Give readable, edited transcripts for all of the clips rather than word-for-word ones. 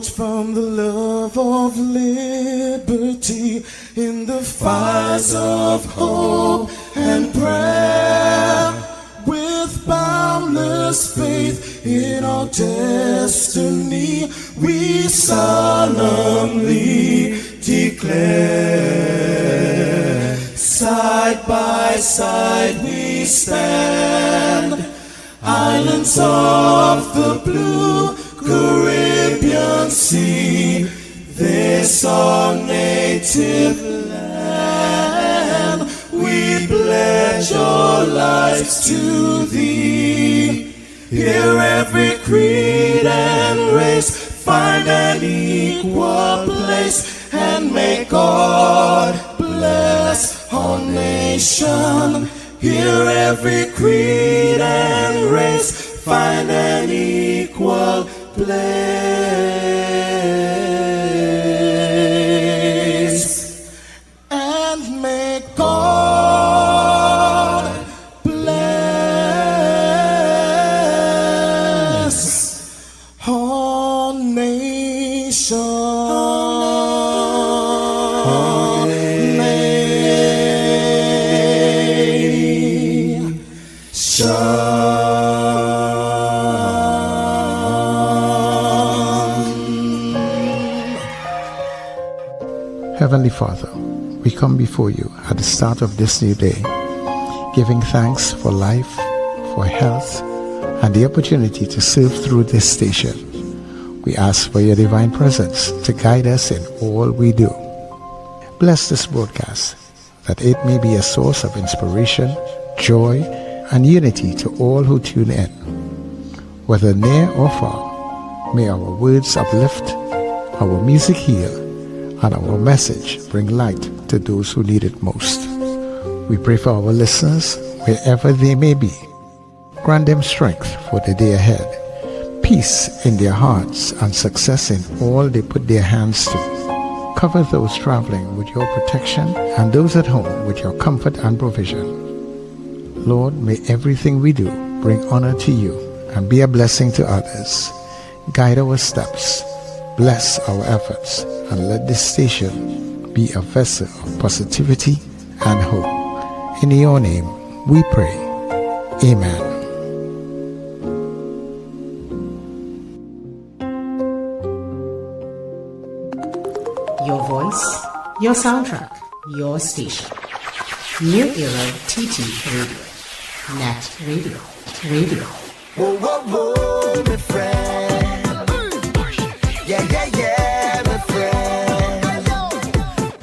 forged from the love of liberty in the fires of hope and prayer, with boundless faith in our destiny, we solemnly declare. Side by side we stand, islands of the blue Caribbean Sea, this our native land. We pledge our lives to thee. Here every creed and race find an equal place, and may God bless our nation. Here every creed and race find an equal place, and may God bless our nation. Heavenly Father, we come before you at the start of this new day, giving thanks for life, for health, and the opportunity to serve through this station. We ask for your divine presence to guide us in all we do. Bless this broadcast, that it may be a source of inspiration, joy, and unity to all who tune in. Whether near or far, may our words uplift, our music heal, and our message bring light to those who need it most. We pray for our listeners wherever they may be. Grant them strength for the day ahead, peace in their hearts, and success in all they put their hands to. Cover those traveling with your protection and those at home with your comfort and provision. Lord, may everything we do bring honor to you and be a blessing to others. Guide our steps, bless our efforts, and let this station be a vessel of positivity and hope. In your name we pray. Amen. Your voice, your soundtrack, your station. New Era TT Radio. NETT Radio. Whoa, whoa, whoa, my friend. Yeah, yeah, yeah, my friend.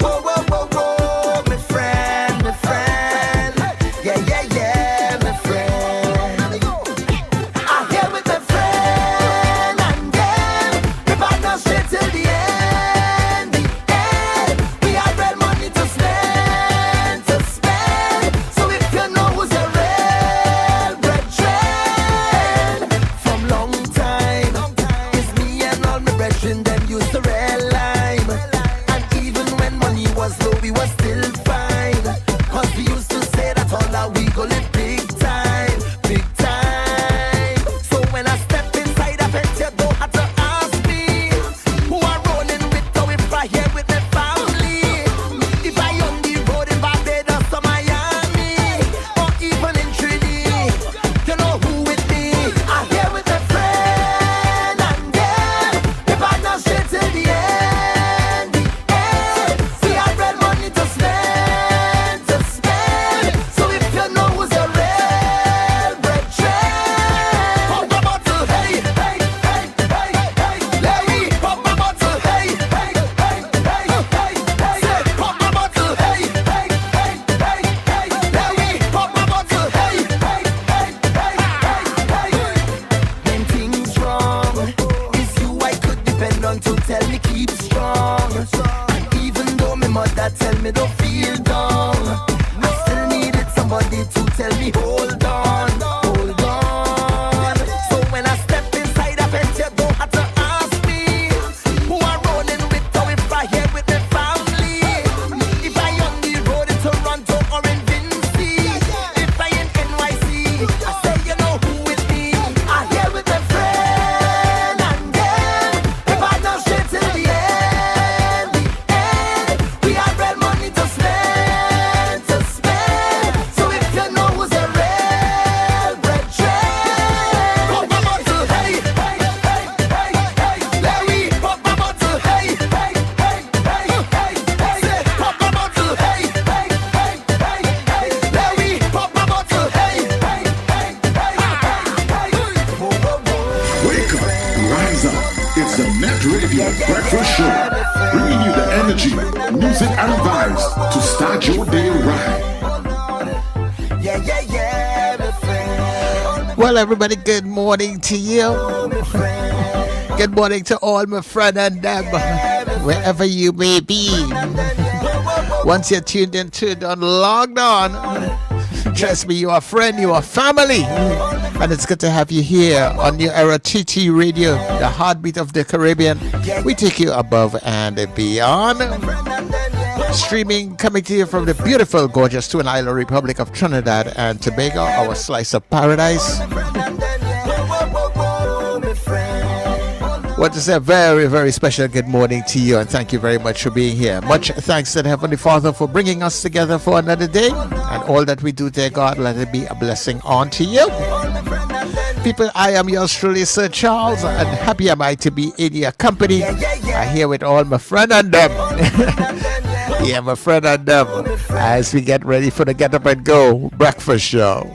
Whoa, whoa, whoa, whoa, my friend, my friend. Yeah, yeah, yeah, my friend. I'm here with my friend, and then we partner straight till the end. The end. We had real money to spend. So if you know who's a real brethren, from long time NETT Radio Breakfast Show, bringing you the energy, music, and vibes to start your day right. Well, everybody, good morning to you. Good morning to all my friend and them, wherever you may be. Once you're tuned in, logged on. Trust me, you are a friend, you are family. And it's good to have you here on New Era TT Radio, the heartbeat of the Caribbean. We take you above and beyond. Streaming, coming to you from the beautiful, gorgeous Twin Island Republic of Trinidad and Tobago, our slice of paradise. Want to say a very, very special good morning to you, and thank you very much for being here. Much thanks to the Heavenly Father for bringing us together for another day, and all that we do, dear God, let it be a blessing unto you. People, I am yours truly, Sir Charles, and happy am I to be in your company. I here with all my friend and them. Yeah, my friend and them, as we get ready for the Get Up and Go breakfast show.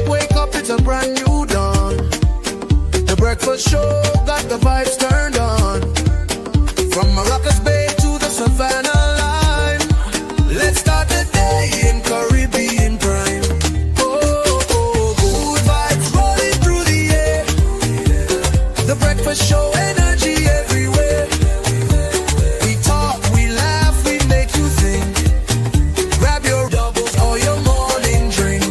Wake up, it's a brand new dawn. The breakfast show got the vibes turned on. From Maracas Bay to the Savannah line, let's start the day in Caribbean prime. Good vibes rolling through the air. The breakfast show, energy everywhere. We talk, we laugh, we make you think. Grab your doubles or your morning drink.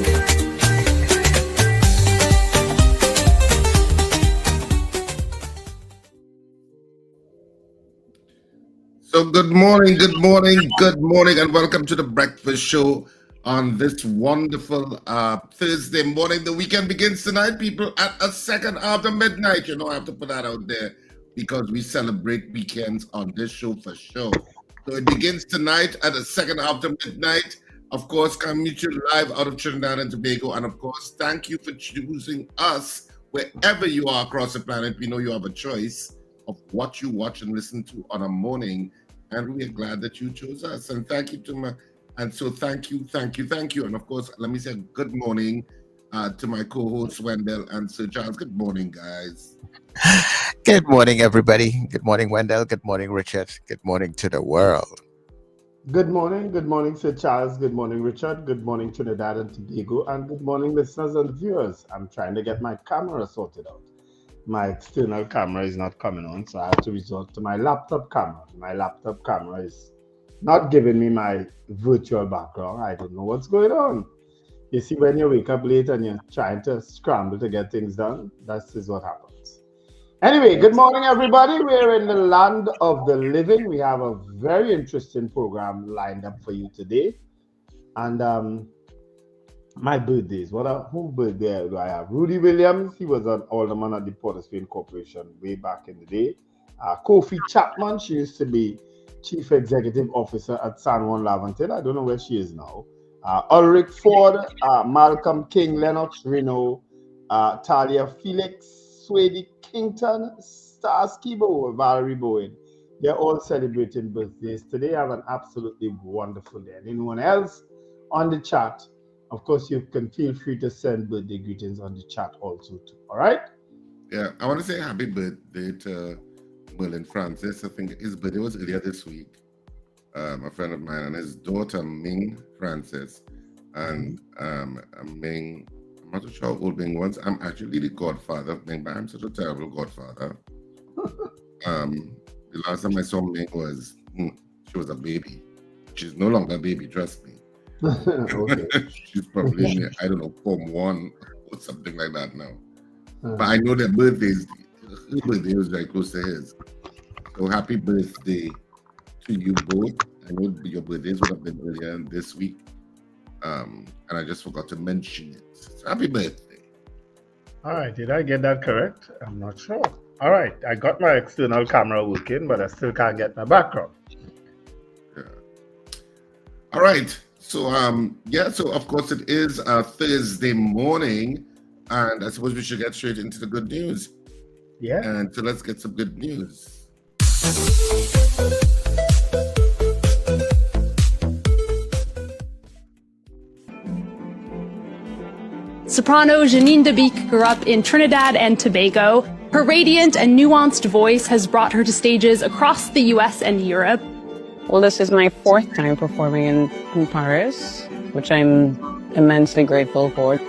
So good morning, and welcome to the breakfast show on this wonderful Thursday morning. The weekend begins tonight, people, at a second after midnight. You know, I have to put that out there because we celebrate weekends on this show for sure. So it begins tonight at a second after midnight. Of course, coming to you live out of Trinidad and Tobago. And of course, thank you for choosing us wherever you are across the planet. We know you have a choice of what you watch and listen to on a morning. And we are glad that you chose us. And thank you to thank you. And of course, let me say good morning to my co-hosts, Wendell and Sir Charles. Good morning, guys. Good morning, everybody. Good morning, Wendell. Good morning, Richard. Good morning to the world. Good morning, Sir Charles. Good morning, Richard. Good morning, Trinidad and Tobago. And good morning, listeners and viewers. I'm trying to get my camera sorted out. My external camera is not coming on, so I have to resort to my laptop camera. My laptop camera is not giving me my virtual background. I don't know what's going on. You see, when you wake up late and you're trying to scramble to get things done, that is what happens. Anyway, good morning, everybody. We're in the land of the living. We have a very interesting program lined up for you today. And my birthdays. Whose birthday do I have? Rudy Williams, he was an alderman at the Port of Spain Corporation way back in the day. Kofi Chapman, she used to be Chief Executive Officer at San Juan Lavantin. I don't know where she is now. Ulrich Ford, Malcolm King, Lennox Reno, Talia Felix, Swady Kington, Star Skibo, Valerie Bowen. They're all celebrating birthdays today. I have an absolutely wonderful day. And anyone else on the chat, of course, you can feel free to send birthday greetings on the chat also too. All right? Yeah, I want to say happy birthday to Merlin Francis. I think his birthday was earlier this week. A friend of mine and his daughter Ming Francis. And Ming, I'm not sure how old Ming was. I'm actually the godfather of Ming, but I'm such a terrible godfather. The last time I saw Ming was she was a baby. She's no longer a baby, trust me. Okay. She's probably in, I don't know, Form 1 or something like that now. But I know their birthdays, her birthday was very close to his. So happy birthday to you both. I know your birthdays would have been earlier this week. And I just forgot to mention it. So happy birthday. All right, did I get that correct? I'm not sure. All right, I got my external camera working, but I still can't get my background. Yeah. All right. So so of course it is a Thursday morning, and I suppose we should get straight into the good news. Yeah. And so let's get some good news. Soprano Janine DeBeek grew up in Trinidad and Tobago. Her radiant and nuanced voice has brought her to stages across the US and Europe. Well, this is my 4th time performing in Paris, which I'm immensely grateful for.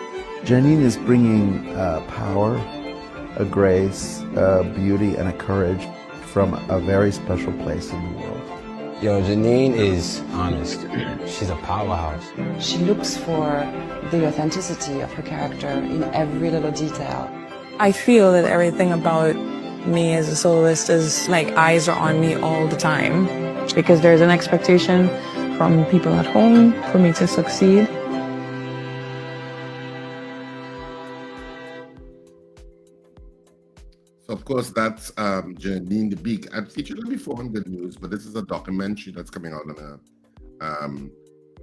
Janine is bringing power, a grace, a beauty, and a courage from a very special place in the world. Yo, Janine is honest. She's a powerhouse. She looks for the authenticity of her character in every little detail. I feel that everything about me as a soloist is like eyes are on me all the time. Because there's an expectation from people at home for me to succeed. So, of course, that's Janine DeBeek. I've featured her before on Good News, but this is a documentary that's coming out on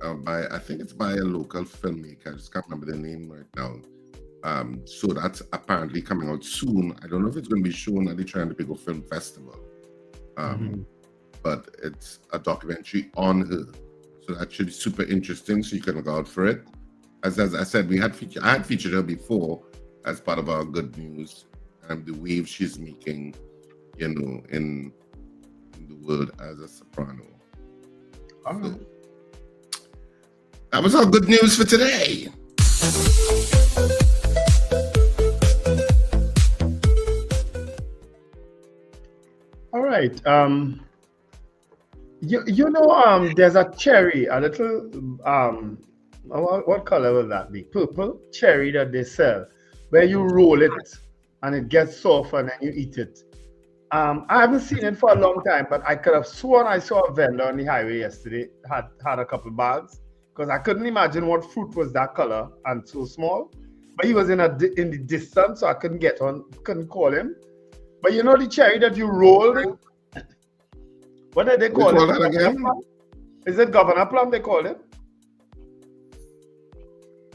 I think it's by a local filmmaker. I just can't remember the name right now. So that's apparently coming out soon. I don't know if it's going to be shown at the Trinidad and Tobago Film Festival. But it's a documentary on her. So that should be super interesting. So you can look out for it. As I said, I had featured her before as part of our Good News and the wave she's making, in the world as a soprano. So, that was our good news for today. All right. There's a cherry, a little what color will that be? Purple cherry that they sell, where you roll it and it gets soft and then you eat it. I haven't seen it for a long time, but I could have sworn I saw a vendor on the highway yesterday had a couple bags, because I couldn't imagine what fruit was that color and so small. But he was in the distance, so I couldn't call him. But you know the cherry that you roll? What did they call it? That again? Is it Governor Plum they call it?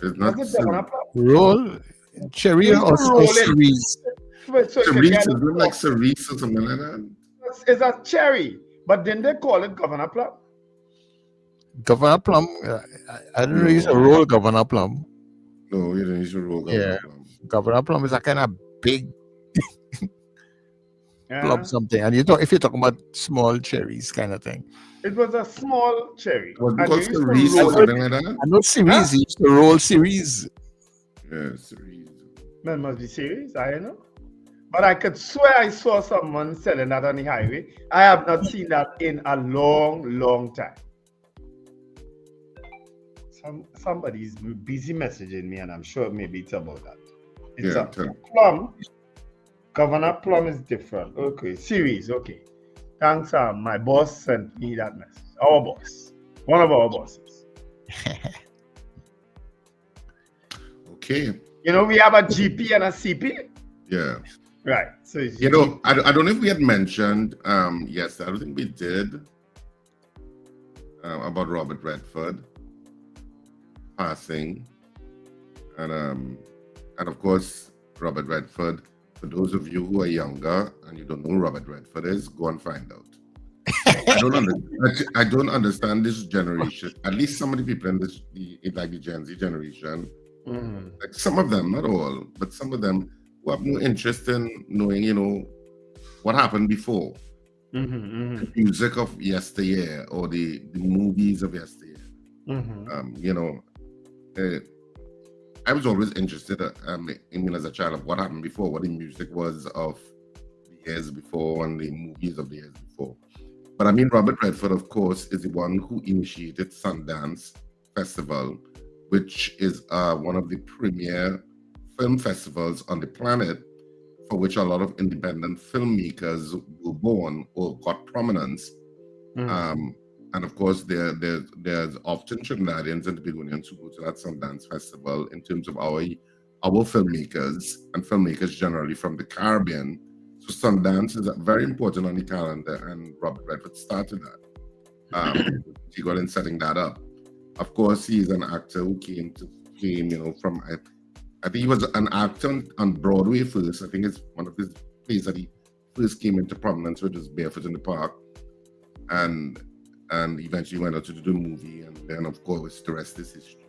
It's not Is it Governor Plum? Roll cherry or cerise? Cerise, is it like cerise or something like that? It's a cherry, but then they call it Governor Plum. Governor Plum, I don't know, you should roll Governor Plum. No, you don't use to roll Governor Plum. Governor Plum is a kind of big plum something. And if you're talking about small cherries kind of thing. It was a small cherry. Was it called cerise or something like that? I know cerise, you used to roll cerise. Yeah, cerise. That must be cerise, I don't know. But I could swear I saw someone selling that on the highway. I have not seen that in a long, long time. Somebody's busy messaging me, and I'm sure maybe it's about that. It's a plum. Governor Plum is different. Okay, series. Okay. Thanks, my boss sent me that message. Our boss. One of our bosses. Okay. We have a GP and a CP. Yeah. Right. So I don't know if we had mentioned, yes, I don't think we did, about Robert Redford passing. And of course, Robert Redford, for those of you who are younger and you don't know who Robert Redford is, go and find out. I don't understand this generation. At least some of the people in the Gen Z generation, like some of them, not all, but some of them who have no interest in knowing, what happened before. The music of yesteryear or the movies of yesteryear. I was always interested, as a child, of what happened before, what the music was of the years before and the movies of the years before. But Robert Redford, of course, is the one who initiated Sundance Festival, which is one of the premier film festivals on the planet, for which a lot of independent filmmakers were born or got prominence. And of course, there's often Trinidadians and Tobagonians who go to that Sundance Festival in terms of our filmmakers and filmmakers generally from the Caribbean. So Sundance is very important on the calendar, and Robert Redford started that. He got in setting that up. Of course, he's an actor who came from, I think he was an actor on Broadway first. I think it's one of his plays that he first came into prominence with his Barefoot in the Park, and eventually went out to do the movie, and then of course the rest is history.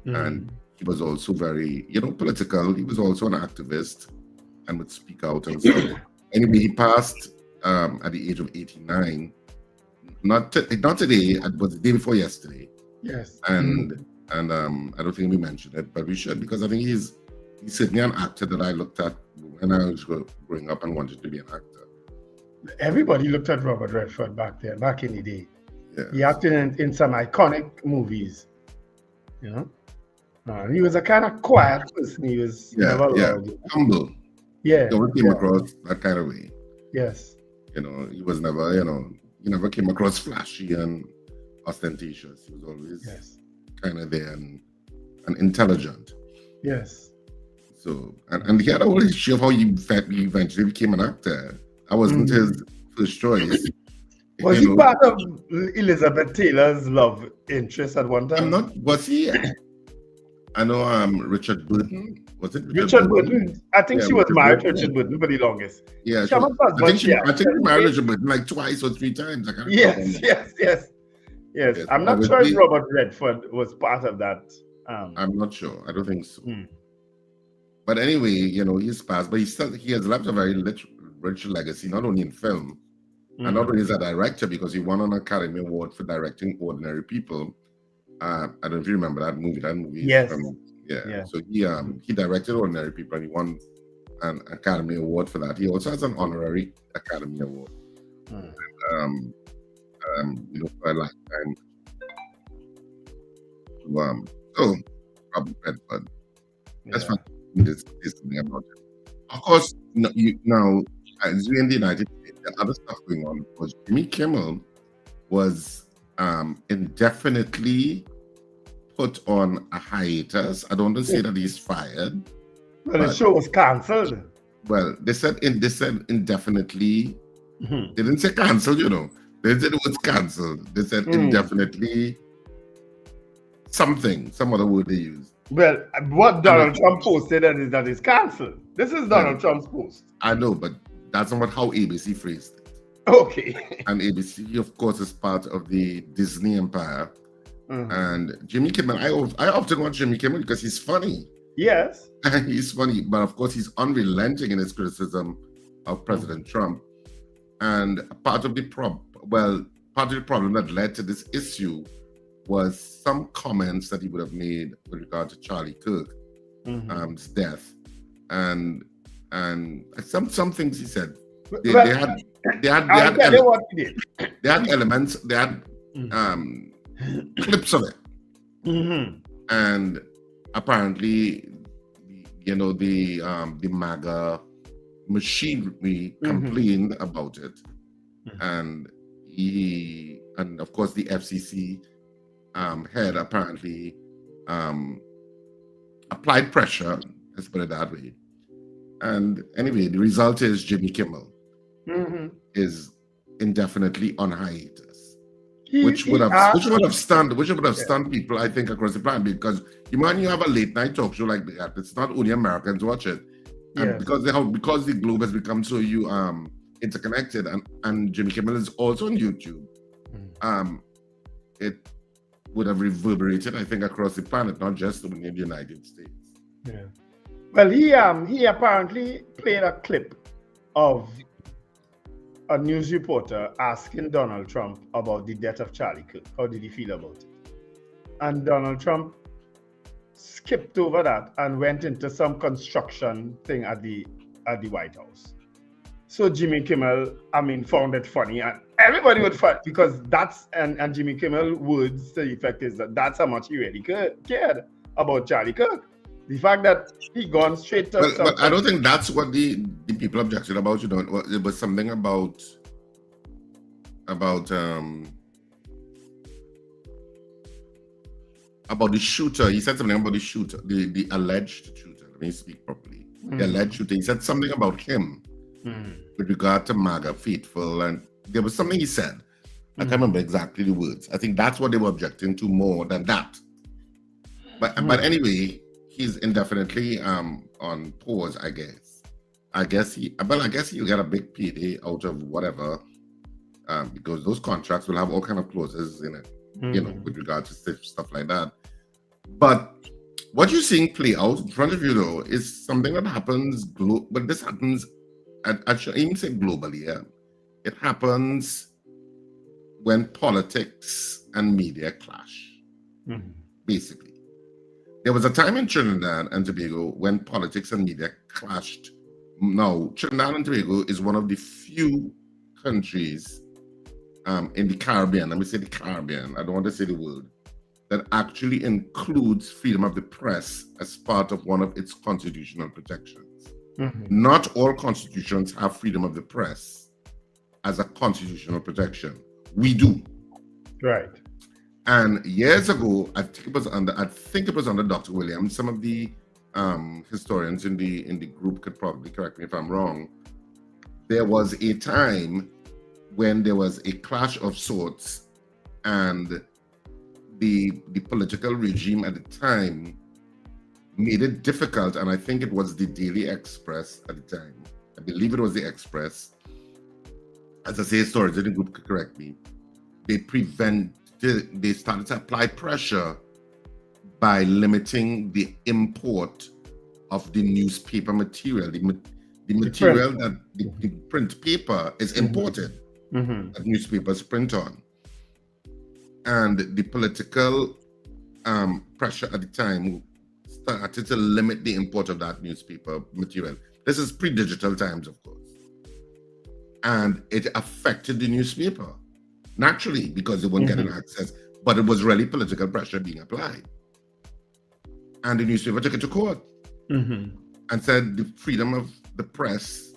And he was also very, political. He was also an activist and would speak out and stuff. Anyway, he passed at the age of 89. Not today, it was the day before yesterday. Yes. And I don't think we mentioned it, but we should, because I think he's certainly an actor that I looked at when I was growing up and wanted to be an actor. Everybody looked at Robert Redford back in the day. Yeah. He acted in some iconic movies. He was a kind of quiet person. He was never loud. Humble. Yeah. He never came across that kind of way. Yes. He was never, he never came across flashy and ostentatious. He was always kind of there and intelligent. Yes. So, and he had a whole history of how he eventually became an actor. I wasn't his first choice. Was he part of Elizabeth Taylor's love interest at one time? Was he? I know Richard Burton. Was it Richard Burton? I think she was married to Richard Burton for the longest. Yeah, I think she married Richard Burton like twice or three times. I can't Yes. I'm not sure if Robert Redford was part of that. I'm not sure. I don't think so. But anyway, he's passed, but he has left a very rich legacy, not only in film, and not only as a director, because he won an Academy Award for directing Ordinary People. I don't know if you remember that movie. That movie. Yes. So he directed Ordinary People, and he won an Academy Award for that. He also has an honorary Academy Award. For a lifetime. So Robert Redford. That's what this thing about it. Of course, now as we're in the United States, there are other stuff going on, because Jimmy Kimmel was indefinitely put on a hiatus. I don't want to say that he's fired. Well, the show was cancelled. Well, they said indefinitely. They didn't say cancelled, They said it was cancelled. They said indefinitely something, some other word they used. Well, what Donald Trump posted is that it's cancelled. This is Donald Trump's post. I know, but that's not how ABC phrased it. Okay. And ABC, of course, is part of the Disney empire. And Jimmy Kimmel, I often watch Jimmy Kimmel because he's funny. Yes. He's funny, but of course he's unrelenting in his criticism of President Trump. And part of the problem that led to this issue was some comments that he would have made with regard to Charlie Kirk's death, and some things he said. They had elements. They had clips of it, and apparently, the MAGA machinery complained about it, and of course the FCC head apparently applied pressure. Let's put it that way. And anyway, the result is Jimmy Kimmel is indefinitely on hiatus, which would have stunned people, I think, across the planet, because you have a late night talk show like that. It's not only Americans watch it, and because the globe has become so interconnected, and Jimmy Kimmel is also on YouTube. It would have reverberated, I think, across the planet, not just in the United States. Yeah. Well, he apparently played a clip of a news reporter asking Donald Trump about the death of Charlie Kirk. How did he feel about it? And Donald Trump skipped over that and went into some construction thing at the White House. So Jimmy Kimmel, found it funny, and everybody would fight, because that's and Jimmy Kimmel words to the effect is that's how much he really cared about Charlie Kirk. The fact that he gone straight to. But I don't think that's what the people objected about. It was something about the shooter. He said something about the shooter, the alleged shooter. Let me speak properly. The alleged shooter. He said something about him with regard to MAGA faithful, and there was something he said. I can't remember exactly the words. I think that's what they were objecting to more than that. But anyway, he's indefinitely on pause, I guess. I guess he'll get a big payday out of whatever, because those contracts will have all kind of clauses in it, with regard to stuff like that. But what you're seeing play out in front of you, though, is something that happens, but this happens, I should even say globally, yeah. It happens when politics and media clash, basically. There was a time in Trinidad and Tobago when politics and media clashed. Now, Trinidad and Tobago is one of the few countries in the Caribbean, let me say the Caribbean, I don't want to say the word, that actually includes freedom of the press as part of one of its constitutional protections. Not all constitutions have freedom of the press as a constitutional protection. We do. Right. And years ago, I think it was under Dr. Williams. Some of the historians in the group could probably correct me if I'm wrong. There was a time when there was a clash of sorts, and the political regime at the time made it difficult, and I think it was the Daily Express at the time. I believe it was the Express. As I say, historians in the group could correct me. They started to apply pressure by limiting the import of the newspaper material. The material that the print paper is imported, that newspapers print on. And the political pressure at the time started to limit the import of that newspaper material. This is pre-digital times, of course. And it affected the newspaper, naturally, because they weren't getting access, but it was really political pressure being applied. And the newspaper took it to court and said the freedom of the press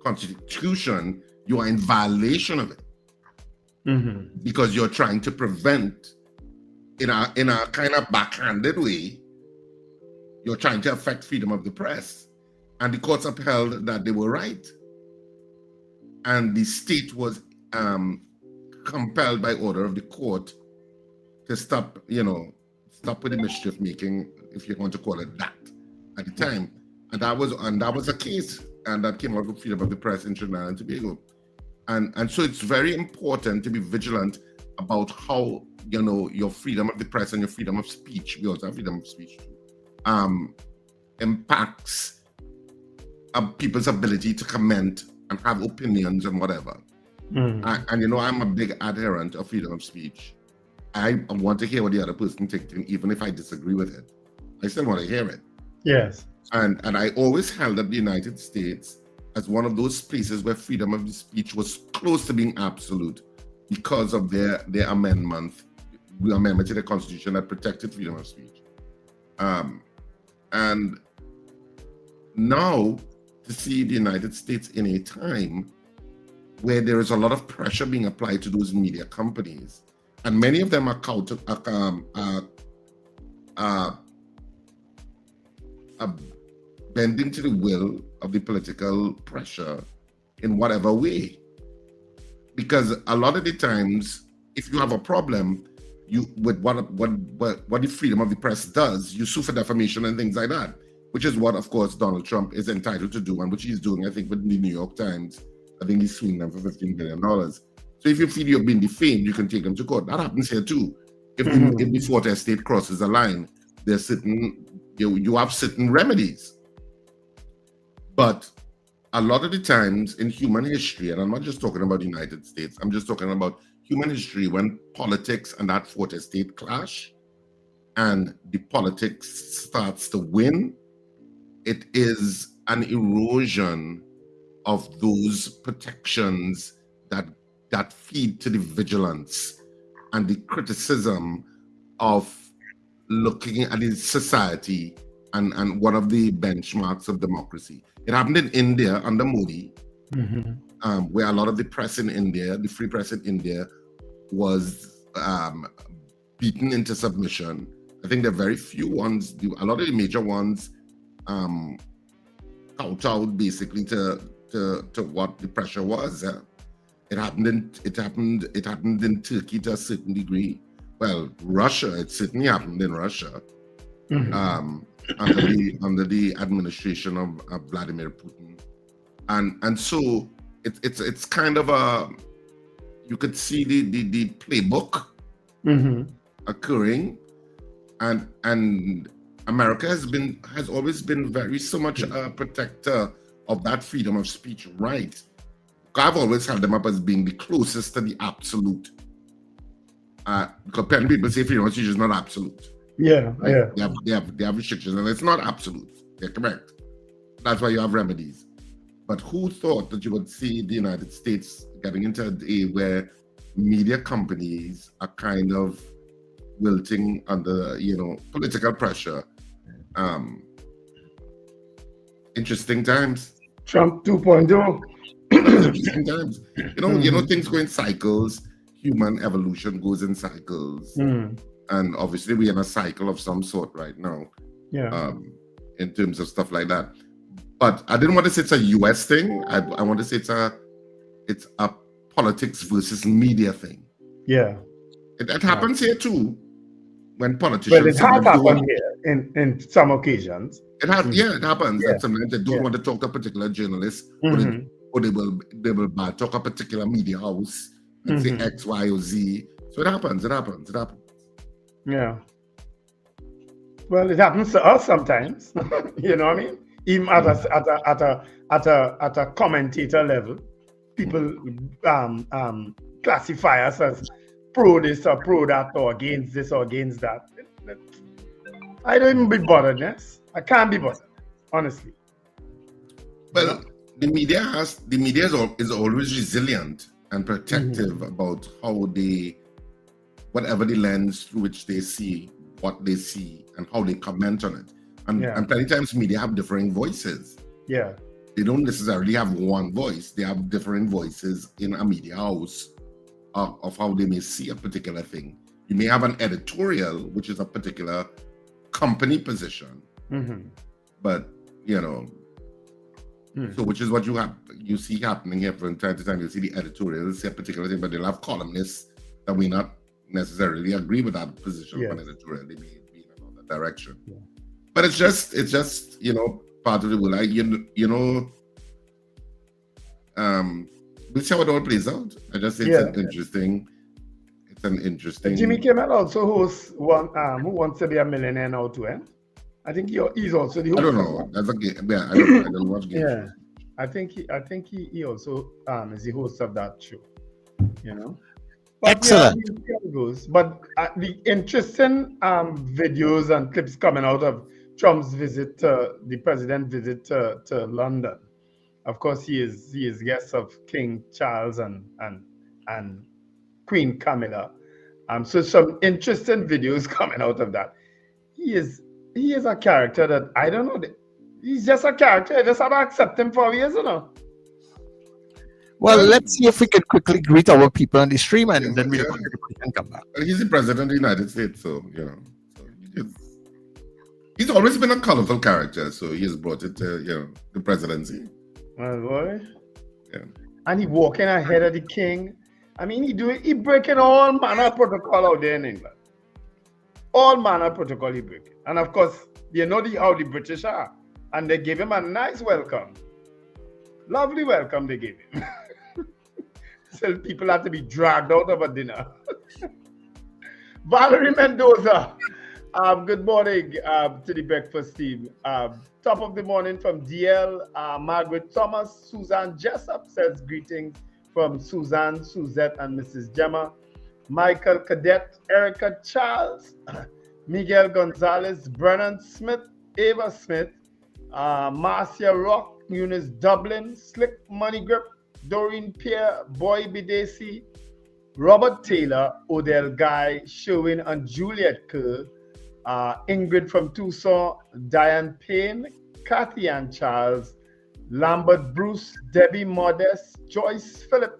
constitution, you are in violation of it. Because you're trying to prevent, in a kind of backhanded way, you're trying to affect freedom of the press. And the courts upheld that they were right. And the state was compelled by order of the court to stop with the mischief making, if you want to call it that, at the time. And that was a case, and that came out of freedom of the press in Trinidad and Tobago. And so it's very important to be vigilant about how, your freedom of the press and your freedom of speech, we also have freedom of speech too, impacts people's ability to comment and have opinions and whatever. And I'm a big adherent of freedom of speech. I want to hear what the other person thinks, even if I disagree with it. I still want to hear it. Yes. And I always held up the United States as one of those places where freedom of speech was close to being absolute because of their amendment to the Constitution that protected freedom of speech. And now to see the United States in a time where there is a lot of pressure being applied to those media companies, and many of them are bending to the will of the political pressure in whatever way. Because a lot of the times, if you have a problem, with what the freedom of the press does, you sue for defamation and things like that, which is what, of course, Donald Trump is entitled to do, and which he's doing, I think, with the New York Times. I think he's suing them for $15 billion. So if you feel you've been defamed, you can take them to court. That happens here too. If the fourth estate crosses a line, there's you have certain remedies. But a lot of the times in human history, and I'm not just talking about the United States, I'm just talking about human history, when politics and that fourth estate clash and the politics starts to win, it is an erosion of those protections that feed to the vigilance and the criticism of looking at the society and one of the benchmarks of democracy. It happened in India under Modi, where a lot of the press in India, the free press in India, was beaten into submission. I think there are very few ones, a lot of the major ones kowtowed basically to what the pressure was. It happened in Turkey to a certain degree. Well, Russia, it certainly happened in Russia. Under the administration of Vladimir Putin. and so it's kind of a, you could see the playbook occurring, and America has always been very so much a protector of that freedom of speech right. I've always held them up as being the closest to the absolute. Because many people say freedom of speech is not absolute. Yeah, right? They have restrictions, and it's not absolute. They're correct. That's why you have remedies. But who thought that you would see the United States getting into a day where media companies are kind of wilting under, political pressure? Interesting times. Trump 2.0. Interesting times. Things go in cycles. Human evolution goes in cycles. And obviously we're in a cycle of some sort right now. Yeah. In terms of stuff like that. But I didn't want to say it's a US thing. I want to say it's a politics versus media thing. Yeah. It happens here too. When politicians... Well, it has happened here in some occasions. It happens. That sometimes they don't want to talk to a particular journalist, or they will talk a particular media house and say X, Y, or Z. So it happens. Yeah. Well, it happens to us sometimes. You know what I mean? Even at a commentator level, people classify us as pro this or pro that, or against this or against that. I don't even be bothered, yes. I can't be bothered, honestly. Well, the media is always resilient and protective about how they, whatever the lens through which they see what they see and how they comment on it. And plenty times media have differing voices. Yeah. They don't necessarily have one voice. They have different voices in a media house of how they may see a particular thing. You may have an editorial, which is a particular company position. But, so which is what you see happening here from time to time. You see the editorials say a particular thing, but they'll have columnists that may not necessarily agree with that position of an editorial. They may be in another direction. Yeah. But it's just part of the world. We'll see how it all plays out. I just say it's an interesting. Jimmy Kimmel also hosts one Who Wants to Be a Millionaire Now to End. I think he's also the host. I don't know. That's a game. Yeah, I don't watch games. Yeah, I think he also is the host of that show. But excellent. But the interesting videos and clips coming out of Trump's visit, the president's visit to London. Of course, he is guest of King Charles and Queen Camilla. So some interesting videos coming out of that. He is a character that I don't know. He's just a character. I just have to accept him for years, Well, let's see if we can quickly greet our people on the stream, and then we'll come back. Well, he's the president of the United States, so he's always been a colorful character. So he has brought it to the presidency. Well, boy. Yeah. And he walking ahead of the king. I mean, he breaking all manner of protocol out there in England. All manner of protocol he breaking. And of course, how the British are. And they gave him a nice welcome. Lovely welcome they gave him. So people had to be dragged out of a dinner. Valerie Mendoza. Good morning to the breakfast team. Top of the morning from DL. Margaret Thomas. Suzanne Jessup says greetings from Suzanne, Suzette, and Mrs. Gemma. Michael Cadet, Erica Charles, Miguel Gonzalez, Brennan Smith, Ava Smith, Marcia Rock, Eunice Dublin, Slick Money Grip, Doreen Pierre, Boy Bidesi, Robert Taylor, Odell Guy, Sherwin and Juliet Kerr, Ingrid from Tucson, Diane Payne, Kathy Ann Charles, Lambert Bruce, Debbie Modest, Joyce Phillip,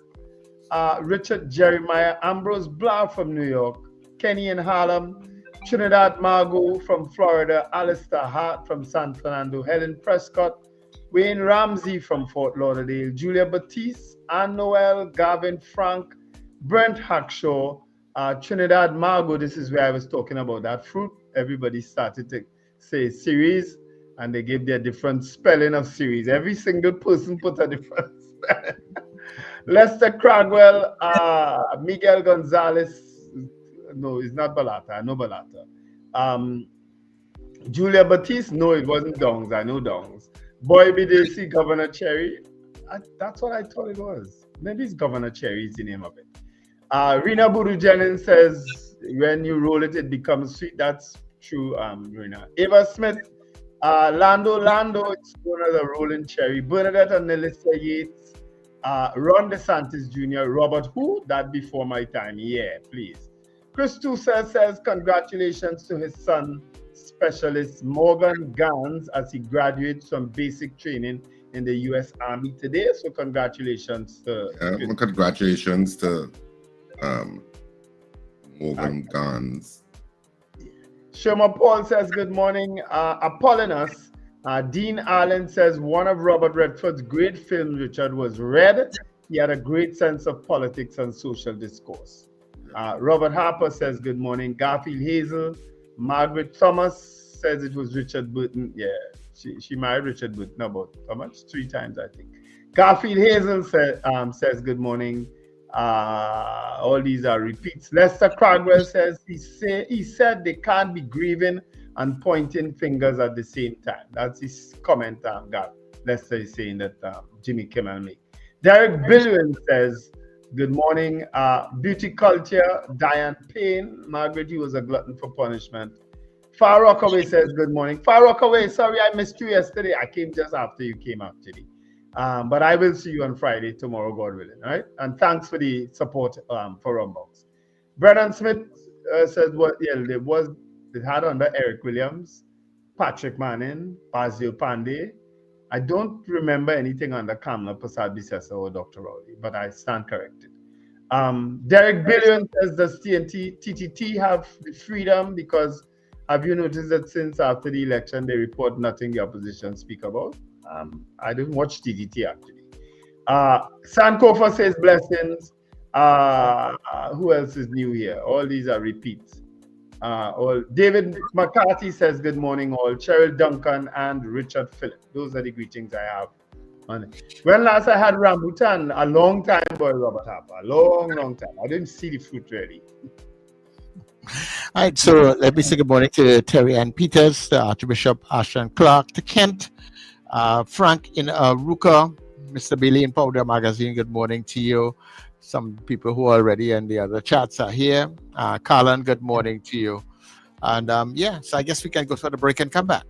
Richard Jeremiah, Ambrose Blau from New York, Kenny in Harlem, Trinidad Margot from Florida, Alistair Hart from San Fernando, Helen Prescott, Wayne Ramsey from Fort Lauderdale, Julia Batiste, Ann Noel, Gavin Frank, Brent Hackshaw, Trinidad Margot. This is where I was talking about that fruit. Everybody started to say series. and they give their different spelling of series. Every single person put a different spelling. Lester Cragwell, Miguel Gonzalez, no, it's not Balata, I know Balata. Julia Batiste, no, it wasn't Dongs, I know Dongs. Boy Bidesi, Governor Cherry, that's what I thought it was. Maybe it's Governor Cherry is the name of it. Rena Buru Jennings says, when you roll it, it becomes sweet. That's true, Rena. Eva Smith, Lando, it's one of the rolling cherry. Bernadette and Nelissa Yates, Ron DeSantis Jr., Robert who? That before my time. Yeah, please. Chris Tusa says, congratulations to his son, Specialist Morgan Gans, as he graduates from basic training in the U.S. Army today. So congratulations to congratulations to Morgan Gans. Sherma Paul says, good morning. Apollonus. Dean Allen says, one of Robert Redford's great films, Richard, was Red. He had a great sense of politics and social discourse. Robert Harper says, good morning. Garfield Hazel. Margaret Thomas says it was Richard Burton. Yeah, she married Richard Burton about how much? 3 times, I think. Garfield Hazel says good morning. All these are repeats. Lester Cragwell says he said they can't be grieving and pointing fingers at the same time. That's his comment. Lester is saying that Jimmy Kimmel made. Derek Billwin says, good morning. Beauty Culture, Diane Payne. Margaret, he was a glutton for punishment. Far Rockaway says, good morning. Far Rockaway, sorry I missed you yesterday. I came just after you came actually. But I will see you on Friday, tomorrow, God willing. All right? And thanks for the support for Rumbox. Brennan Smith says, it had under Eric Williams, Patrick Manning, Basil Pandey. I don't remember anything under Kamla Prasad Bisesa or Dr. Rowley, but I stand corrected. Derek Billion says, does TTT have the freedom? Because have you noticed that since after the election, they report nothing the opposition speak about? I didn't watch TTT actually. Sankofa says blessings. Who else is new here? All these are repeats. David McCarthy says good morning all. Cheryl Duncan and Richard Phillip. Those are the greetings I have. When last I had rambutan, a long time, boy, Robert Harper. A long time. I didn't see the fruit really. All right, so let me say good morning to Terry Ann Peters, to Archbishop Ashton Clark, to Kent, Frank in Ruka, Mr. Bailey in Powder Magazine, good morning to you. Some people who are already in the other chats are here. Carlin, good morning to you. And so I guess we can go for the break and come back.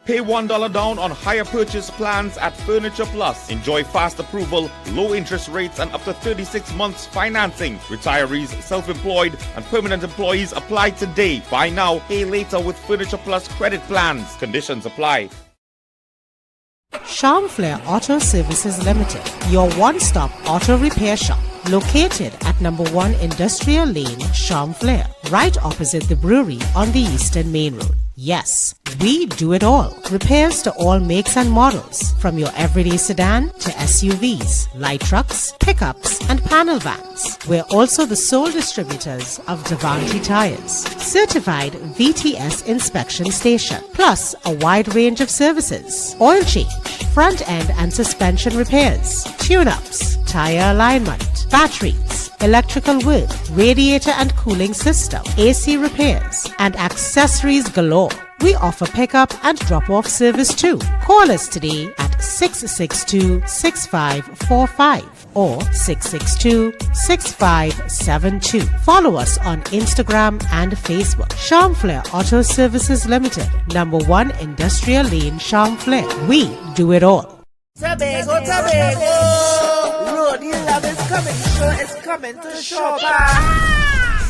Pay $1 down on higher purchase plans at Furniture Plus. Enjoy fast approval, low interest rates, and up to 36 months financing. Retirees, self-employed, and permanent employees apply today. Buy now, pay later with Furniture Plus credit plans. Conditions apply. Charmflair Auto Services Limited, your one-stop auto repair shop, located at number 1 Industrial Lane, Charmflair, right opposite the brewery on the Eastern Main Road. Yes, we do it all. Repairs to all makes and models, from your everyday sedan to SUVs, light trucks, pickups, and panel vans. We're also the sole distributors of Davanti tires, certified VTS inspection station, plus a wide range of services: oil change, front end and suspension repairs, tune-ups, tire alignment, batteries, electrical work, radiator and cooling system, AC repairs, and accessories galore. We offer pickup and drop-off service too. Call us today at 662-6545 or 662-6572. Follow us on Instagram and Facebook. Charmflair Auto Services Limited, number 1 Industrial Lane, Charmflair. We do it all. Tobago. Road love is coming, sure it's coming to shop.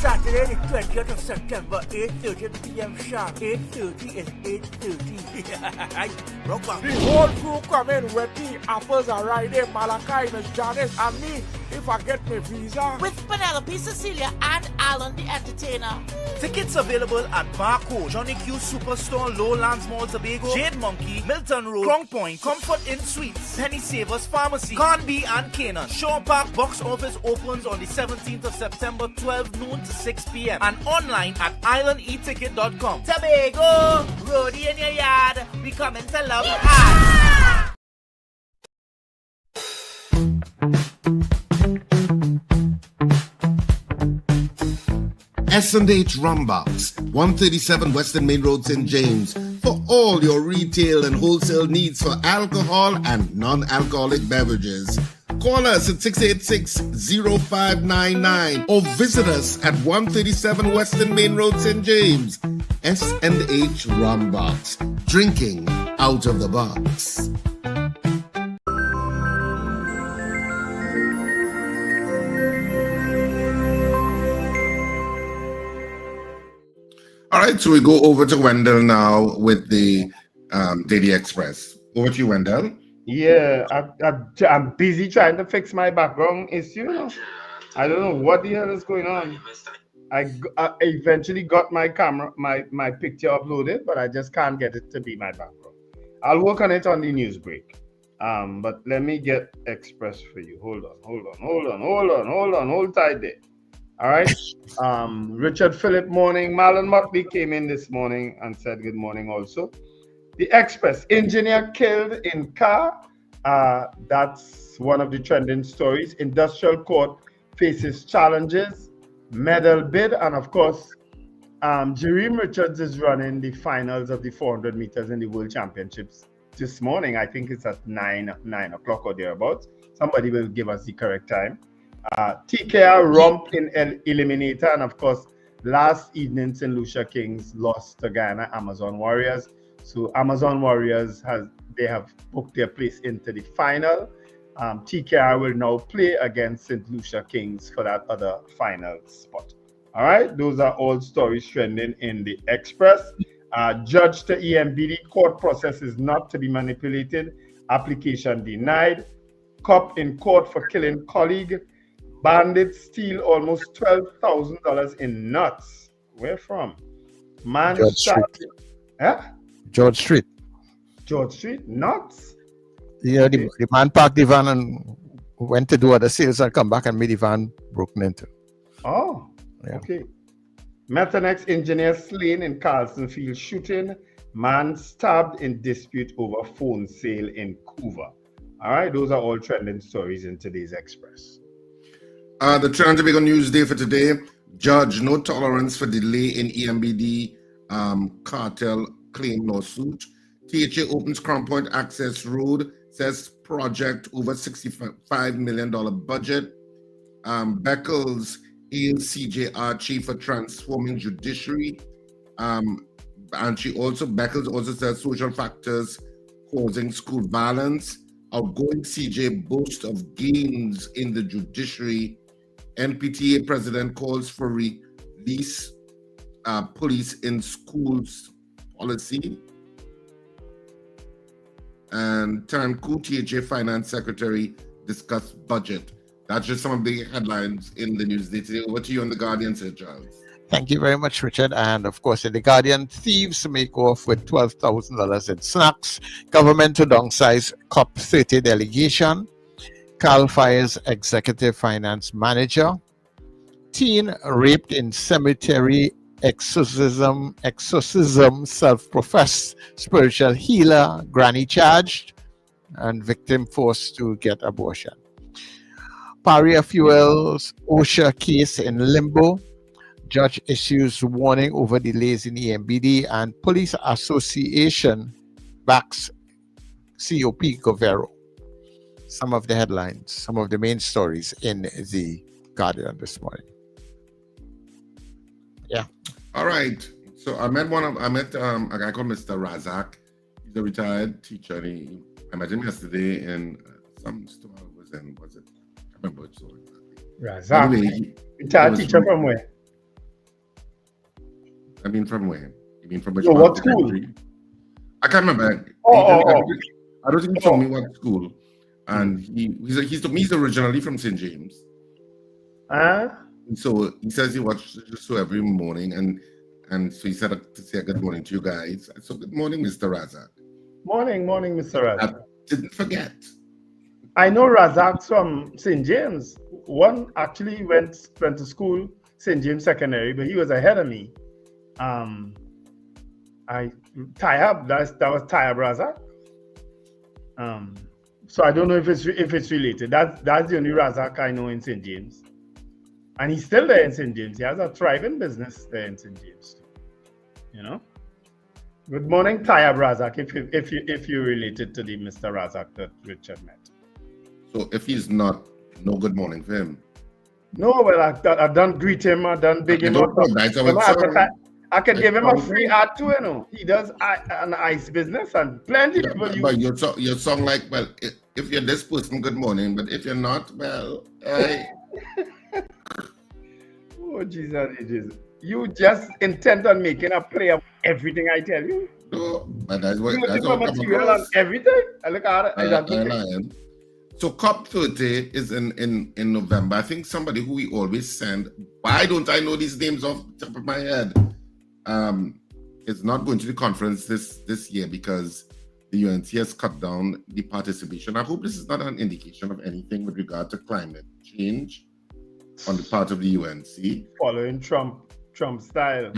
Saturday the 20th of September, 8:30 p.m. sharp. 8:30 is 8:30. Rock on. The whole crew coming with the Apples are riding, Malachi, Miss Janice, and me, if I get my visa. With Penelope, Cecilia, and Alan the entertainer. Tickets available at Barco, Johnny Q Superstore, Lowlands Mall, Tobago, Jade Monkey, Milton Road, Crown Point, Comfort Inn Suites, Penny Savers Pharmacy, Conby and Canaan. Shore Park box office opens on the 17th of September, 12 noon to to 6 p.m. and online at islandeticket.com. Tobago, roadie in your yard, we coming to love hard. S&H Rumbox, 137 Western Main Road, St. James, for all your retail and wholesale needs for alcohol and non-alcoholic beverages. Call us at 686-0599 or visit us at 137 Western Main Road, St. James. S&H Rumbox, drinking out of the box. All right, so we go over to Wendell now with the Daily Express. Over to you, Wendell. Yeah, I'm busy trying to fix my background issue. I don't know what the hell is going on. I eventually got my camera, my picture uploaded, but I just can't get it to be my background. I'll work on it on the news break. But let me get Express for you. Hold tight there. All right. Richard Phillip, morning. Marlon Motley came in this morning and said good morning also. The Express, engineer killed in car. That's one of the trending stories. Industrial court faces challenges, medal bid, and of course, Jereme Richards is running the finals of the 400 meters in the World Championships this morning. I think it's at 9 o'clock or thereabouts. Somebody will give us the correct time. TKR romp in eliminator, and of course, last evening St. Lucia Kings lost to Guyana Amazon Warriors. So Amazon Warriors have booked their place into the final. TKR will now play against St. Lucia Kings for that other final spot. All right, those are all stories trending in the Express. Judge to EMBD, court process is not to be manipulated. Application denied. Cop in court for killing colleague. Bandits steal almost $12,000 in nuts. Where from? Man George shot. George Street. George Street? Nuts? Yeah, the man parked the van and went to do other sales and come back and made the van broken into. Oh, yeah. Okay. Methanex engineer slain in Carlson Field shooting. Man stabbed in dispute over phone sale in Couva. All right, those are all trending stories in today's Express. The Trinidad and Tobago news day for today. Judge, no tolerance for delay in EMBD cartel claim lawsuit. THA opens Crown Point Access Road, says project over $65 million budget. Beckles hails CJR chief for transforming judiciary. And Beckles also says social factors causing school violence. Outgoing CJ boast of gains in the judiciary. NPTA president calls for release police in schools policy. And Tanku, THA finance secretary, discuss budget. That's just some of the headlines in the news today. Over to you on The Guardian, Sir Charles. Thank you very much, Richard. And of course, in The Guardian, thieves make off with $12,000 in snacks. Government to downsize COP30 delegation. Cal fires executive finance manager. Teen raped in cemetery. Exorcism, self-professed spiritual healer, granny charged, and victim forced to get abortion. Paria Fuels OSHA case in limbo. Judge issues warning over delays in EMBD, and Police Association backs COP Govero. Some of the headlines, some of the main stories in The Guardian this morning. Yeah. All right. So I met a guy called Mr. Razak. He's a retired teacher. I met him yesterday in some store. I can't remember which store exactly. Razak. Anyway, retired teacher from where? I mean, from where? You mean from which So part what of the school? country? I can't remember. I don't think he told me what school. And he's originally from St. James. So he says he watches the show every morning, and so he said to say good morning to you guys. So good morning, Mr. Razak. Morning, Mr. Razak. Didn't forget. I know Razak's from St. James. One actually went to school, St. James Secondary, but he was ahead of me. That was Taya Razak. So I don't know if it's related. That's the only Razak I know in St. James, and he's still there in St. James. He has a thriving business there in St. James, you know. Good morning, Taya Razak. If you're related to the Mr. Razak that Richard met. So if he's not, no good morning for him. No, well, I done greet him. I done big him up. I can give him a free ad too, you know. He does an ice business and plenty of people. But your song like, well, if you're this person, good morning. But if you're not, well, oh, Jesus. You just intend on making a play of everything I tell you. No, but that's what material and everything. I look at it. So COP30 is in November. I think somebody who we always send, why don't I know these names off the top of my head? Is not going to the conference this year because the UNC has cut down the participation. I hope this is not an indication of anything with regard to climate change on the part of the UNC. Following Trump style.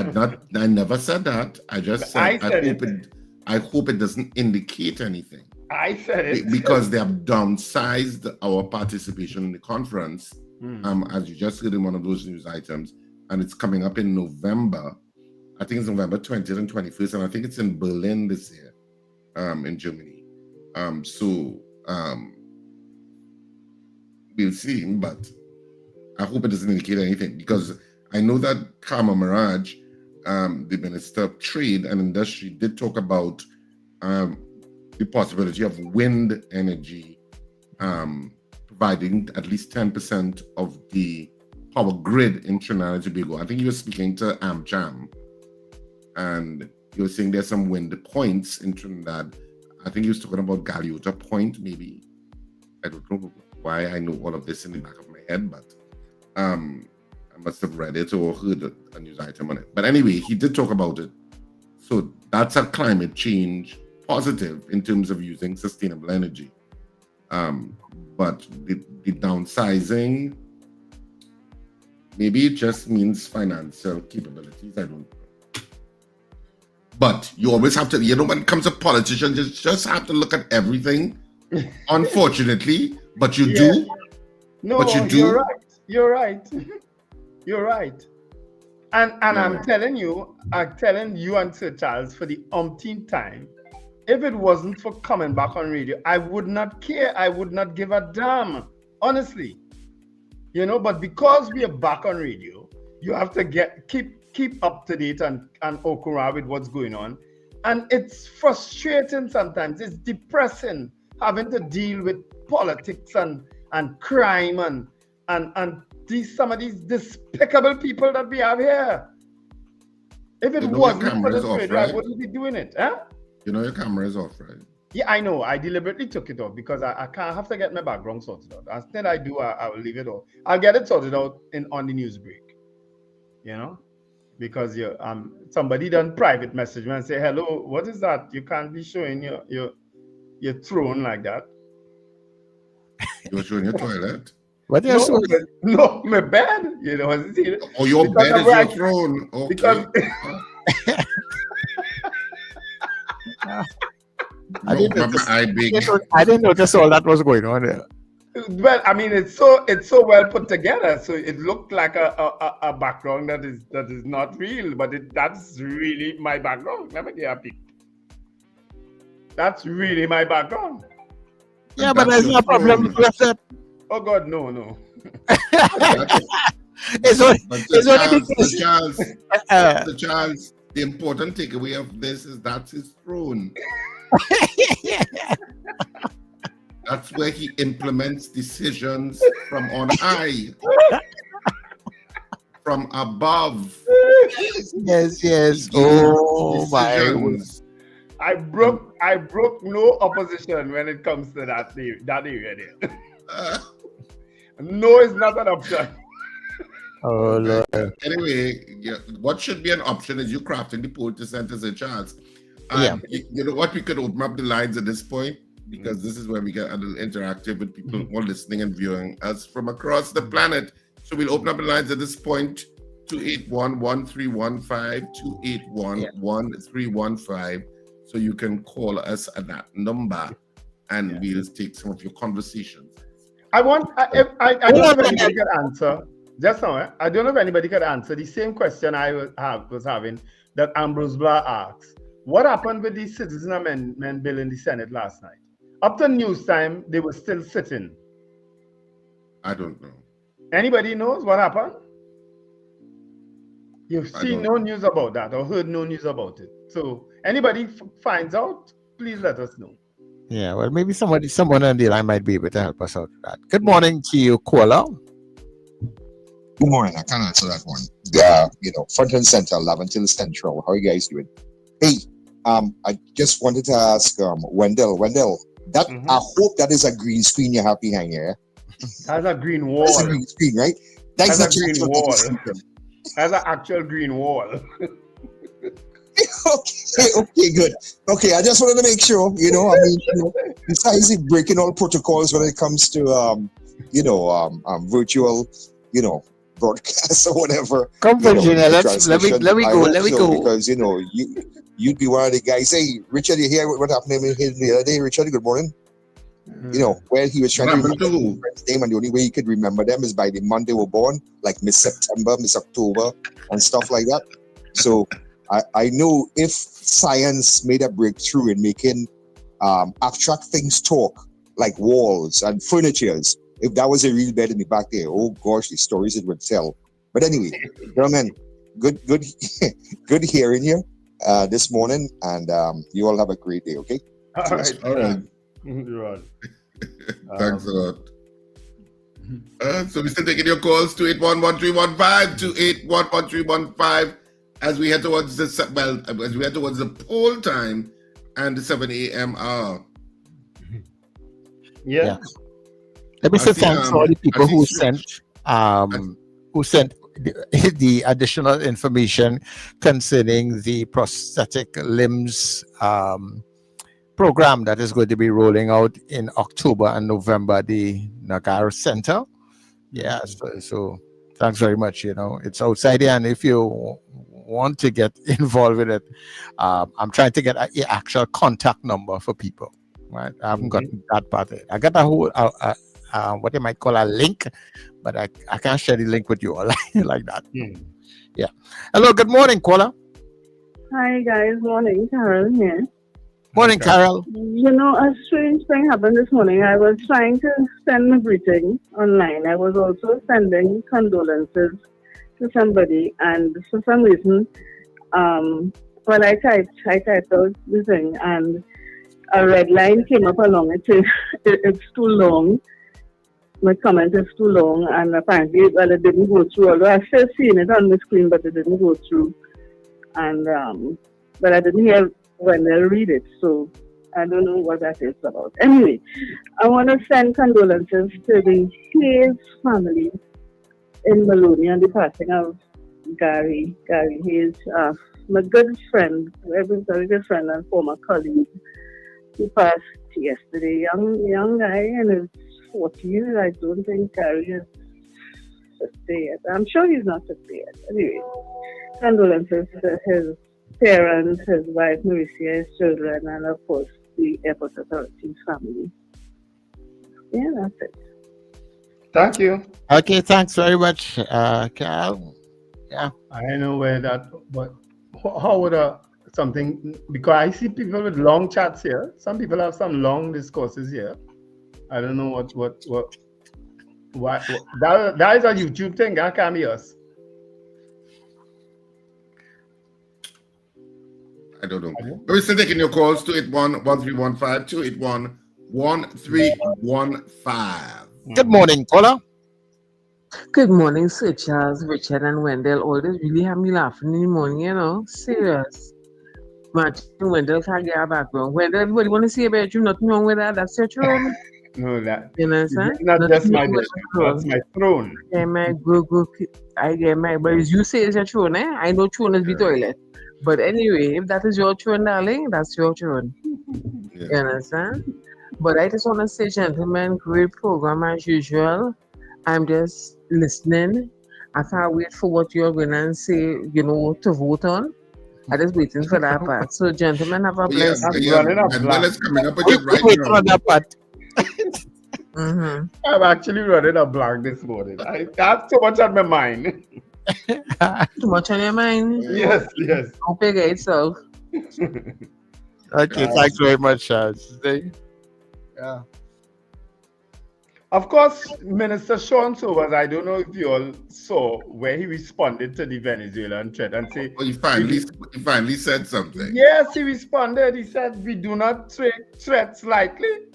I never said that. I just said I hope it doesn't indicate anything. I said it. Because they have downsized our participation in the conference, as you just heard in one of those news items, and it's coming up in November. I think it's November 20th and 21st, and I think it's in Berlin this year, in Germany. We'll see, but I hope it doesn't indicate anything, because I know that Karma Mirage, the Minister of Trade and Industry, did talk about the possibility of wind energy providing at least 10% of the power grid in Trinidad and Tobago. I think he was speaking to AmCham, and he was saying there's some wind points in Trinidad. I think he was talking about Galeota Point, maybe. I don't know why I know all of this in the back of my head, but I must have read it or heard a news item on it. But anyway, he did talk about it. So that's a climate change positive in terms of using sustainable energy. But the downsizing, maybe it just means financial capabilities. I don't know. But you always have to, when it comes to politicians, you just have to look at everything, unfortunately. But you do. No, but you do. You're right. You're right. And I'm telling you and Sir Charles for the umpteenth time, if it wasn't for coming back on radio, I would not care. I would not give a damn, honestly. But because we are back on radio, you have to keep up to date and okura with what's going on. And it's frustrating sometimes. It's depressing having to deal with politics and crime and some of these despicable people that we have here. If it wasn't for this radio, I wouldn't be doing it. Huh? Your camera is off, right? Yeah, I know. I deliberately took it off because I can't have to get my background sorted out. Instead, I will leave it off. I'll get it sorted out on the news break. Because somebody done private message me and say, hello, what is that? You can't be showing your throne like that. You were showing your toilet? What else? No, my bed. Oh, your bed is your throne. Okay. Because I didn't notice all that was going on there. Well, I mean, it's so well put together. So it looked like a background that is not real, but that's really my background. Never get a peek. That's really my background. Yeah, but there's no problem with that. Oh God, no. It's only because Charles, the important takeaway of this is that's his throne. That's where he implements decisions from on high, from above. Yes. Oh my! I broke no opposition when it comes to that area there. No is not an option. Oh Lord. Anyway, what should be an option is you crafting the poll to send to Sir Charles. You know what? We could open up the lines at this point, because this is where we get a little interactive with people who are listening and viewing us from across the planet. So we'll open up the lines at this point 281-1315, 281-1315. So you can call us at that number and we'll take some of your conversations. I don't know if anybody could answer. Just now, I don't know if anybody could answer the same question I was having that Ambrose Blah asked. What happened with the Citizen Amendment Bill in the Senate last night? Up to news time, they were still sitting. I don't know. Anybody knows what happened? You've seen no news about that or heard no news about it. So anybody finds out, please let us know. Yeah, well, maybe someone on the line might be able to help us out with that. Good morning to you, caller. Good morning. I can't answer that one. Front and center, 11 till Central. How are you guys doing? Hey, I just wanted to ask Wendell, that I hope that is a green screen you have behind here. That's a green wall. That's a green screen, right? That's a green wall. That's an actual green wall. Okay, good. Okay, I just wanted to make sure, besides breaking all protocols when it comes to, virtual, broadcasts or whatever. Come, Virginia, let me go. Because, you'd be one of the guys. Hey, Richard, you hear what happened to him the other day? Richard, good morning. Where he was trying to remember his friend's name, and the only way he could remember them is by the month they were born, like Miss September, Miss October, and stuff like that. So I know if science made a breakthrough in making abstract things talk, like walls and furnitures, if that was a real bed in the back there, oh gosh, the stories it would tell. But anyway, gentlemen, good hearing you this morning, and you all have a great day, okay? All right. Thanks a lot. So we're still taking your calls, 281-1315, 281-1315, as we head towards the poll time and the 7 a.m. hour. Yeah. Let me say thanks to all the people who sent the additional information concerning the prosthetic limbs program that is going to be rolling out in October and November, the Nagar Center. Yeah, so thanks very much. It's outside here, and if you want to get involved with it, I'm trying to get an actual contact number for people. Right, I haven't gotten that part of it. I got a whole what you might call a link, but I can't share the link with you all like that. Yeah. Hello, good morning, caller. Hi guys, morning, Carol here. Morning, Carol. A strange thing happened this morning. I was trying to send a greeting online. I was also sending condolences to somebody, and for some reason, when I typed out the thing, and a red line came up along it. It's too long. My comment is too long, and apparently, it didn't go through. Although I've still seen it on the screen, but it didn't go through. And but I didn't hear when they read it, so I don't know what that is about. Anyway, I want to send condolences to the Hayes family in Maloney on the passing of Gary Hayes, my good friend, very good friend and former colleague. He passed yesterday. Young guy in his 40s. I don't think Gary is 50 yet. I'm sure he's not 50 yet. Anyway, condolences to his parents, his wife Mauricia, his children, and of course the airport authorities family. Yeah, that's it. Thank you. Okay, thanks very much, Carol. Yeah. I know where that, but how would something, because I see people with long chats here. Some people have some long discourses here. I don't know what that is a YouTube thing. That can't be us. I don't know. We're still taking your calls, 281-1315, 281-1315. Good morning, caller. Good morning, Sir Charles, Richard, and Wendell. All this really have me laughing in the morning, Serious. Imagine Wendell can't get a background. Wendell, everybody want to see about you. Nothing wrong with that. That's your throne. No, that. You know what I'm saying? Not just my bed. That's my throne. I get my, but as you say, it's your throne, eh? I know throne is the toilet. But anyway, if that is your throne, darling, that's your throne. Yeah. You understand? But I just want to say, gentlemen, great program as usual. I'm just listening, After I wait for what you're going to say, to vote on, I just waiting for that part. So, gentlemen, have a blessed day. Wendell is coming up again right Wait now. for that part. Mm-hmm. I'm actually running a blank this morning. I have so much on my mind. Too much on your mind? Yes. Don't figure itself. Okay, thanks very much, Charles. Yeah. Of course, Minister Sean Sobers, I don't know if you all saw where he responded to the Venezuelan threat and say... He finally said something. Yes, he responded. He said, we do not take threats lightly.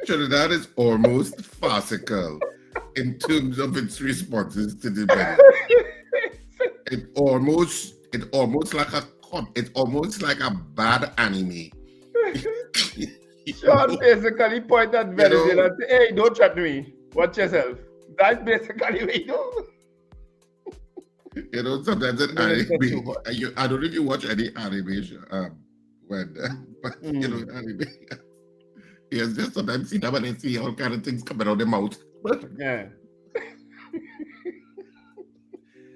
Trinidad is almost farcical in terms of its responses to the Venezuela. It's almost like a bad anime. Sean basically pointed at Venezuela and said, hey, don't threaten me. Watch yourself. That's basically what you do. Sometimes in anime, I don't know if you watch any animation, but anime. Yes, just sometimes see them and they see all kind of things coming out of their mouth. Yeah.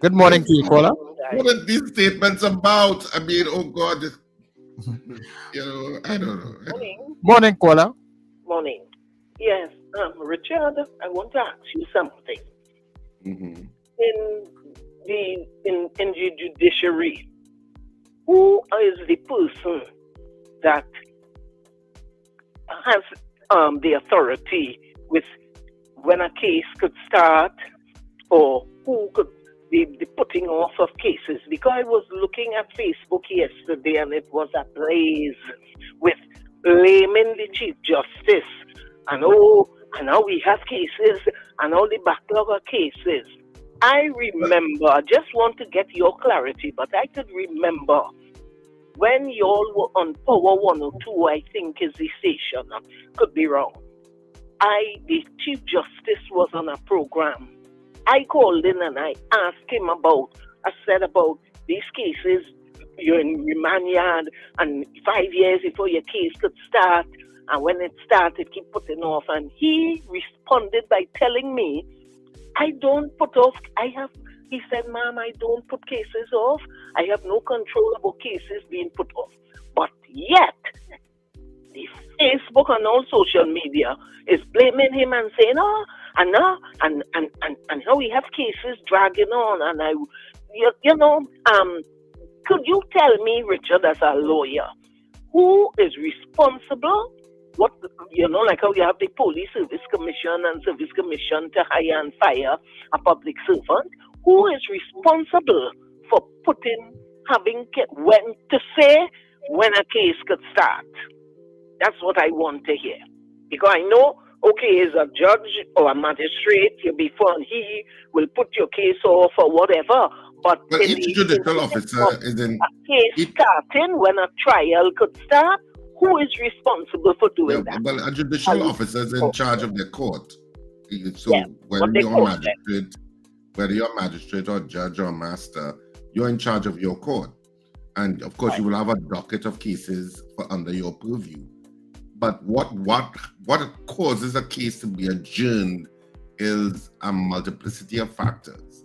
Good morning to you, caller. What are these statements about? I mean, oh God. I don't know. Morning, caller. Morning. Yes, Richard, I want to ask you something. Mm-hmm. In the judiciary, who is the person that has the authority with when a case could start, or who could be the putting off of cases? Because I was looking at Facebook yesterday and it was ablaze with blaming the Chief Justice and now we have cases and all the backlog of cases. I remember, I just want to get your clarity, but I could remember when you all were on Power 102, I think is the station, could be wrong. The Chief Justice was on a program. I called in and I asked him about these cases, you're in remand yard and 5 years before your case could start, and when it started, keep putting off. And he responded by telling me, I don't put off, he said, ma'am, I don't put cases off. I have no control about cases being put off. But yet, the Facebook and all social media is blaming him and saying, and how we have cases dragging on. And could you tell me, Richard, as a lawyer, who is responsible? What, like how you have the Police Service Commission and Service Commission to hire and fire a public servant? Who is responsible for when a case could start? That's what I want to hear. Because I know, okay, as a judge or a magistrate, he will put your case off or whatever. But each judicial officer is in a case starting when a trial could start. Who is responsible for doing that? Well, a judicial officer is in charge of their court. So whether you're a magistrate or judge or master, you're in charge of your court. And of course, you will have a docket of cases under your purview. But what causes a case to be adjourned is a multiplicity of factors.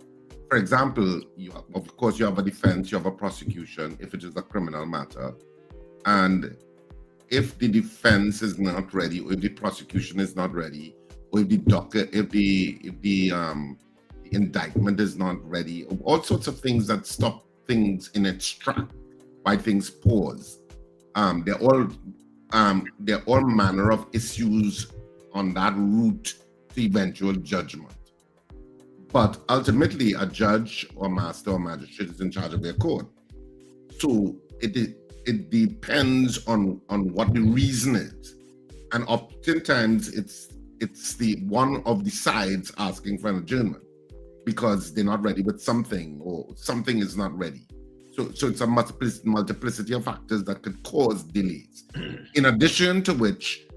For example, you have a defense, you have a prosecution, if it is a criminal matter. And if the defense is not ready, or if the prosecution is not ready, or if the indictment is not ready, all sorts of things that stop things in its track, why things pause. They're all manner of issues on that route to eventual judgment. But ultimately, a judge or master or magistrate is in charge of their court. So it depends on what the reason is. And oftentimes it's the one of the sides asking for an adjournment because they're not ready with something, or something is not ready. So it's a multiplicity of factors that could cause delays. In addition to which,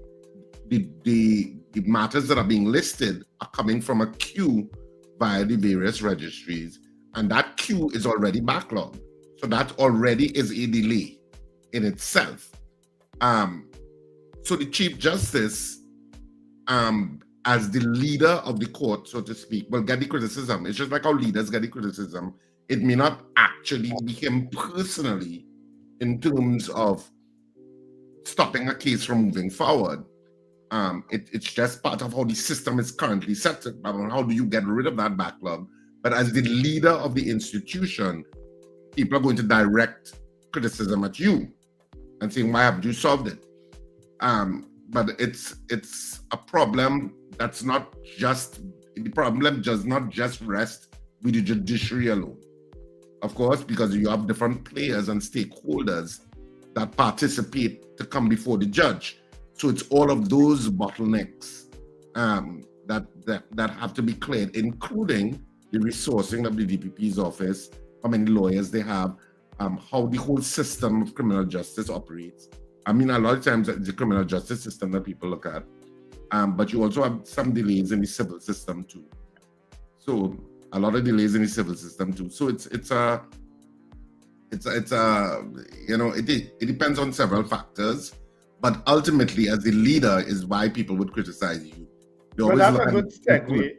the matters that are being listed are coming from a queue via the various registries, and that queue is already backlogged. So that already is a delay in itself. So the Chief Justice, as the leader of the court, so to speak, will get the criticism. It's just like how leaders get the criticism. It may not actually be him personally in terms of stopping a case from moving forward. It's just part of how the system is currently set up. How do you get rid of that backlog? But as the leader of the institution, people are going to direct criticism at you and saying, why haven't you solved it? But it's a problem that's not just, the problem does not just rest with the judiciary alone. Of course, because you have different players and stakeholders that participate to come before the judge. So it's all of those bottlenecks that have to be cleared, including the resourcing of the DPP's office, how many lawyers they have, how the whole system of criminal justice operates. I mean, a lot of times it's the criminal justice system that people look at, but you also have some delays in the civil system too. So a lot of delays in the civil system too. So it depends on several factors, but ultimately, as the leader, is why people would criticize you. Well, that's a good segue.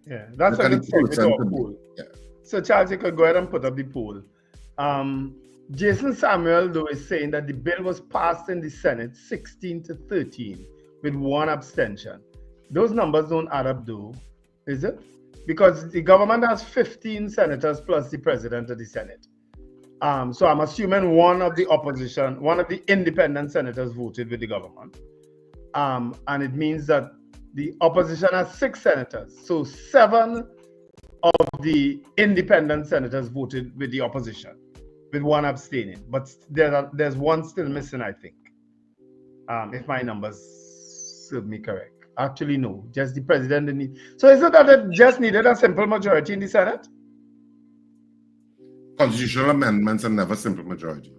Yeah, that's a good segue to our poll. Yeah. So Charles, you could go ahead and put up the poll. Jason Samuel, though, is saying that the bill was passed in the Senate 16-13 with 1 abstention. Those numbers don't add up, though, is it? Because the government has 15 senators plus the president of the Senate. So I'm assuming one of the opposition, one of the independent senators voted with the government. And it means that the opposition has 6 senators. So 7 of the independent senators voted with the opposition, with 1 abstaining. But there's 1 still missing, I think, if my numbers serve me correct. Actually, no, just the president. So is it that it just needed a simple majority in the Senate? Constitutional amendments are never simple majorities.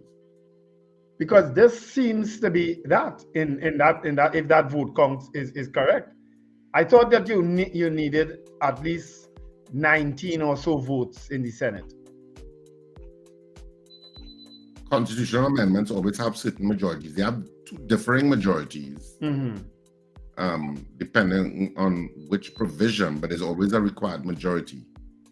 Because this seems to be that in that if that vote count is correct. I thought that you needed at least 19 or so votes in the Senate. Constitutional amendments always have certain majorities. They have 2 differing majorities, depending on which provision, but there's always a required majority.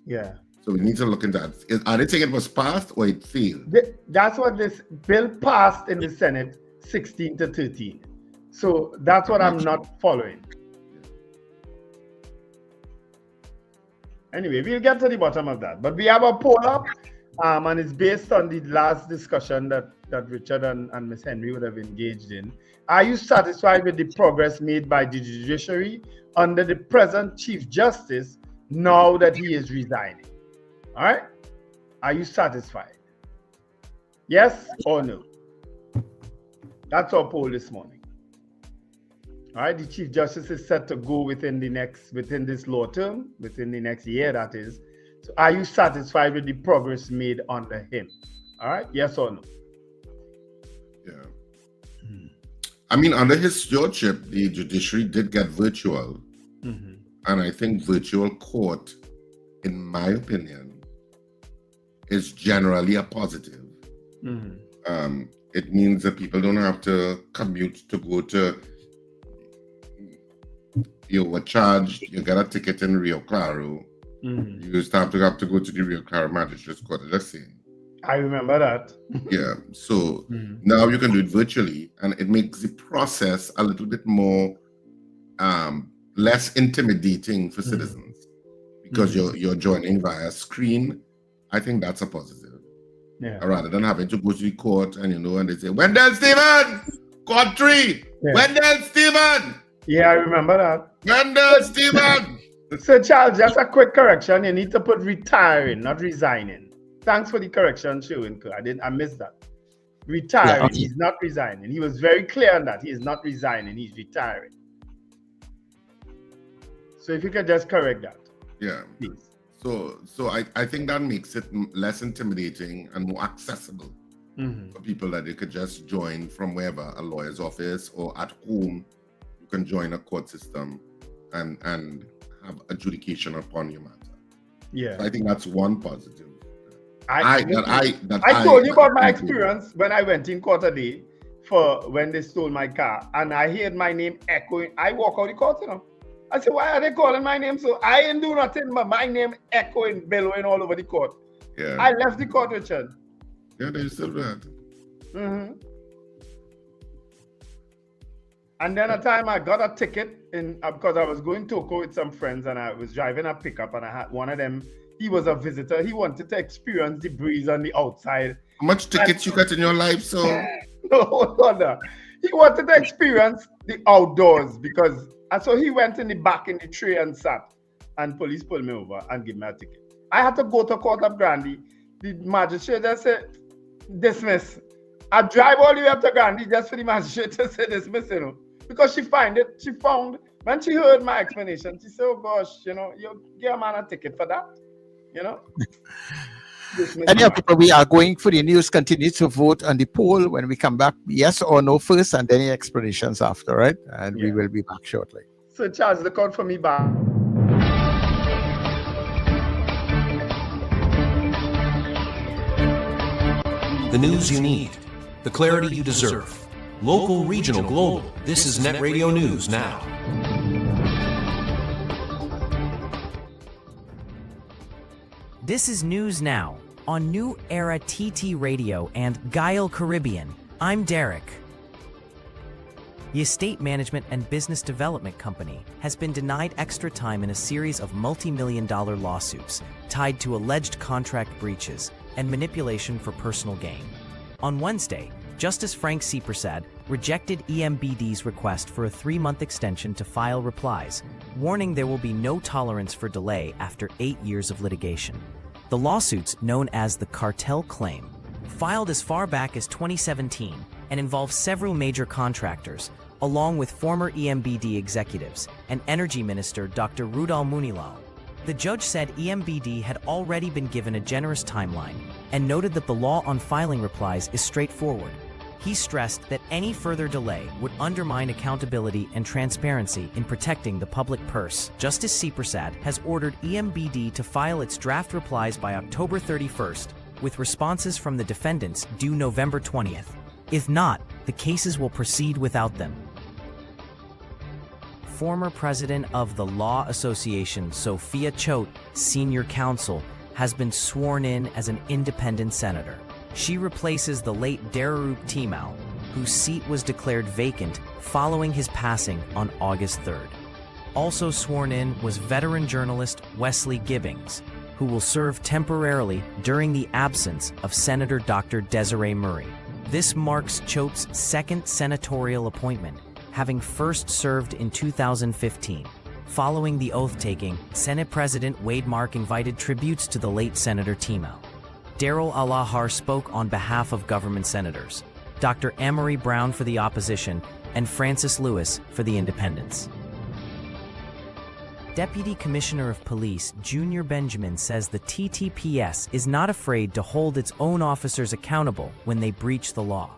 Yeah. So we need to look into that. Are they saying it was passed or it failed? That's what this bill passed in the Senate 16-13. So that's what I'm not following. Anyway, we'll get to the bottom of that. But we have a poll up, and it's based on the last discussion that Richard and Ms. Henry would have engaged in. Are you satisfied with the progress made by the judiciary under the present Chief Justice now that he is resigning? All right? Are you satisfied? Yes or no? That's our poll this morning. All right, the Chief Justice is set to go within this law term, within the next year, that is. So are you satisfied with the progress made under him? All right, yes or no? Yeah. I mean, under his stewardship, the judiciary did get virtual. And I think virtual court, in my opinion, is generally a positive. It means that people don't have to commute to go to, you were charged, you got a ticket in Rio Claro. You used to have to go to the Rio Claro Magistrates Court, just saying. I remember that. Yeah, so now you can do it virtually, and it makes the process a little bit more, less intimidating for citizens, because you're joining via screen. I think that's a positive. Yeah. Rather than having to go to the court and they say, Wendell Stephens, court 3, Yeah. Wendell Stephens. Yeah, I remember that. Wendell Stephens. So Charles, just a quick correction. You need to put retiring, not resigning. Thanks for the correction, Sherwin. I missed that. Retiring, he's not resigning. He was very clear on that. He is not resigning, he's retiring. So if you could just correct that. Yeah. Please. So I think that makes it less intimidating and more accessible for people, that they could just join from wherever, a lawyer's office or at home. You can join a court system and have adjudication upon your matter. Yeah. So I think that's one positive. I told you about my experience when I went in court a day for when they stole my car, and I heard my name echoing. I walk out the court, I said, why are they calling my name? So I ain't do nothing, but my name echoing, bellowing all over the court. Yeah. I left the court, Richard. Yeah, they still that. Mm-hmm. And then a time I got a ticket in because I was going to Toko with some friends and I was driving a pickup and I had one of them. He was a visitor. He wanted to experience the breeze on the outside. How much tickets you got in your life, so? No. He wanted to experience the outdoors because, and so he went in the back in the tray and sat, and police pulled me over and gave me a ticket. I had to go to Court of Grandy. The magistrate just said, dismiss. I drive all the way up to Grandy just for the magistrate to say dismiss, you know, because she found, when she heard my explanation, she said, oh gosh, you know, you give a man a ticket for that, you know. Anyhow, people, we are going for the news. Continue to vote on the poll when we come back. Yes or no first, and then the explanations after, right? And we will be back shortly. So, Charles, look out for me back. The news you need, the clarity you deserve. Local, regional, global. This is Net Radio News Now. This is News Now on New Era TT Radio and Guile Caribbean. I'm Derek. The Estate Management and Business Development Company has been denied extra time in a series of multi-million-dollar lawsuits tied to alleged contract breaches and manipulation for personal gain. On Wednesday, Justice Frank C. Prasad rejected EMBD's request for a 3-month extension to file replies, warning there will be no tolerance for delay after 8 years of litigation. The lawsuits, known as the cartel claim, filed as far back as 2017 and involve several major contractors, along with former EMBD executives and Energy Minister Dr. Rudal Munilal. The judge said EMBD had already been given a generous timeline and noted that the law on filing replies is straightforward. He stressed that any further delay would undermine accountability and transparency in protecting the public purse. Justice C. Prasad has ordered EMBD to file its draft replies by October 31st, with responses from the defendants due November 20th. If not, the cases will proceed without them. Former president of the Law Association, Sophia Choate, senior counsel, has been sworn in as an independent senator. She replaces the late Dararup Timau, whose seat was declared vacant following his passing on August 3rd. Also sworn in was veteran journalist Wesley Gibbings, who will serve temporarily during the absence of Senator Dr. Desiree Murray. This marks Choate's second senatorial appointment, having first served in 2015. Following the oath-taking, Senate President Wade Mark invited tributes to the late Senator Timau. Darrell Alahar spoke on behalf of government senators, Dr. Amory Brown for the opposition, and Francis Lewis for the independents. Deputy Commissioner of Police Junior Benjamin says the TTPS is not afraid to hold its own officers accountable when they breach the law.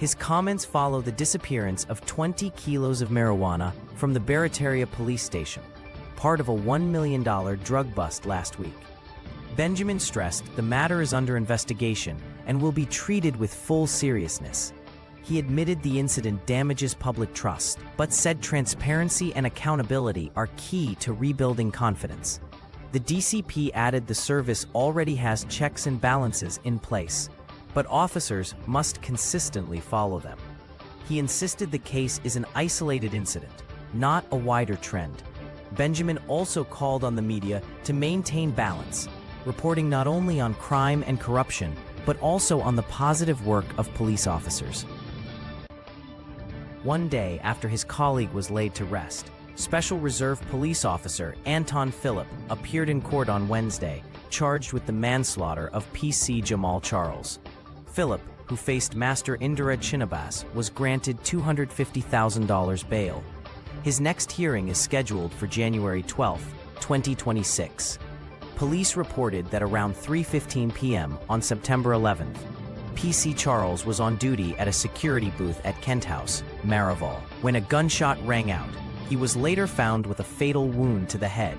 His comments follow the disappearance of 20 kilos of marijuana from the Barataria police station, part of a $1 million drug bust last week. Benjamin stressed the matter is under investigation and will be treated with full seriousness. He admitted the incident damages public trust, but said transparency and accountability are key to rebuilding confidence. The DCP added the service already has checks and balances in place, but officers must consistently follow them. He insisted the case is an isolated incident, not a wider trend. Benjamin also called on the media to maintain balance, reporting not only on crime and corruption, but also on the positive work of police officers. One day after his colleague was laid to rest, Special Reserve Police Officer Anton Phillip appeared in court on Wednesday, charged with the manslaughter of PC Jamal Charles. Phillip, who faced Master Indira Chinabas, was granted $250,000 bail. His next hearing is scheduled for January 12, 2026. Police reported that around 3:15 p.m. on September 11th, PC Charles was on duty at a security booth at Kent House, Marival, when a gunshot rang out. He was later found with a fatal wound to the head.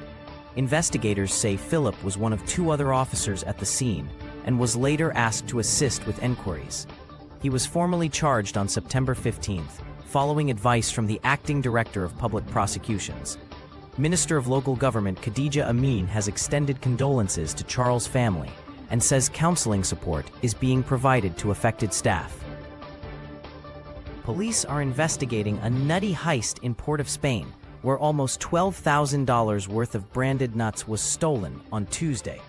Investigators say Phillip was one of 2 other officers at the scene and was later asked to assist with enquiries. He was formally charged on September 15th, following advice from the acting director of public prosecutions, Minister of Local Government Khadija Amin has extended condolences to Charles' family and says counseling support is being provided to affected staff. Police are investigating a nutty heist in Port of Spain, where almost $12,000 worth of branded nuts was stolen on Tuesday.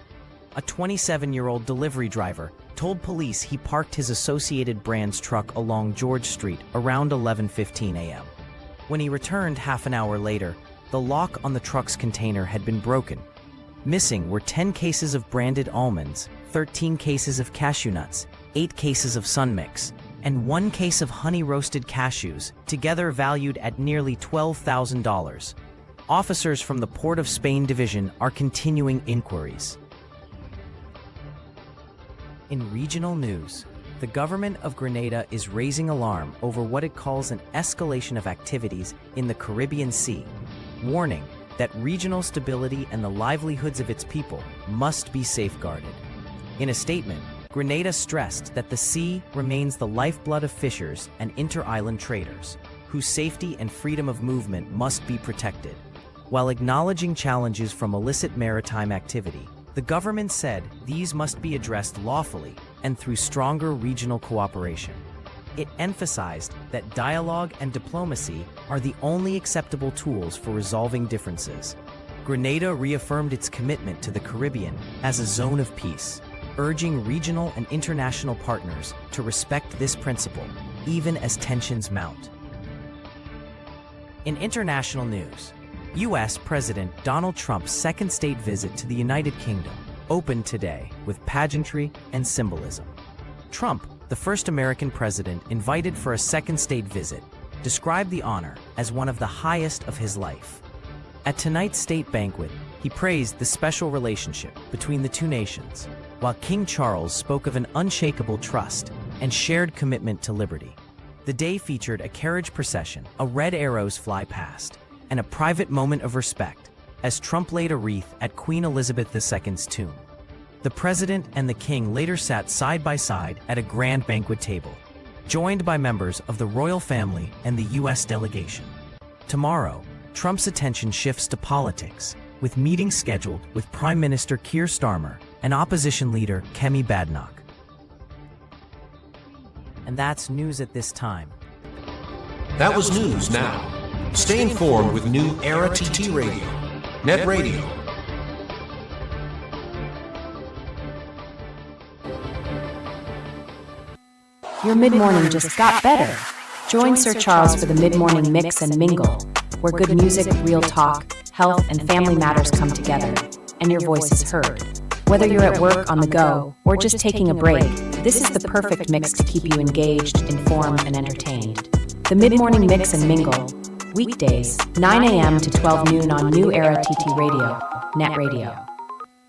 A 27-year-old delivery driver told police he parked his Associated Brands truck along George Street around 11:15 a.m. When he returned half an hour later, the lock on the truck's container had been broken. Missing were 10 cases of branded almonds, 13 cases of cashew nuts, 8 cases of Sun Mix, and 1 case of honey-roasted cashews, together valued at nearly $12,000. Officers from the Port of Spain division are continuing inquiries. In regional news, the government of Grenada is raising alarm over what it calls an escalation of activities in the Caribbean Sea, warning that regional stability and the livelihoods of its people must be safeguarded. In a statement, Grenada stressed that the sea remains the lifeblood of fishers and inter-island traders, whose safety and freedom of movement must be protected. While acknowledging challenges from illicit maritime activity, the government said these must be addressed lawfully and through stronger regional cooperation. It emphasized that dialogue and diplomacy are the only acceptable tools for resolving differences. Grenada reaffirmed its commitment to the Caribbean as a zone of peace, urging regional and international partners to respect this principle, even as tensions mount. In international news, U.S. President Donald Trump's second state visit to the United Kingdom opened today with pageantry and symbolism. Trump, the first American president invited for a second state visit, described the honor as one of the highest of his life. At tonight's state banquet, he praised the special relationship between the two nations, while King Charles spoke of an unshakable trust and shared commitment to liberty. The day featured a carriage procession, a red arrows fly past, and a private moment of respect as Trump laid a wreath at Queen Elizabeth II's tomb. The president and the king later sat side by side at a grand banquet table, joined by members of the royal family and the U.S. delegation. Tomorrow, Trump's attention shifts to politics, with meetings scheduled with Prime Minister Keir Starmer and opposition leader Kemi Badenoch. And that's news at this time. That was News Now. Stay informed with New Era TT Radio, Net Radio. Your mid-morning just got better. Join Sir Charles for the mid-morning mix and mingle, where good music, real talk, health, and family matters come together, and your voice is heard. Whether you're at work, on the go, or just taking a break, this is the perfect mix to keep you engaged, informed, and entertained. The mid-morning mix and mingle, weekdays, 9 a.m. to 12 noon on New Era TT Radio, Net Radio.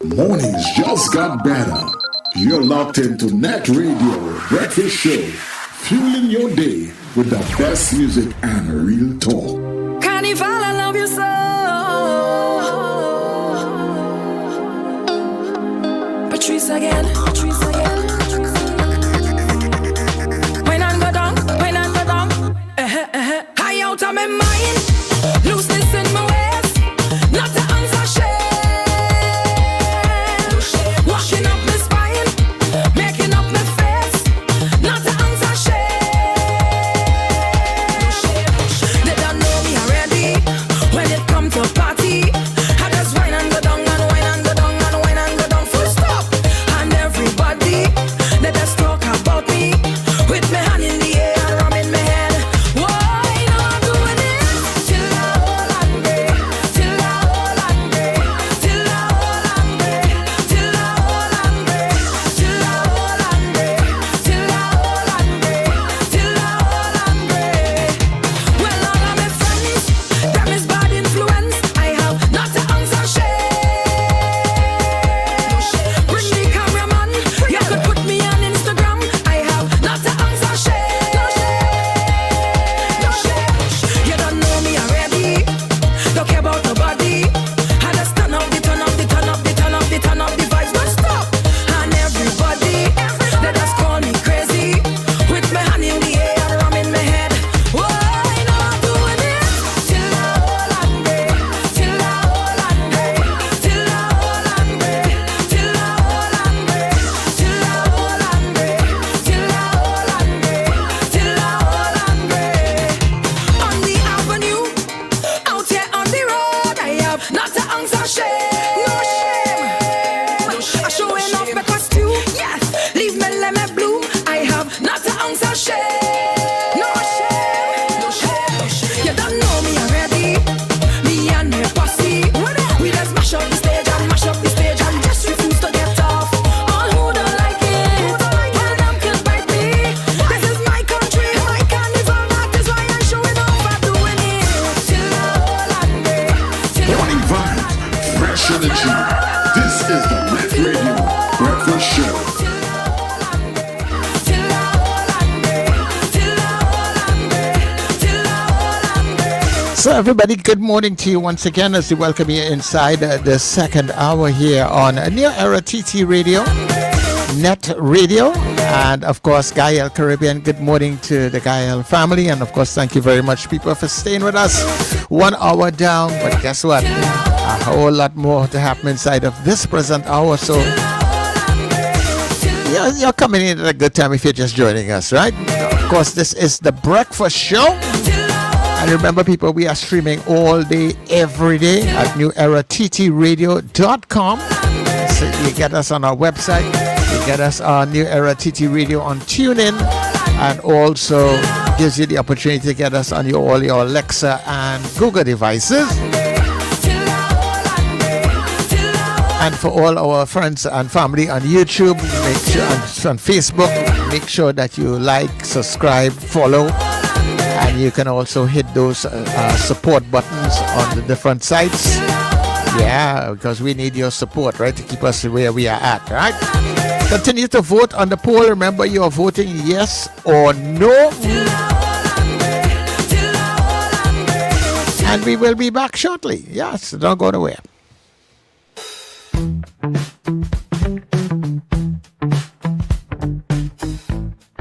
Mornings just got better. You're locked into Net Radio Breakfast Show, fueling your day with the best music and real talk. Carnival, I love you so. Patrice again. When I go down. High out of my mind, looseness in my waist, not the answer shade. Washing up my spine, making up my face, not the answer shade. They don't know me already. When it come to party, I just wine and go down and wine and go down and wine and go down full stop. And everybody, they just talk about me with my hand in the air, rum in my hand. Why not doing it? So everybody, good morning to you once again as we welcome you inside the second hour here on New Era TT Radio, NETT Radio, and of course Gael Caribbean. Good morning to the Gael family, and of course thank you very much people for staying with us. 1 hour down, but guess what? A whole lot more to happen inside of this present hour, so you're coming in at a good time if you're just joining us, right? Of course, this is the breakfast show. And remember, people, we are streaming all day, every day at newerattradio.com. So you get us on our website. You get us on New Era TT Radio on TuneIn. And also gives you the opportunity to get us on all your Alexa and Google devices. And for all our friends and family on YouTube, make sure, and on Facebook, make sure that you like, subscribe, follow. And you can also hit those support buttons on the different sites. Yeah, because we need your support, right, to keep us where we are at, right? Continue to vote on the poll. Remember, you are voting yes or no. And we will be back shortly. Yes, don't go nowhere.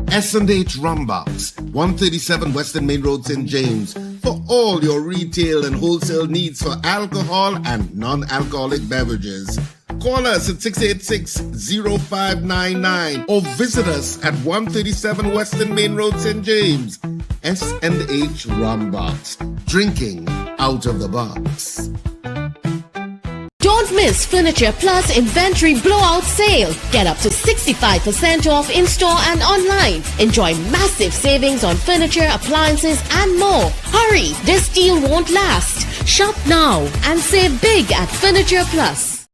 S&H Rumbox, 137 Western Main Road, St. James, for all your retail and wholesale needs for alcohol and non-alcoholic beverages. Call us at 686-0599 or visit us at 137 Western Main Road, St. James. S&H Rumbox, drinking out of the box. Don't miss Furniture Plus Inventory Blowout Sale. Get up to 65% off in-store and online. Enjoy massive savings on furniture, appliances, and more. Hurry, this deal won't last. Shop now and save big at Furniture Plus.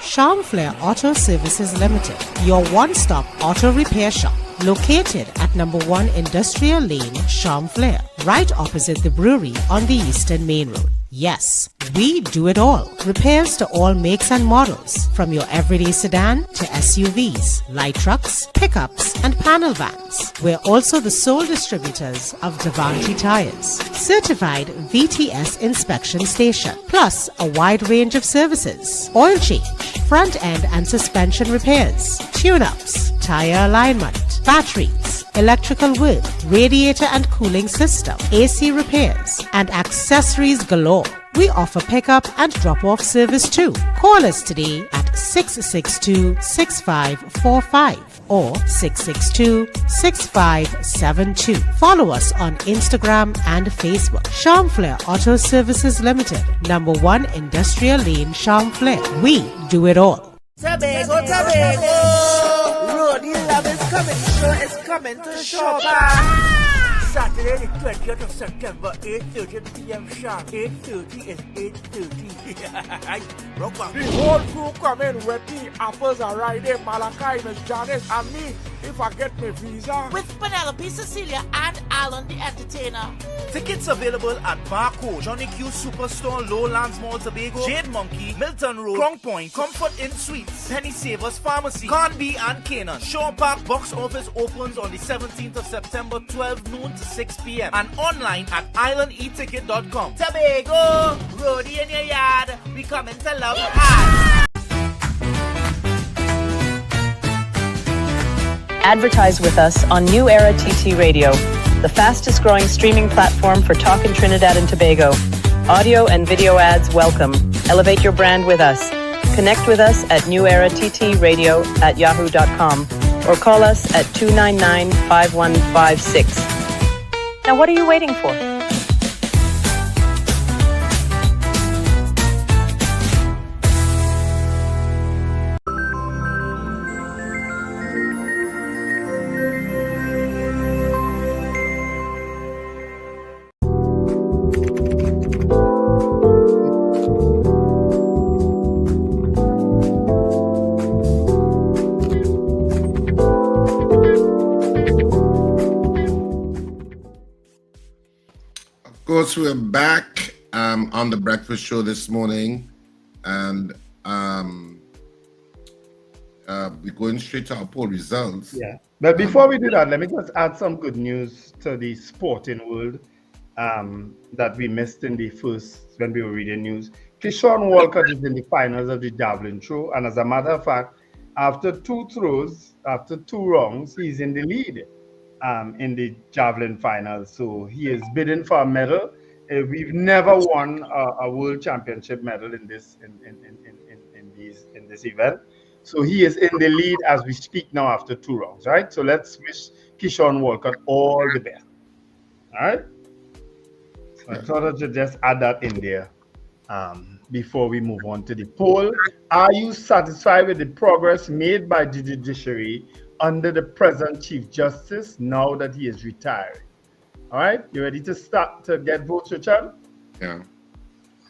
Charm Flair Auto Services Limited, your one-stop auto repair shop. Located at number 1 Industrial Lane, Charm Flair, right opposite the brewery on the Eastern Main Road. Yes, we do it all. Repairs to all makes and models, from your everyday sedan to SUVs, light trucks, pickups, and panel vans. We're also the sole distributors of Davanti tires, certified VTS inspection station, plus a wide range of services: oil change, front end and suspension repairs, tune-ups, tire alignment, batteries, electrical work, radiator and cooling system, AC repairs, and accessories galore. We offer pickup and drop-off service too. Call us today at 662-6545 or 662-6572. Follow us on Instagram and Facebook. Charm Flair Auto Services Limited, number 1 Industrial Lane, Charm Flair. We do it all. Tobago, Tobago! Roadie Love is coming, show is coming to shop. Saturday the 20th of September, 8:30 p.m. sharp. 8:30 is 8:30. The whole crew come in with the Apples are right there, Malachi, Miss Janice, and me, if I get my visa. With Penelope, Cecilia, and Alan the entertainer. Tickets available at Marco, Johnny Q Superstore, Lowlands Mall, Tobago, Jade Monkey, Milton Road, Crown Point, Comfort Inn Suites, Penny Savers Pharmacy, Conby and Canaan. Shaw Park box office opens on the 17th of September, 12 noon to 6 p.m. and online at islandeticket.com. Tobago, roadie in your yard, we coming to love hard. Advertise with us on New Era TT Radio, the fastest growing streaming platform for talk in Trinidad and Tobago. Audio and video ads welcome. Elevate your brand with us. Connect with us at newerattradio@yahoo.com or call us at 299-5156. Now what are you waiting for? Of course, we're back on the breakfast show this morning, and we're going straight to our poll results. Yeah. But before we do that, let me just add some good news to the sporting world. that we missed in the first when we were reading news. Keyshawn Walcott is in the finals of the javelin throw, and as a matter of fact, after 2 throws, after 2 wrongs, he's in the lead in the javelin finals. So he is bidding for a medal. We've never won a world championship medal in this event. So he is in the lead as we speak now after 2 rounds, right? So let's wish Keyshawn Walcott all the best. All right. So I thought I should just add that in there before we move on to the poll. Are you satisfied with the progress made by the judiciary under the present Chief Justice now that he is retiring? All right. You ready to start to get votes, Richard? Yeah.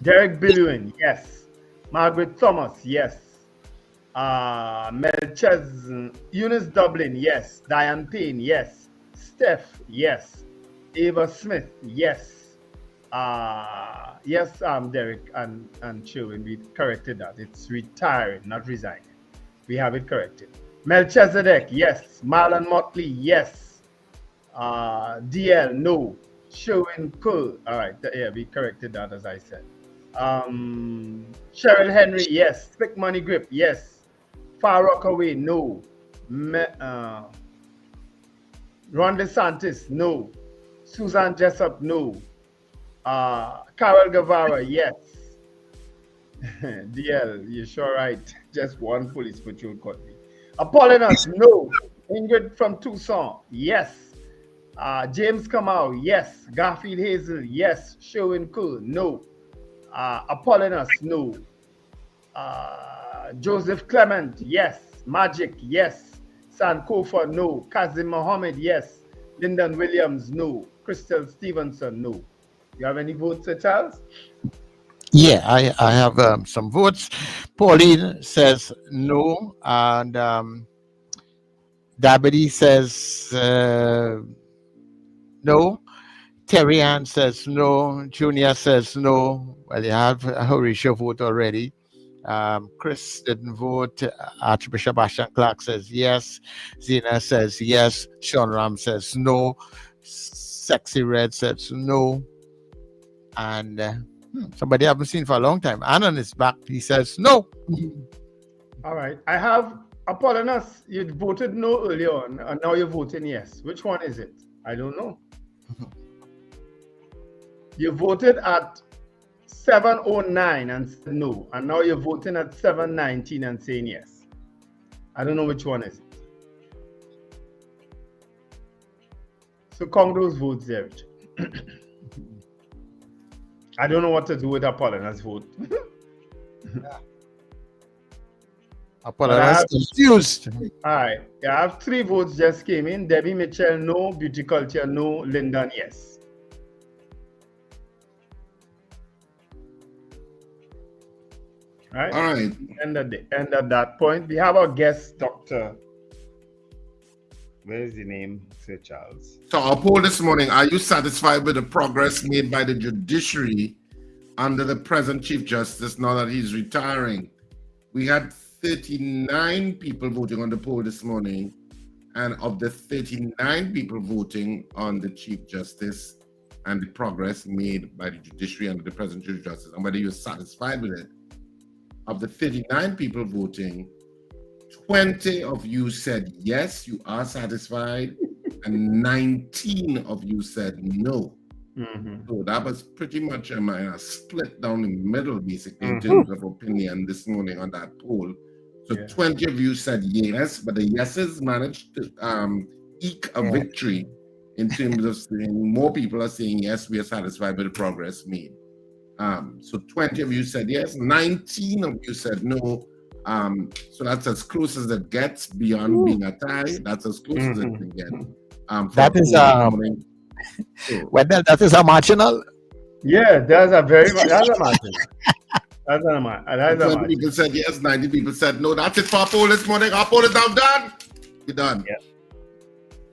Derek Billowin, yes. Margaret Thomas, yes. Eunice Dublin, yes. Diane Payne, yes. Steph, yes. Ava Smith, yes. Yes, Derek and Sherwin, we corrected that. It's retiring, not resigning. We have it corrected. Melchizedek, yes. Marlon Motley, yes. DL, no. Sherwin Kull, all right. Yeah, we corrected that as I said. Cheryl Henry, yes. Spick Money Grip, yes. Far Rockaway, no. Ron DeSantis, no. Susan Jessup, no. Carol Guevara, yes. DL, you're sure right. Just one police patrol caught me. Apollonius, no. Ingrid from Tucson, yes. James Kamau, yes. Garfield Hazel, yes. Sherwin Kuhl, no. Apollonius, no. Joseph Clement, yes. Magic, yes. Sankofa, no. Kazim Mohammed, yes. Lyndon Williams, no. Crystal Stevenson, no. You have any votes, Charles? Yeah, I have some votes. Pauline says no, and Dabity says no. Terry Ann says no. Junior says no. Well, you have a Horatio vote already. Chris didn't vote. Archbishop Ashton Clark says yes. Zena says yes. Sean Ram says no. Sexy Red says no. And somebody I haven't seen for a long time. Annan is back. He says no. All right. I have Apollonius. You voted no earlier on, and now you're voting yes. Which one is it? I don't know. You voted at 7:09 and said no, and now you're voting at 7:19 and saying yes. I don't know which one is it. So count those votes there, Richard. I don't know what to do with Apollonius' vote. Apollonius confused. All right. I have 3 votes just came in. Debbie Mitchell, no. Beauty Culture, no. Lyndon, yes. All right. End at that point. We have our guest, Dr. Where is the name, Sir Charles? So our poll this morning, are you satisfied with the progress made by the judiciary under the present Chief Justice now that he's retiring? We had 39 people voting on the poll this morning, and of the 39 people voting on the Chief Justice and the progress made by the judiciary under the present Chief Justice, and whether you're satisfied with it, of the 39 people voting, 20 of you said yes, you are satisfied, and 19 of you said no. So that was pretty much a split down the middle, basically, in terms of opinion this morning on that poll. So 20 of you said yes, but the yeses managed to eke a victory in terms of saying more people are saying yes, we are satisfied with the progress made. So 20 of you said yes, 19 of you said no. So that's as close as it gets beyond being a tie. That's as close as it can get. That is Wendell, that is a marginal. Yeah, that's a marginal. That's a 20 people said yes, 90 people said no. That's it for our poll this morning. Our poll is now done. We're done. Yeah.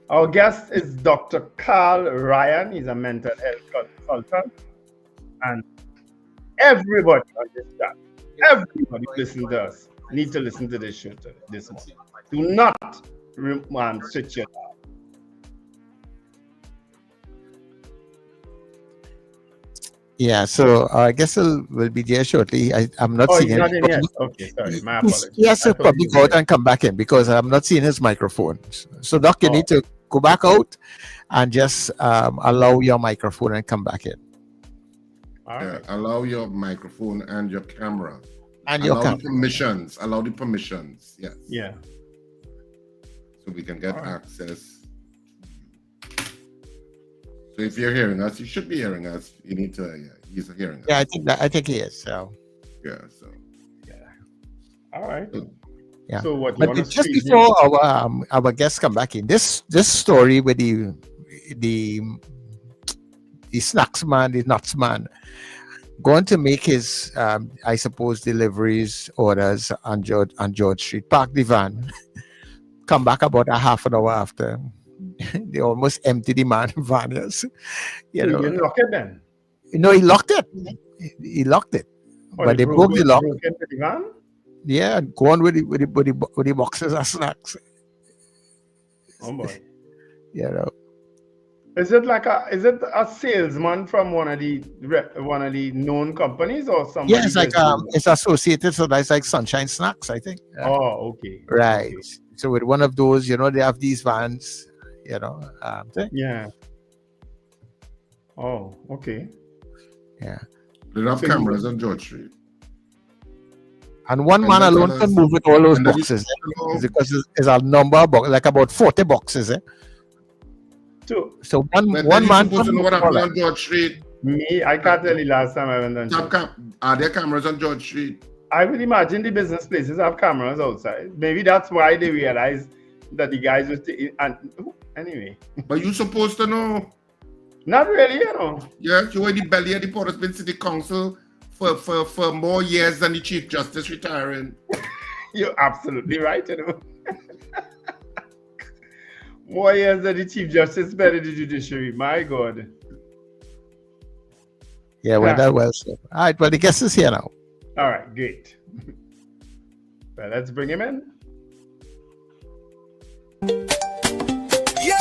Our guest is Dr. Carl Ryan. He's a mental health consultant. And everybody on this chat, everybody listen to us, need to listen to this show today. Listen. Do not switch your dial. Yeah, so I guess we'll be there shortly. I'm not Oh, seeing he's him. not in yet. Okay, sorry, my apologies. He has I to thought probably he was go out there. and come back in because I'm not seeing his microphone. So, Doc, you need to go back out and just allow your microphone and come back in. Yeah, allow your microphone and your camera. And your camera. Permissions. Allow the permissions. Yes. Yeah. So we can get access. So if you're hearing us, you should be hearing us. You need to. Yeah, he's hearing us. Yeah, I think he is. So. Yeah. So. Yeah. All right. Yeah. So what? You But just before our guests come back in, this story with the snacks man, the nuts man, going to make his I suppose deliveries orders on George Street, park the van, come back about a half an hour after. They almost empty the man van. Yes. You lock it then? No, he locked it. He locked it. But they broke the lock. Broke into the van? Yeah, go on with the boxes of snacks. Oh boy. You know. Is it a salesman from one of the known companies or somebody? Yeah, it's like it's associated, so that's like Sunshine Snacks, I think. Oh, okay. Right. Okay. So with one of those, they have these vans, thing. Yeah. Oh, okay. Yeah. They have cameras on George Street. And one man alone can move with all those boxes. Because it's a number of boxes, like about 40 boxes. So one man supposed to know what happened on George Street. Me, I can't tell you last time I went on. Are there cameras on George Street? I would imagine the business places have cameras outside. Maybe that's why they realized that the guys was anyway. But you supposed to know. Not really, Yeah, you were in the belly of the Port of Spain City Council for more years than the Chief Justice retiring. You're absolutely right, More years than the Chief Justice spent in the judiciary. My God. Yeah, well, that was. All right, well, the guest is here now. All right, great. Well, let's bring him in. Yeah.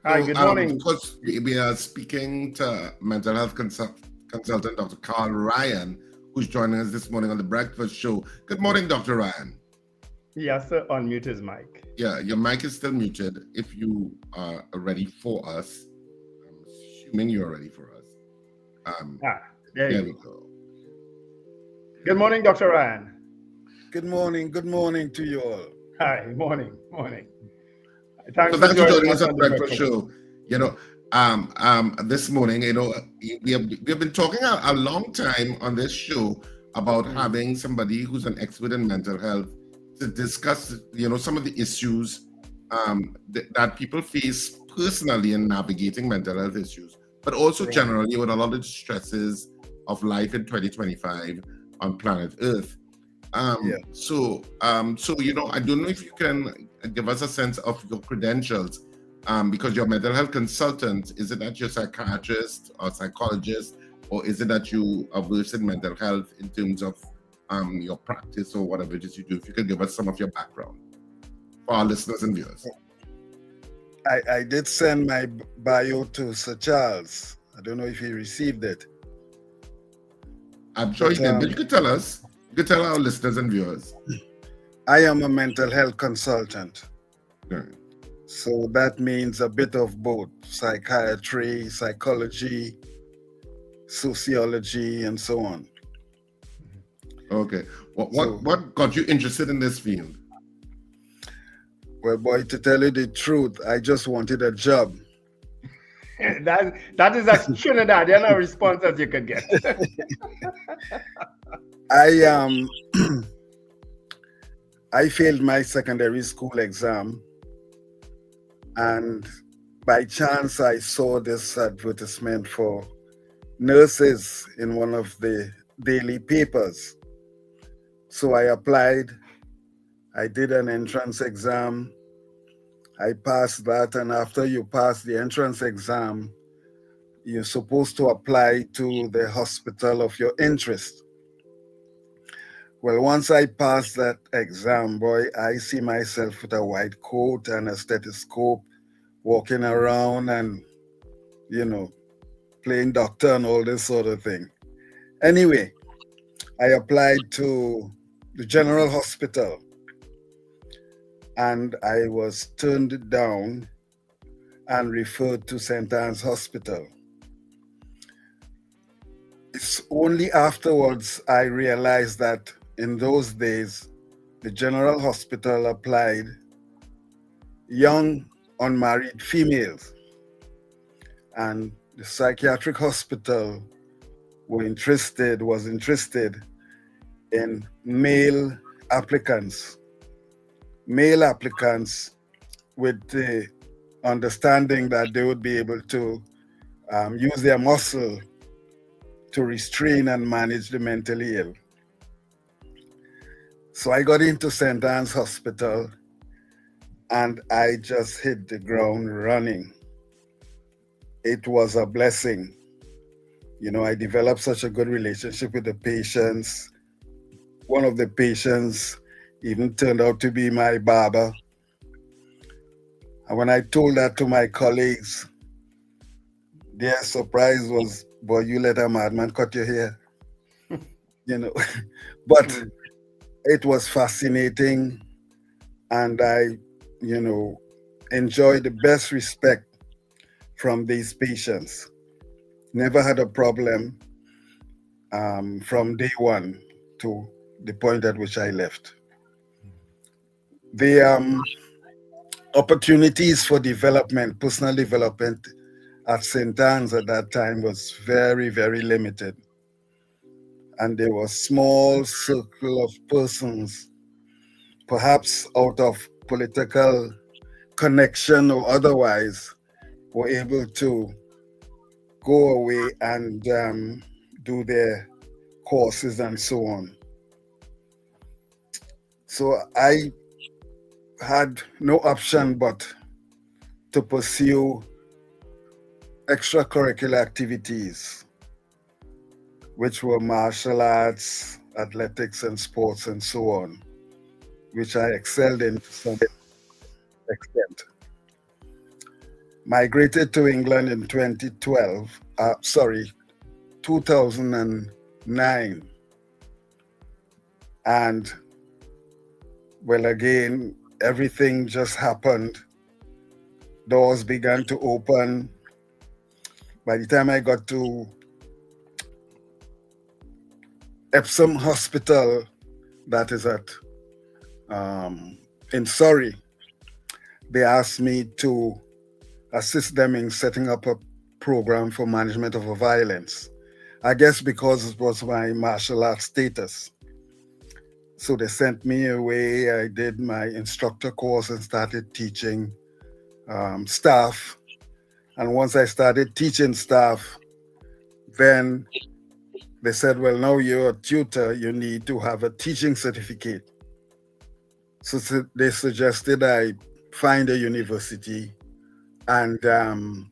Hi, good morning. Of course, we are speaking to mental health consultant Dr. Carl Ryan, who's joining us this morning on the Breakfast Show. Good morning, Dr. Ryan. Yes, sir. Unmute his mic. Yeah, your mic is still muted. If you are ready for us, I'm assuming you're ready for us. There we go. Good morning, Dr. Ryan. Good morning to you all. Hi, morning. Thanks for joining us on the Breakfast Show. This morning, we have been talking a long time on this show about having somebody who's an expert in mental health to discuss, some of the issues that people face personally in navigating mental health issues, but also generally with a lot of the stresses of life in 2025 on planet Earth. So I don't know if you can give us a sense of your credentials, because you're a mental health consultant. Is it that you're a psychiatrist or psychologist, or is it that you are versed in mental health in terms of your practice or whatever it is you do? If you could give us some of your background for our listeners and viewers. I did send my bio to Sir Charles. I don't know if he received it. I'm sure he did, but you could tell us. You could tell our listeners and viewers. I am a mental health consultant. Right. So that means a bit of both psychiatry, psychology, sociology, and so on. Okay. What got you interested in this field? Well, boy, to tell you the truth, I just wanted a job. that is as Trinidadian a response as you could get. I failed my secondary school exam, and by chance I saw this advertisement for nurses in one of the daily papers. So I applied. I did an entrance exam. I passed that, and after you pass the entrance exam, you're supposed to apply to the hospital of your interest. Well, once I passed that exam, boy, I see myself with a white coat and a stethoscope, walking around and, playing doctor and all this sort of thing. Anyway, I applied to the General Hospital and I was turned down and referred to St. Anne's Hospital. It's only afterwards I realized that in those days, the General Hospital applied young unmarried females, and the psychiatric hospital was interested in male applicants with the understanding that they would be able to use their muscle to restrain and manage the mentally ill. So I got into St. Anne's Hospital and I just hit the ground running. It was a blessing. I developed such a good relationship with the patients. One of the patients even turned out to be my barber. And when I told that to my colleagues, their surprise was, boy, you let a madman cut your hair. But it was fascinating, and I, enjoyed the best respect from these patients. Never had a problem from day one to the point at which I left. The opportunities for development, personal development at St. Anne's at that time was very, very limited. And there was a small circle of persons, perhaps out of political connection or otherwise, were able to go away and do their courses and so on. So I had no option but to pursue extracurricular activities, which were martial arts, athletics and sports and so on, which I excelled in to some extent. Migrated to England in 2009. And well, again, everything just happened. Doors began to open. By the time I got to Epsom Hospital, that is in Surrey, they asked me to assist them in setting up a program for management of violence. I guess because it was my martial arts status. So they sent me away. I did my instructor course and started teaching staff. And once I started teaching staff, then they said, well, now you're a tutor, you need to have a teaching certificate. So they suggested I find a university and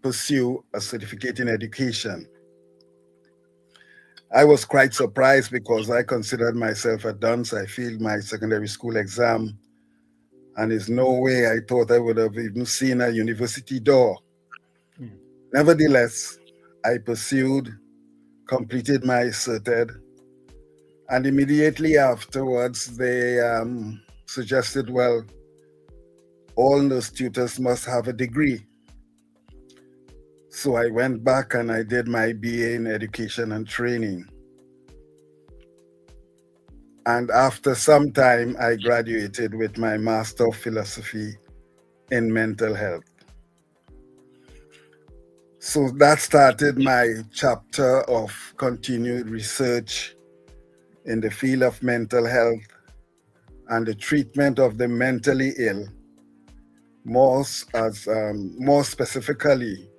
pursue a certificate in education. I was quite surprised because I considered myself a dunce. I failed my secondary school exam, and there's no way I thought I would have even seen a university door. Nevertheless, I pursued, completed my CERTED, and immediately afterwards they suggested, well, all nurse tutors must have a degree. So I went back and I did my BA in education and training. And after some time, I graduated with my Master of Philosophy in Mental Health. So that started my chapter of continued research in the field of mental health and the treatment of the mentally ill, more specifically,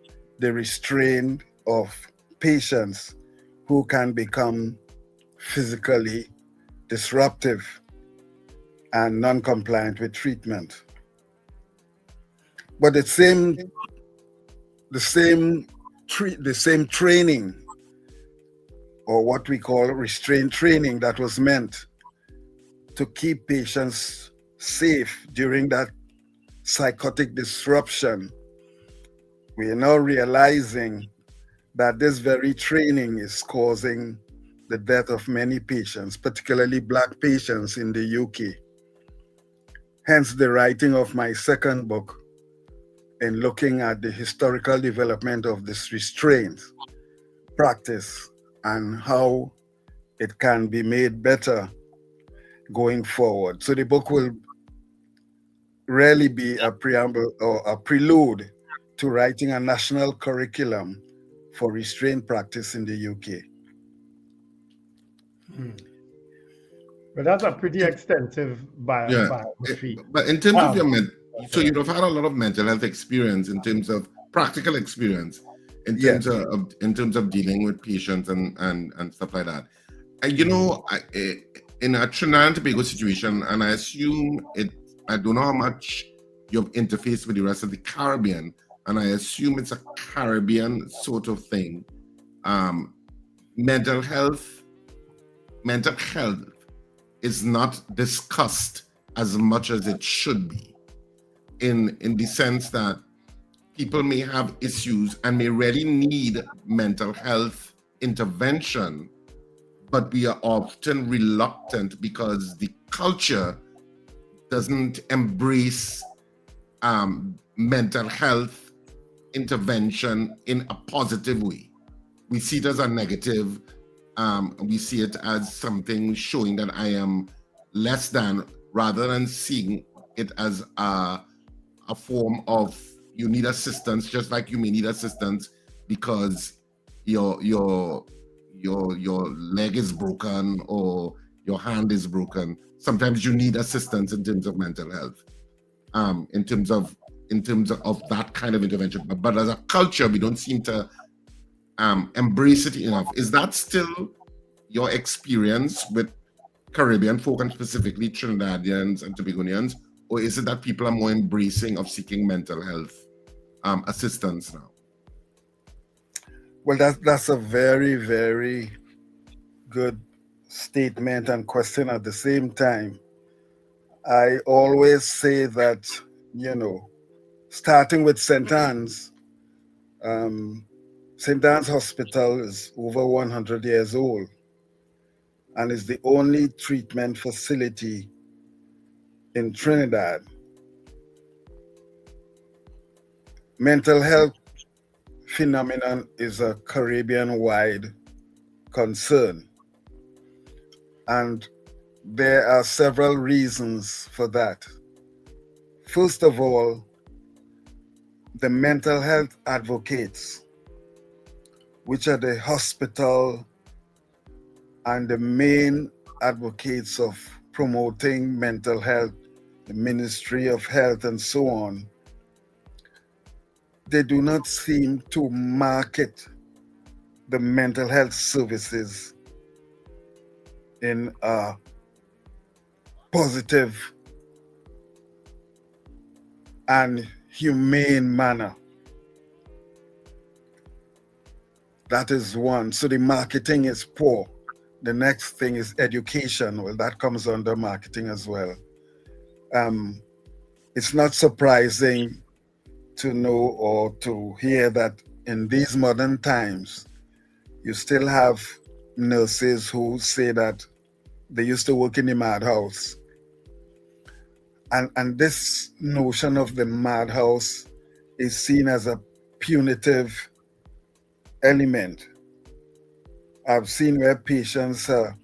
the restraint of patients who can become physically disruptive and non-compliant with treatment. But the same training, or what we call restraint training, that was meant to keep patients safe during that psychotic disruption, we are now realizing that this very training is causing the death of many patients, particularly Black patients in the UK. Hence the writing of my second book in looking at the historical development of this restraint practice and how it can be made better going forward. So the book will really be a preamble or a prelude to writing a national curriculum for restraint practice in the UK. But that's a pretty extensive biography. But in terms of your so you'd have had a lot of mental health experience in terms of practical experience, in terms of dealing with patients and stuff like that. And you know, in a Trinidad and Tobago situation, and I assume I don't know how much you've interfaced with the rest of the Caribbean, and I assume it's a Caribbean sort of thing. Mental health is not discussed as much as it should be, in the sense that people may have issues and may really need mental health intervention, but we are often reluctant because the culture doesn't embrace mental health intervention in a positive way. We see it as a negative. We see it as something showing that I am less than, rather than seeing it as a form of you need assistance, just like you may need assistance because your leg is broken or your hand is broken. Sometimes you need assistance in terms of mental health, in terms of that kind of intervention. But as a culture, we don't seem to embrace it enough. Is that still your experience with Caribbean folk and specifically Trinidadians and Tobagonians, or is it that people are more embracing of seeking mental health assistance now? Well, that's a very, very good statement and question at the same time. I always say that, you know, starting with St. Anne's, St. Anne's Hospital is over 100 years old and is the only treatment facility in Trinidad. Mental health phenomenon is a Caribbean-wide concern, and there are several reasons for that. First of all, the mental health advocates, which are the hospital and the main advocates of promoting mental health, the Ministry of Health and so on, they do not seem to market the mental health services in a positive and humane manner. That is one. So the marketing is poor. The next thing is education. Well, that comes under marketing as well. It's not surprising to know or to hear that in these modern times, you still have nurses who say that they used to work in the madhouse. And this notion of the madhouse is seen as a punitive element. I've seen where patients are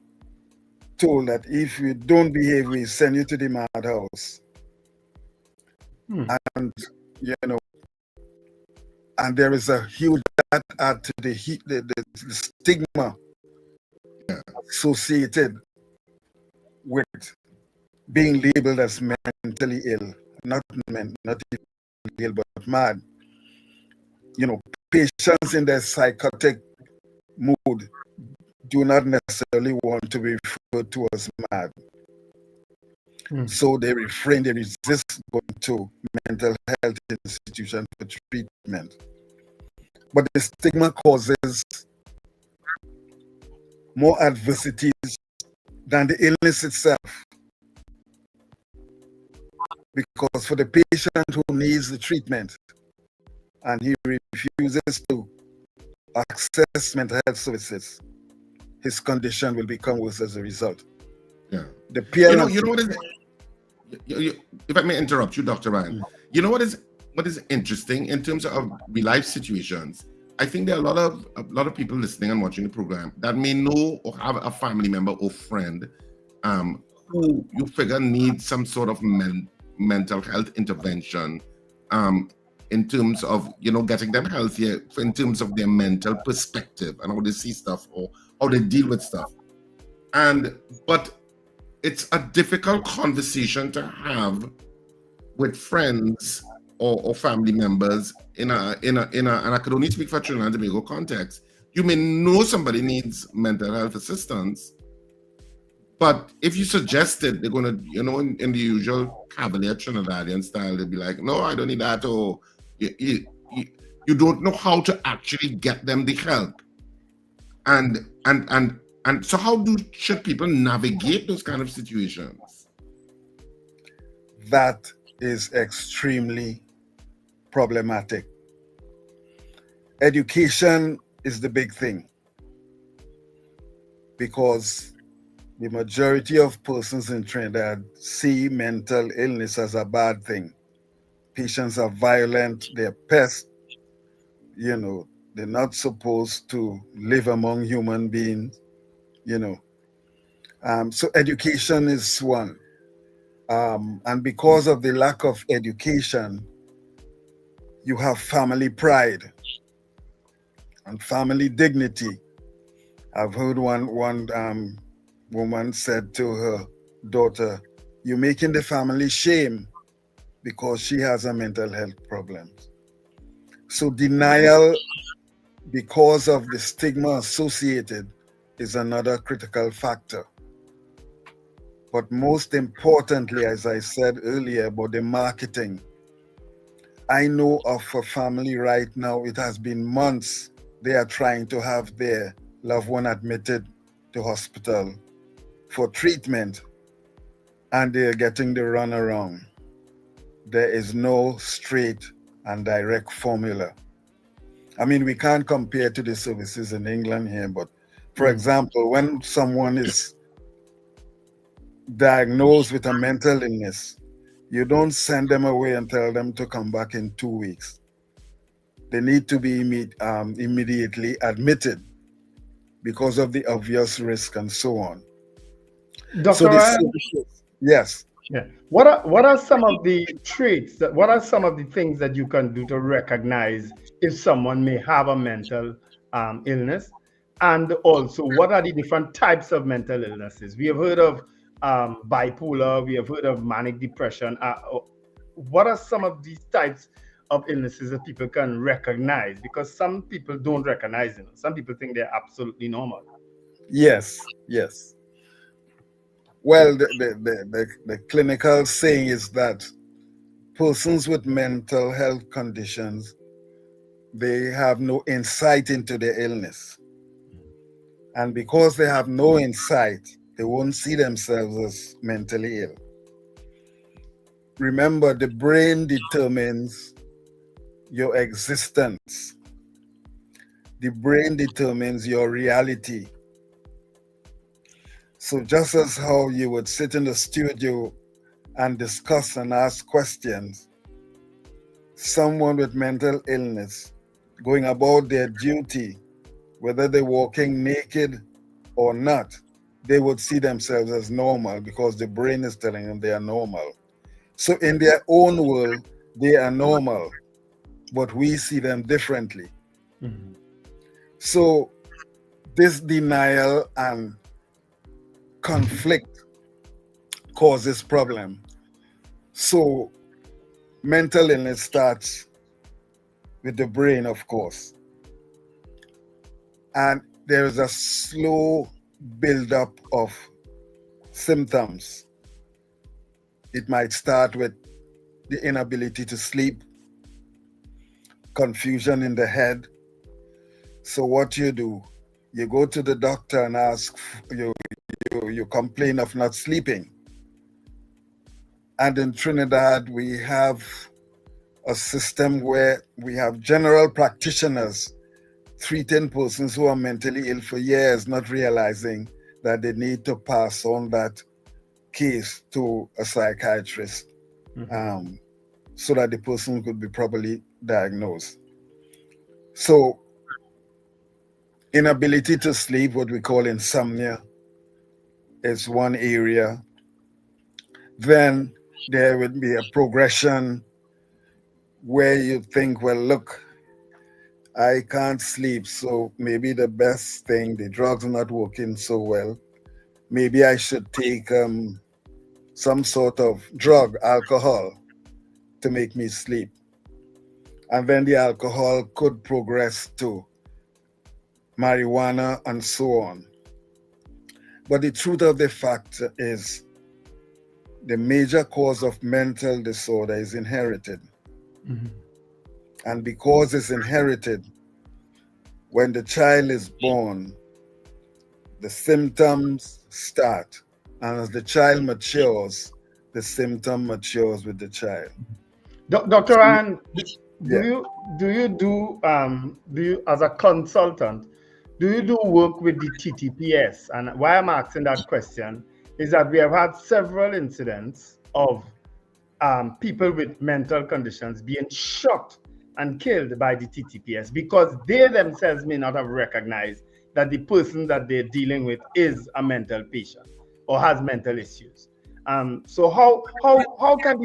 told that if you don't behave, we send you to the madhouse. And, you know, and there is a huge add to the stigma associated with being labeled as mentally ill, not ill, but mad. You know, patients in their psychotic mood do not necessarily want to be referred to as mad. So they refrain, they resist going to mental health institutions for treatment. But the stigma causes more adversities than the illness itself. Because for the patient who needs the treatment and he refuses to access mental health services, his condition will become worse as a result. Yeah. The parents, you know what is if I may interrupt you, Dr. Ryan, you know what is interesting in terms of real life situations? I think there are a lot of people listening and watching the program that may know or have a family member or friend who you figure needs some sort of mental health intervention in terms of, you know, getting them healthier in terms of their mental perspective and how they see stuff or how they deal with stuff. But it's a difficult conversation to have with friends or family members and I could only speak for Trinidad and Tobago context. You may know somebody needs mental health assistance, but if you suggest it, they're gonna, you know, in the usual cavalier Trinidadian style, they'll be like, no, I don't need that, or you don't know how to actually get them the help. And so how should people navigate those kind of situations? That is extremely problematic. Education is the big thing, because the majority of persons in Trinidad see mental illness as a bad thing. Patients are violent, they're pests, you know, they're not supposed to live among human beings, you know. So education is one. And because of the lack of education, you have family pride and family dignity. I've heard one woman said to her daughter, "You're making the family shame because she has a mental health problem." So denial because of the stigma associated is another critical factor. But most importantly, as I said earlier about the marketing, I know of a family right now, it has been months, they are trying to have their loved one admitted to hospital for treatment, and they're getting the runaround. There is no straight and direct formula. I mean, we can't compare to the services in England here, but for example, when someone is diagnosed with a mental illness, you don't send them away and tell them to come back in 2 weeks. They need to be immediately admitted because of the obvious risk and so on. Dr. Ryan? Yes. Yeah. What are some of the traits what are some of the things that you can do to recognize if someone may have a mental illness? And also, what are the different types of mental illnesses? We have heard of bipolar, we have heard of manic depression. What are some of these types of illnesses that people can recognize? Because some people don't recognize them. Some people think they're absolutely normal. Yes, yes. Well, the clinical saying is that persons with mental health conditions, they have no insight into their illness. And because they have no insight, they won't see themselves as mentally ill. Remember, the brain determines your existence. The brain determines your reality. So just as how you would sit in the studio and discuss and ask questions, someone with mental illness going about their duty, whether they're walking naked or not, they would see themselves as normal because the brain is telling them they are normal. So in their own world, they are normal, but we see them differently. Mm-hmm. So this denial and conflict causes problem. So mental illness starts with the brain, of course. And there is a slow buildup of symptoms. It might start with the inability to sleep, confusion in the head. So what you do, you go to the doctor and ask, you complain of not sleeping. And in Trinidad, we have a system where we have general practitioners treating persons who are mentally ill for years, not realizing that they need to pass on that case to a psychiatrist so that the person could be properly diagnosed. So, inability to sleep, what we call insomnia, is one area. Then there would be a progression where you think, well, look, I can't sleep, so maybe the best thing, the drugs are not working so well. Maybe I should take some sort of drug, alcohol, to make me sleep. And then the alcohol could progress to marijuana and so on. But the truth of the fact is the major cause of mental disorder is inherited. And because it's inherited, when the child is born, the symptoms start. And as the child matures, the symptom matures with the child. Dr. Ryan, do you as a consultant, do you do work with the TTPS? And why I'm asking that question is that we have had several incidents of people with mental conditions being shot and killed by the TTPS because they themselves may not have recognized that the person that they're dealing with is a mental patient or has mental issues. So how can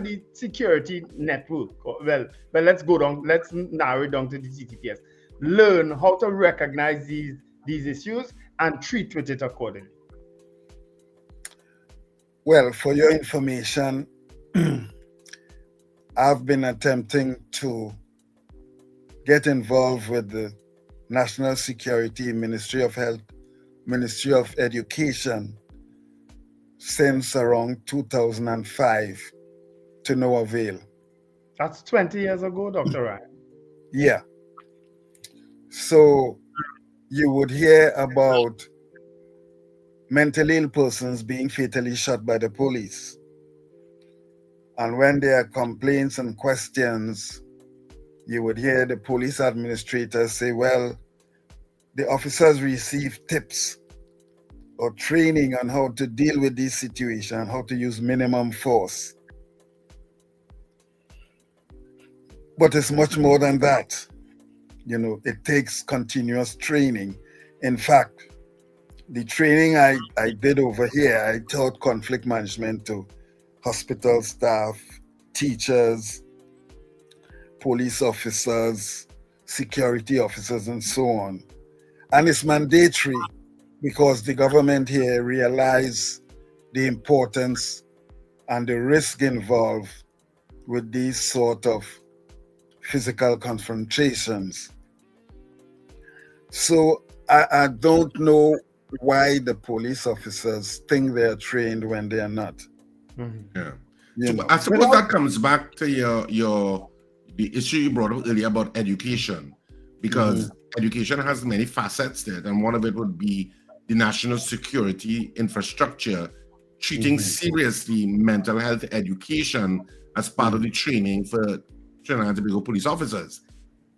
the security network, let's narrow it down to the TTPS, learn how to recognize these issues and treat with it accordingly? Well, for your information, I've been attempting to get involved with the National Security, Ministry of Health, Ministry of Education since around 2005 to no avail. That's 20 years ago, Dr. Ryan. Yeah. So you would hear about mentally ill persons being fatally shot by the police. And when there are complaints and questions, you would hear the police administrators say, well, the officers receive tips or training on how to deal with this situation, how to use minimum force. But it's much more than that. You know, it takes continuous training. In fact, the training I did over here, I taught conflict management to hospital staff, teachers, police officers, security officers, and so on. And it's mandatory because the government here realized the importance and the risk involved with these sort of physical confrontations. So I don't know why the police officers think they're trained when they're not. Yeah. So I suppose that comes back to the issue you brought up earlier about education, because education has many facets to it, and one of it would be the national security infrastructure treating seriously mental health education as part of the training for Trinidad and Tobago police officers,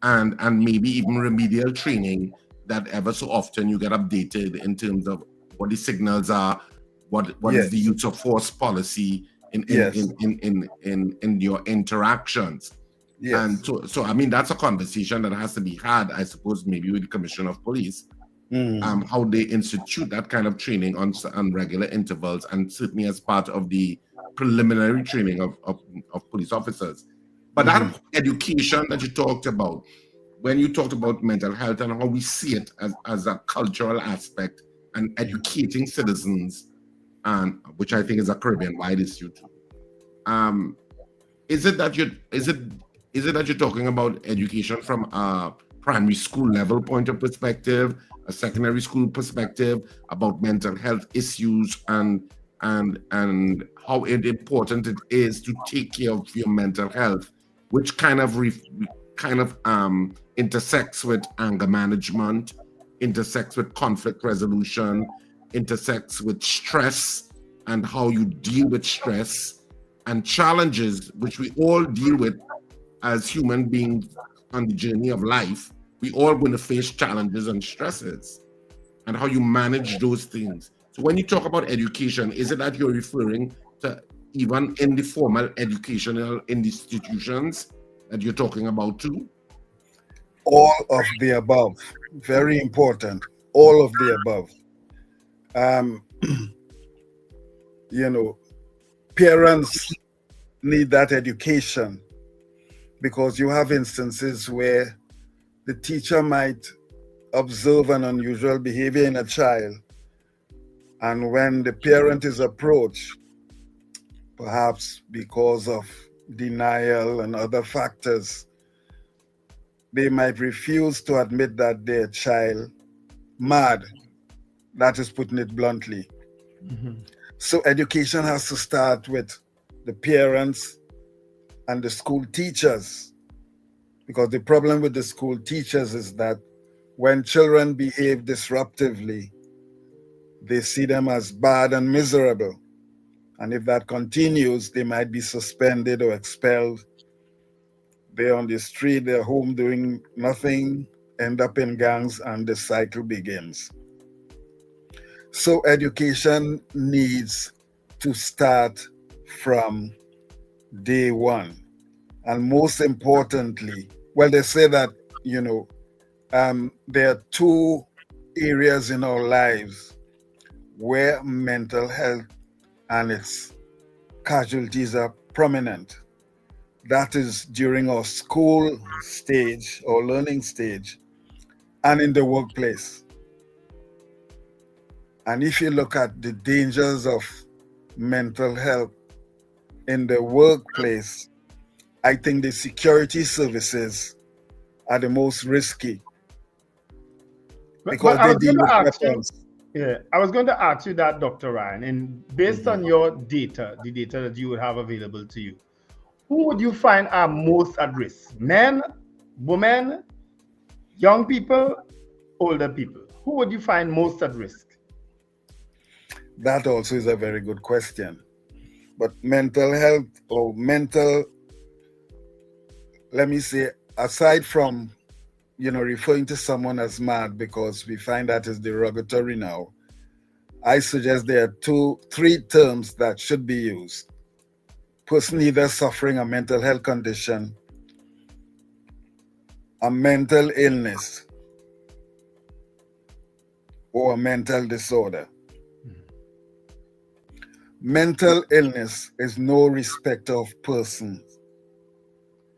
and maybe even remedial training that ever so often you get updated in terms of what the signals are, what is the use of force policy in your interactions. And so I mean, that's a conversation that has to be had, I suppose, maybe with the Commissioner of Police, how they institute that kind of training on regular intervals, and certainly as part of the preliminary training of police officers. But that education that you talked about, when you talked about mental health and how we see it as a cultural aspect and educating citizens, and which I think is a Caribbean-wide issue too. Is it that you're talking about education from a primary school level point of perspective, a secondary school perspective about mental health issues and how important it is to take care of your mental health, which kind of intersects with anger management, intersects with conflict resolution, intersects with stress and how you deal with stress, and challenges which we all deal with as human beings on the journey of life. We all going to face challenges and stresses, and how you manage those things. So when you talk about education, is it that you're referring to even in the formal educational institutions that you're talking about too? All of the above. Very important. All of the above. You know, parents need that education, because you have instances where the teacher might observe an unusual behavior in a child, and when the parent is approached, perhaps because of denial and other factors, they might refuse to admit that their child mad. That is putting it bluntly. So education has to start with the parents and the school teachers, because the problem with the school teachers is that when children behave disruptively, they see them as bad and miserable. And if that continues, they might be suspended or expelled. They're on the street, they're home doing nothing, end up in gangs, and the cycle begins. So education needs to start from day one. And most importantly, well, they say that, you know, there are two areas in our lives where mental health and its casualties are prominent. That is during our school stage or learning stage and in the workplace. And if you look at the dangers of mental health in the workplace, I think the security services are the most risky, because they deal with weapons. Yeah, I was going to ask you that, Dr. Ryan, and based on your data, the data that you would have available to you, who would you find are most at risk? Men, women, young people, older people? Who would you find most at risk? That also is a very good question. But mental health or mental, let me say, aside from, you know, referring to someone as mad, because we find that is derogatory now, I suggest there are three terms that should be used. Person either suffering a mental health condition, a mental illness, or a mental disorder. Mental illness is no respecter of persons.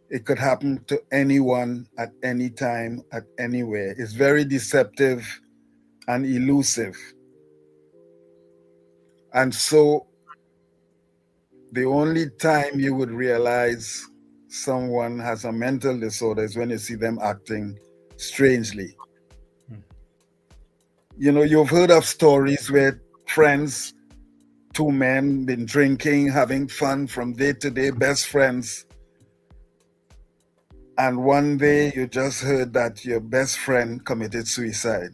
It could happen to anyone at any time, at anywhere. It's very deceptive and elusive. And so the only time you would realize someone has a mental disorder is when you see them acting strangely. You know, you've heard of stories where friends, two men, been drinking, having fun from day to day, best friends. And one day you just heard that your best friend committed suicide.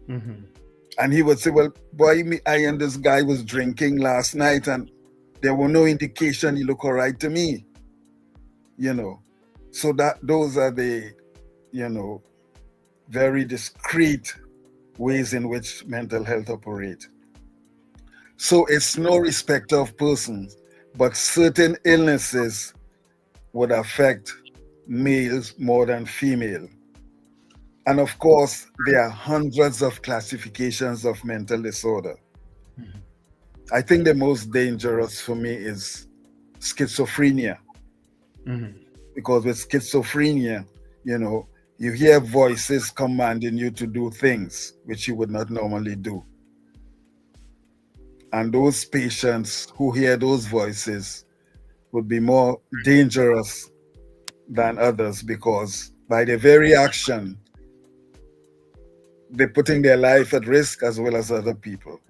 And he would say, well, boy, I and this guy was drinking last night and there were no indication he looked all right to me. You know, so those are the, you know, very discreet ways in which mental health operate. So it's no respecter of persons, but certain illnesses would affect males more than female. And of course, there are hundreds of classifications of mental disorder. I think the most dangerous for me is schizophrenia. Because with schizophrenia, you know, you hear voices commanding you to do things which you would not normally do. And those patients who hear those voices would be more dangerous than others, because by their very action, they're putting their life at risk as well as other people.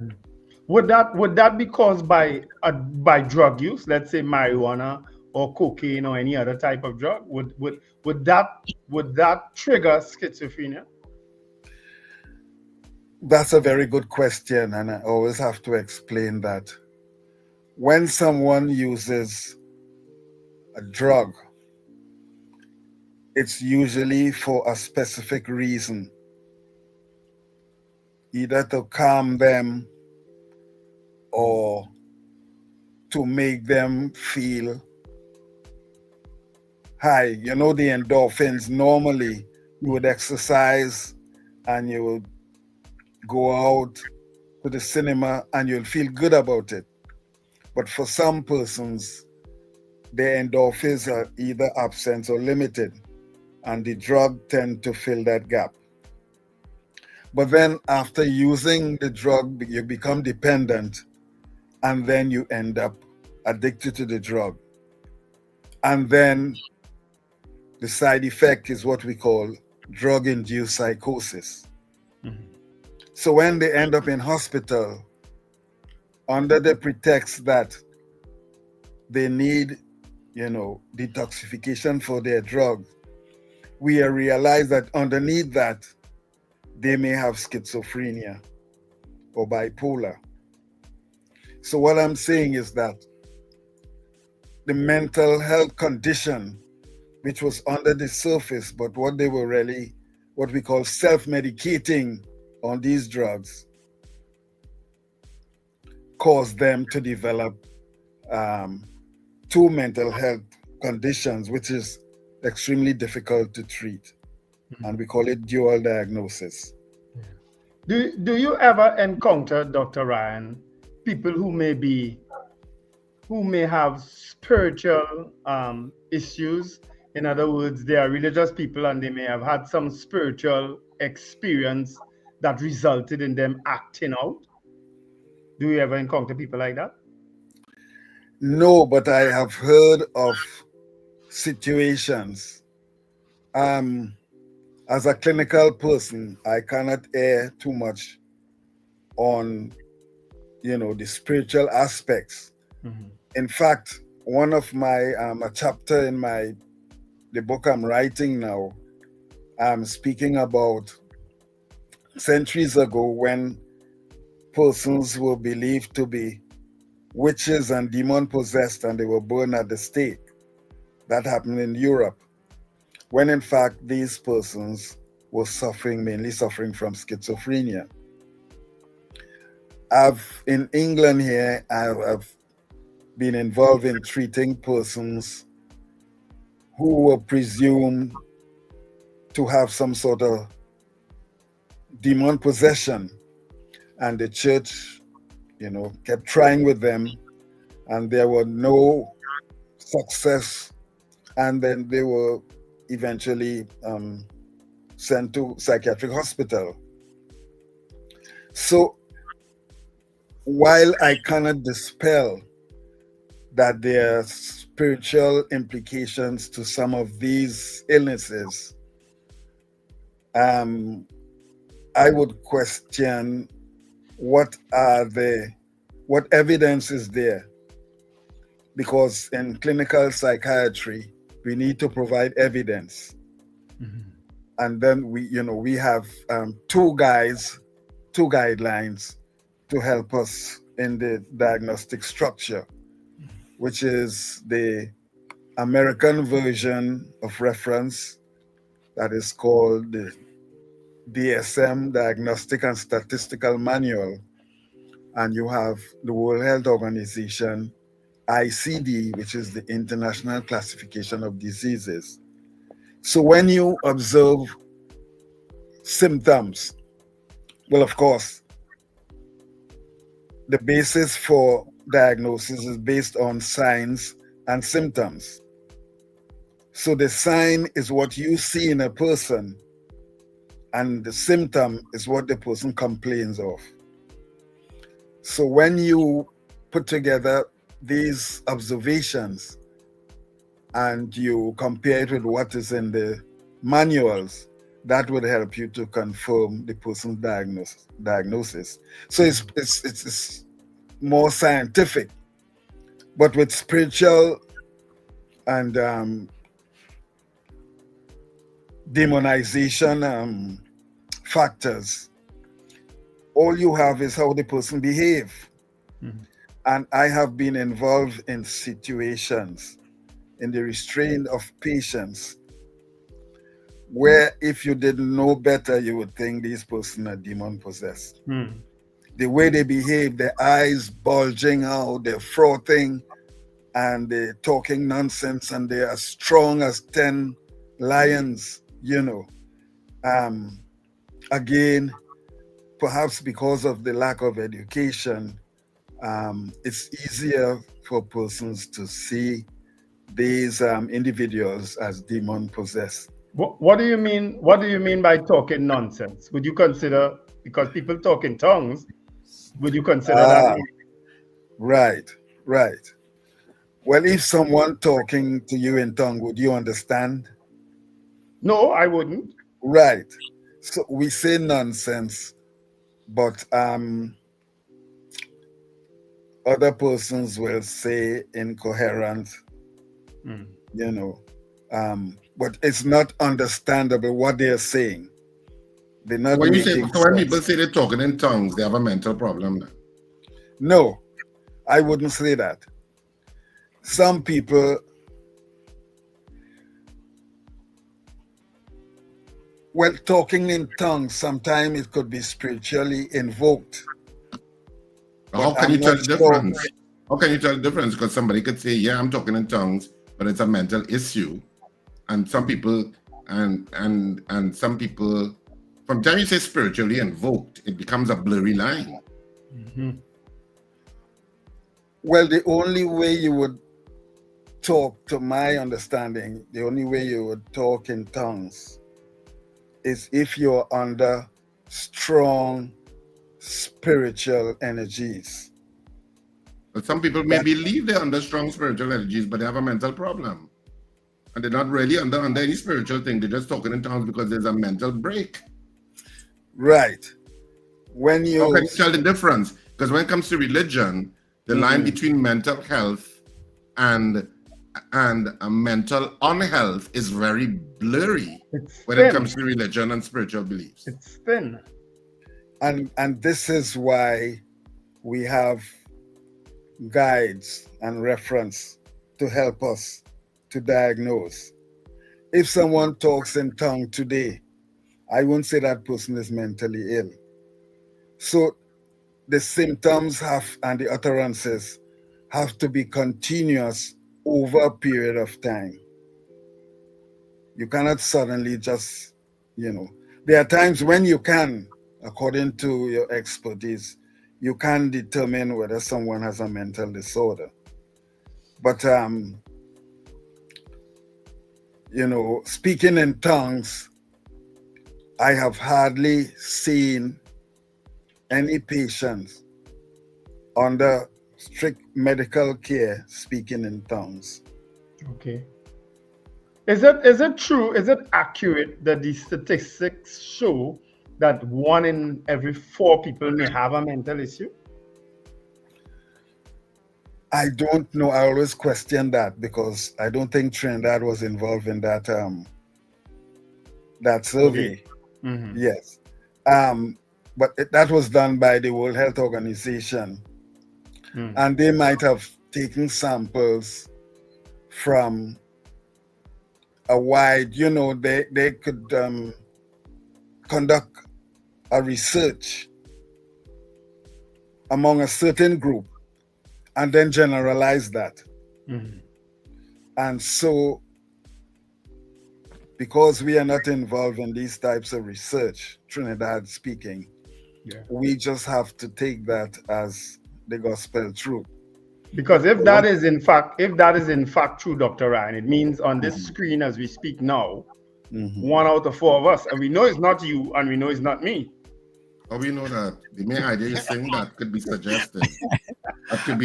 Would that be caused by drug use, let's say marijuana or cocaine or any other type of drug? Would that trigger schizophrenia? That's a very good question, and I always have to explain that when someone uses a drug, it's usually for a specific reason, either to calm them or to make them feel high. You know, the endorphins, normally you would exercise and you would go out to the cinema and you'll feel good about it. But for some persons, their endorphins are either absent or limited, and the drug tend to fill that gap. But then after using the drug, you become dependent, and then you end up addicted to the drug. And then the side effect is what we call drug-induced psychosis. So when they end up in hospital, under the pretext that they need, detoxification for their drug, we realize that underneath that, they may have schizophrenia or bipolar. So what I'm saying is that the mental health condition, which was under the surface, but what they were really, what we call self-medicating on these drugs, caused them to develop two mental health conditions, which is extremely difficult to treat. And we call it dual diagnosis. Do you ever encounter, Dr. Ryan, people who may have spiritual issues? In other words, they are religious people and they may have had some spiritual experience that resulted in them acting out. Do you ever encounter people like that? No, but I have heard of situations. As a clinical person, I cannot err too much on, the spiritual aspects. In fact, one of my, a chapter in the book I'm writing now, I'm speaking about centuries ago when persons were believed to be witches and demon possessed and they were burned at the stake. That happened in Europe, when in fact these persons were mainly suffering from schizophrenia. In England here, I've been involved in treating persons who were presumed to have some sort of demon possession, and the church, kept trying with them, and there were no success, and then they were eventually sent to psychiatric hospital. So while I cannot dispel that there are spiritual implications to some of these illnesses, I would question what evidence is there, because in clinical psychiatry we need to provide evidence. And then we have two guidelines to help us in the diagnostic structure, which is the American version of reference that is called the DSM, Diagnostic and Statistical Manual, and you have the World Health Organization, ICD, which is the International Classification of Diseases. So when you observe symptoms, well, of course, the basis for diagnosis is based on signs and symptoms. So the sign is what you see in a person, and the symptom is what the person complains of. So when you put together these observations and you compare it with what is in the manuals, that would help you to confirm the person's diagnosis. So it's more scientific. But with spiritual and demonization factors, all you have is how the person behave. And I have been involved in situations in the restraint of patience, where if you didn't know better, you would think these persons are demon possessed. The way they behave, their eyes bulging out, they're frothing, and they're talking nonsense, and they're as strong as 10 lions, you know. Again, perhaps because of the lack of education, it's easier for persons to see these individuals as demon possessed. What do you mean? What do you mean by talking nonsense? Would you consider, because people talk in tongues, would you consider that? Right. Well, if someone talking to you in tongue, would you understand? No, I wouldn't. Right. So we say nonsense, but other persons will say incoherent, you know, but it's not understandable what they're saying. They're not when making when people say they're talking in tongues, they have a mental problem then? No, I wouldn't say that. Some people, well, talking in tongues, sometimes it could be spiritually invoked. How can you tell the difference? How can you tell the difference? Because somebody could say, yeah, I'm talking in tongues, but it's a mental issue. And some people, and some people, from the time you say spiritually invoked, it becomes a blurry line. Well, the only way you would talk, to my understanding, the only way you would talk in tongues is if you're under strong spiritual energies. But some people may believe they're under strong spiritual energies, but they have a mental problem. And they're not really under any spiritual thing. They're just talking in tongues because there's a mental break. Right. When you... How can you tell the difference? Because when it comes to religion, the line between mental health and a mental unhealth is very blurry when it comes to religion and spiritual beliefs. It's thin. And this is why we have guides and reference to help us to diagnose. If someone talks in tongue today, I won't say that person is mentally ill. So the symptoms and the utterances have to be continuous over a period of time. You cannot suddenly just, there are times when you can, according to your expertise, you can determine whether someone has a mental disorder. But, speaking in tongues, I have hardly seen any patients under strict medical care speaking in tongues. Okay. Is it true, is it accurate that the statistics show that 1 in every 4 people may have a mental issue? I don't know. I always question that because I don't think Trinidad was involved in that that survey. Okay. Yes. But that was done by the World Health Organization. And they might have taken samples from a wide, they could conduct a research among a certain group and then generalize that. And so, because we are not involved in these types of research, Trinidad speaking, we just have to take that as the gospel truth. Because if that is in fact true, Dr. Ryan, it means on this screen as we speak now, 1 out of 4 of us, and we know it's not you, and we know it's not me. How we know that? The main idea is saying that could be suggested. That could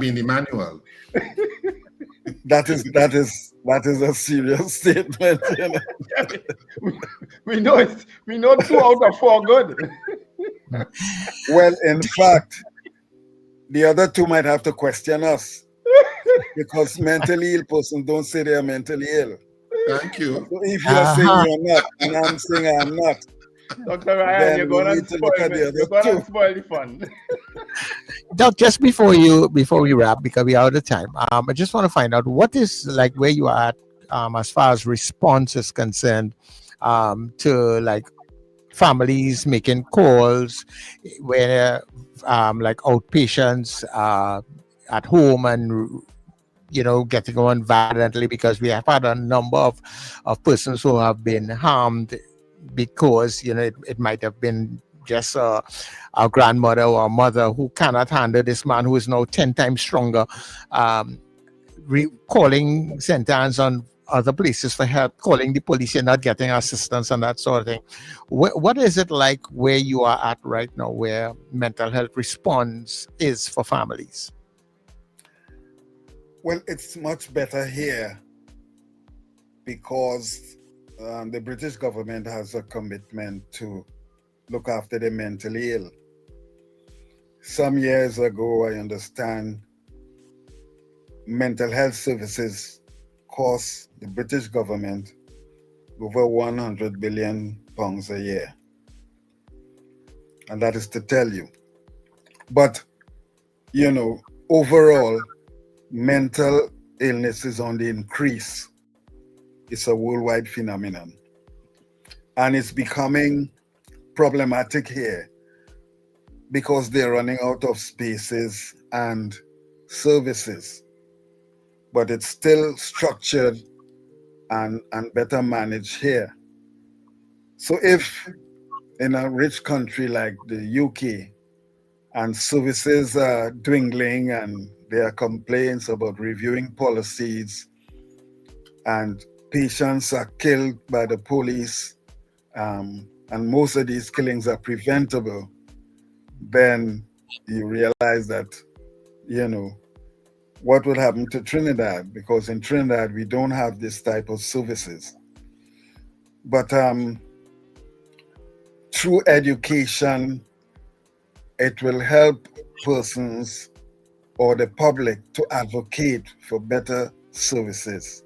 be in the manual. That is a serious statement. We know 2 out of 4 good. Well, in fact, the other 2 might have to question us because mentally ill persons don't say they are mentally ill. Thank you. So if you're saying you're not, and I'm saying I'm not, Dr. Ryan, you're going to spoil the fun. Doc, just before we wrap, because we are out of time, I just want to find out what is like where you are at as far as response is concerned to like families making calls where like outpatients at home and getting on violently, because we have had a number of persons who have been harmed because it might have been just our grandmother or our mother who cannot handle this man who is now 10 times stronger, calling sentence on other places for help, calling the police and not getting assistance and that sort of thing. What is it like where you are at right now, where mental health response is for families? Well, it's much better here because the British government has a commitment to look after the mentally ill. Some years ago, I understand mental health services cost the British government over £100 billion a year. And that is to tell you. But, overall, mental illness is on the increase. It's a worldwide phenomenon. And it's becoming problematic here because they're running out of spaces and services. But it's still structured and better managed here. So if in a rich country like the UK and services are dwindling and there are complaints about reviewing policies and patients are killed by the police, and most of these killings are preventable, then you realize that, what would happen to Trinidad? Because in Trinidad, we don't have this type of services. But through education, it will help persons or the public to advocate for better services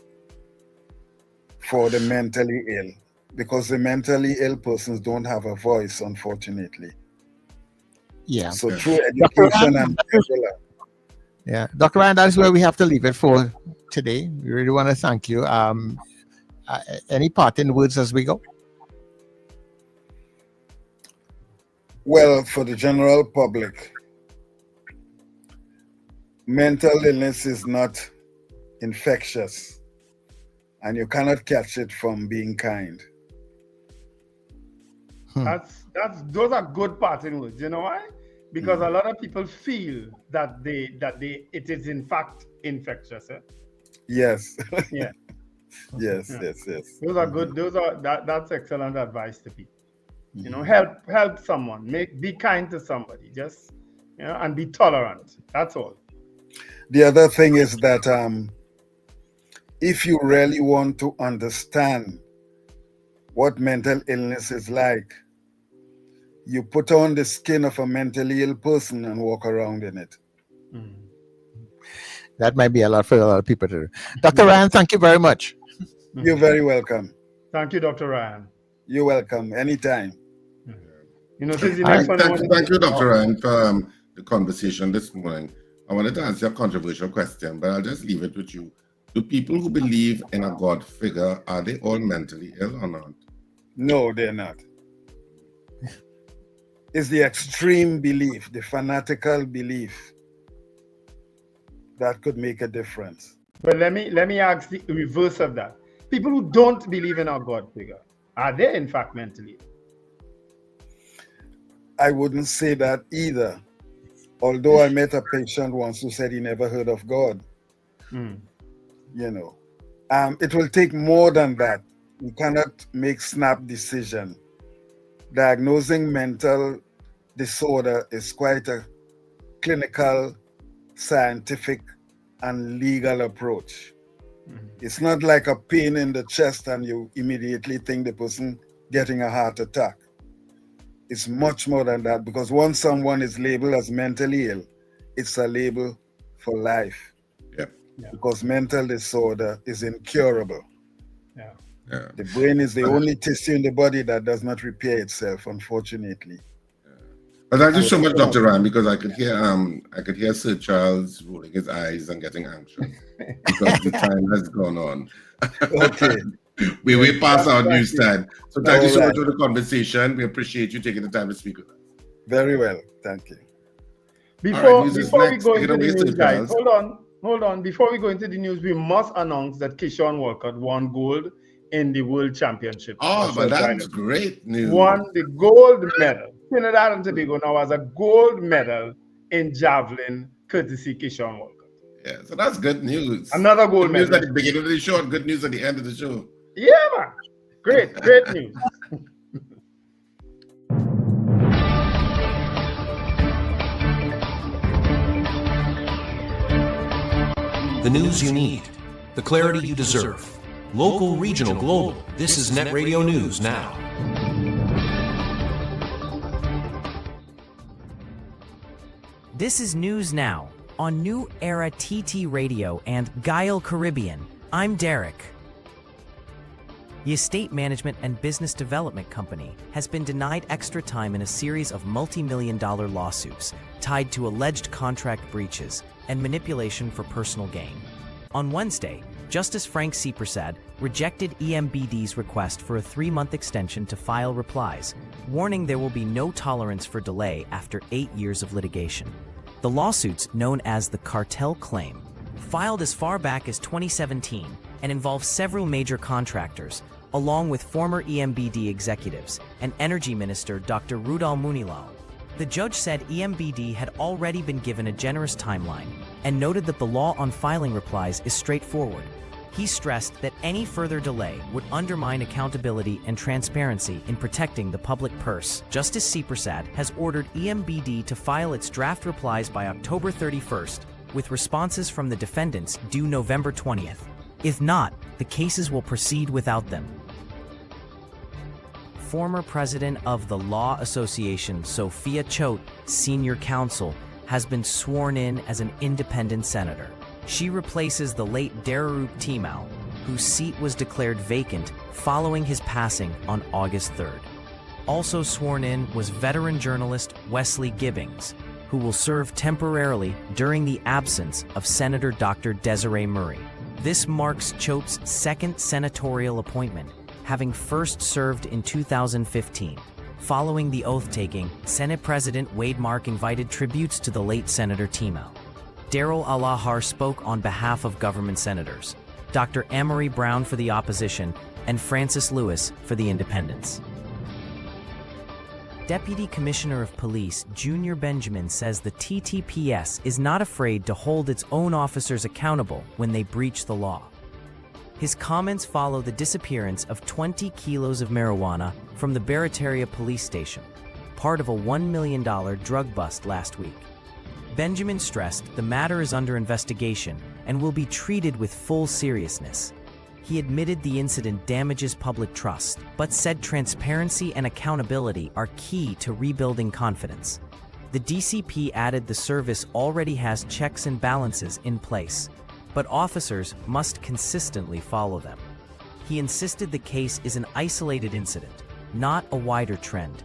for the mentally ill, because the mentally ill persons don't have a voice, unfortunately. Yeah. So through education and yeah, Dr. Ryan, that is where we have to leave it for today. We really want to thank you. Any parting words as we go? Well, for the general public, mental illness is not infectious, and you cannot catch it from being kind. Those are good parting words. You know why? Because a lot of people feel that it is in fact infectious. Eh? Yes. Yeah. Yes. Those are good. That's excellent advice to people. Help someone. Be kind to somebody. Just and be tolerant. That's all. The other thing is that if you really want to understand what mental illness is like, you put on the skin of a mentally ill person and walk around in it. That might be a lot for a lot of people to do. Dr. Ryan, thank you very much. You're very welcome. Thank you, Dr. Ryan. You're welcome. Anytime. This is the next one. Thank you, Dr. Ryan, for the conversation this morning. I wanted to answer a controversial question, but I'll just leave it with you. Do people who believe in a God figure, are they all mentally ill or not? No, they're not. It's the extreme belief, the fanatical belief that could make a difference. But let me ask the reverse of that. People who don't believe in our God figure, are they in fact mentally ill? I wouldn't say that either. Although I met a patient once who said he never heard of God. It will take more than that. You cannot make snap decision. Diagnosing mental disorder is quite a clinical, scientific, and legal approach. It's not like a pain in the chest and you immediately think the person getting a heart attack. It's much more than that, because once someone is labeled as mentally ill, it's a label for life. Yeah. Because mental disorder is incurable. Yeah. The brain is the only tissue in the body that does not repair itself, unfortunately. But thank you so much, Dr. Ryan, because I could hear Sir Charles rolling his eyes and getting anxious because the time has gone on. Okay. We're way past our news time. So thank you so much for the conversation. We appreciate you taking the time to speak with us. Very well. Thank you. Before we go into the news, guys, hold on. Before we go into the news, we must announce that Kishon Walcott won gold in the World Championship. Oh, but that's great news. Won the gold medal. Trinidad and Tobago now has a gold medal in javelin, courtesy Kishon Walcott. Yeah, so that's good news. Another gold medal. Good news at the beginning of the show and good news at the end of the show. Yeah, man. Great news. The news you need, the clarity you deserve. Local, regional, global. This is Net Radio News Now. This is News Now on New Era TT Radio and Guile Caribbean. I'm Derek. The Estate Management and Business Development Company has been denied extra time in a series of multi-million-dollar lawsuits tied to alleged contract breaches and manipulation for personal gain. On Wednesday, Justice Frank C. Prasad rejected EMBD's request for a 3-month extension to file replies, warning there will be no tolerance for delay after 8 years of litigation. The lawsuits, known as the cartel claim, filed as far back as 2017 and involve several major contractors, along with former EMBD executives and Energy Minister Dr. Rudal Munilal. The judge said EMBD had already been given a generous timeline and noted that the law on filing replies is straightforward. He stressed that any further delay would undermine accountability and transparency in protecting the public purse. Justice C. Prasad has ordered EMBD to file its draft replies by October 31st, with responses from the defendants due November 20th. If not, the cases will proceed without them. Former president of the Law Association, Sophia Choate, senior counsel, has been sworn in as an independent senator. She replaces the late Derarup Timau, whose seat was declared vacant following his passing on August 3rd. Also sworn in was veteran journalist Wesley Gibbings, who will serve temporarily during the absence of Senator Dr. Desiree Murray. This marks Choate's second senatorial appointment, having first served in 2015. Following the oath-taking, Senate President Wade Mark invited tributes to the late Senator Timau. Darrell Alahar spoke on behalf of government senators, Dr. Amory Brown for the opposition, and Francis Lewis for the independents. Deputy Commissioner of Police Junior Benjamin says the TTPS is not afraid to hold its own officers accountable when they breach the law. His comments follow the disappearance of 20 kilos of marijuana from the Barataria police station, part of a $1 million drug bust last week. Benjamin stressed the matter is under investigation and will be treated with full seriousness. He admitted the incident damages public trust, but said transparency and accountability are key to rebuilding confidence. The DCP added the service already has checks and balances in place, but officers must consistently follow them. He insisted the case is an isolated incident, not a wider trend.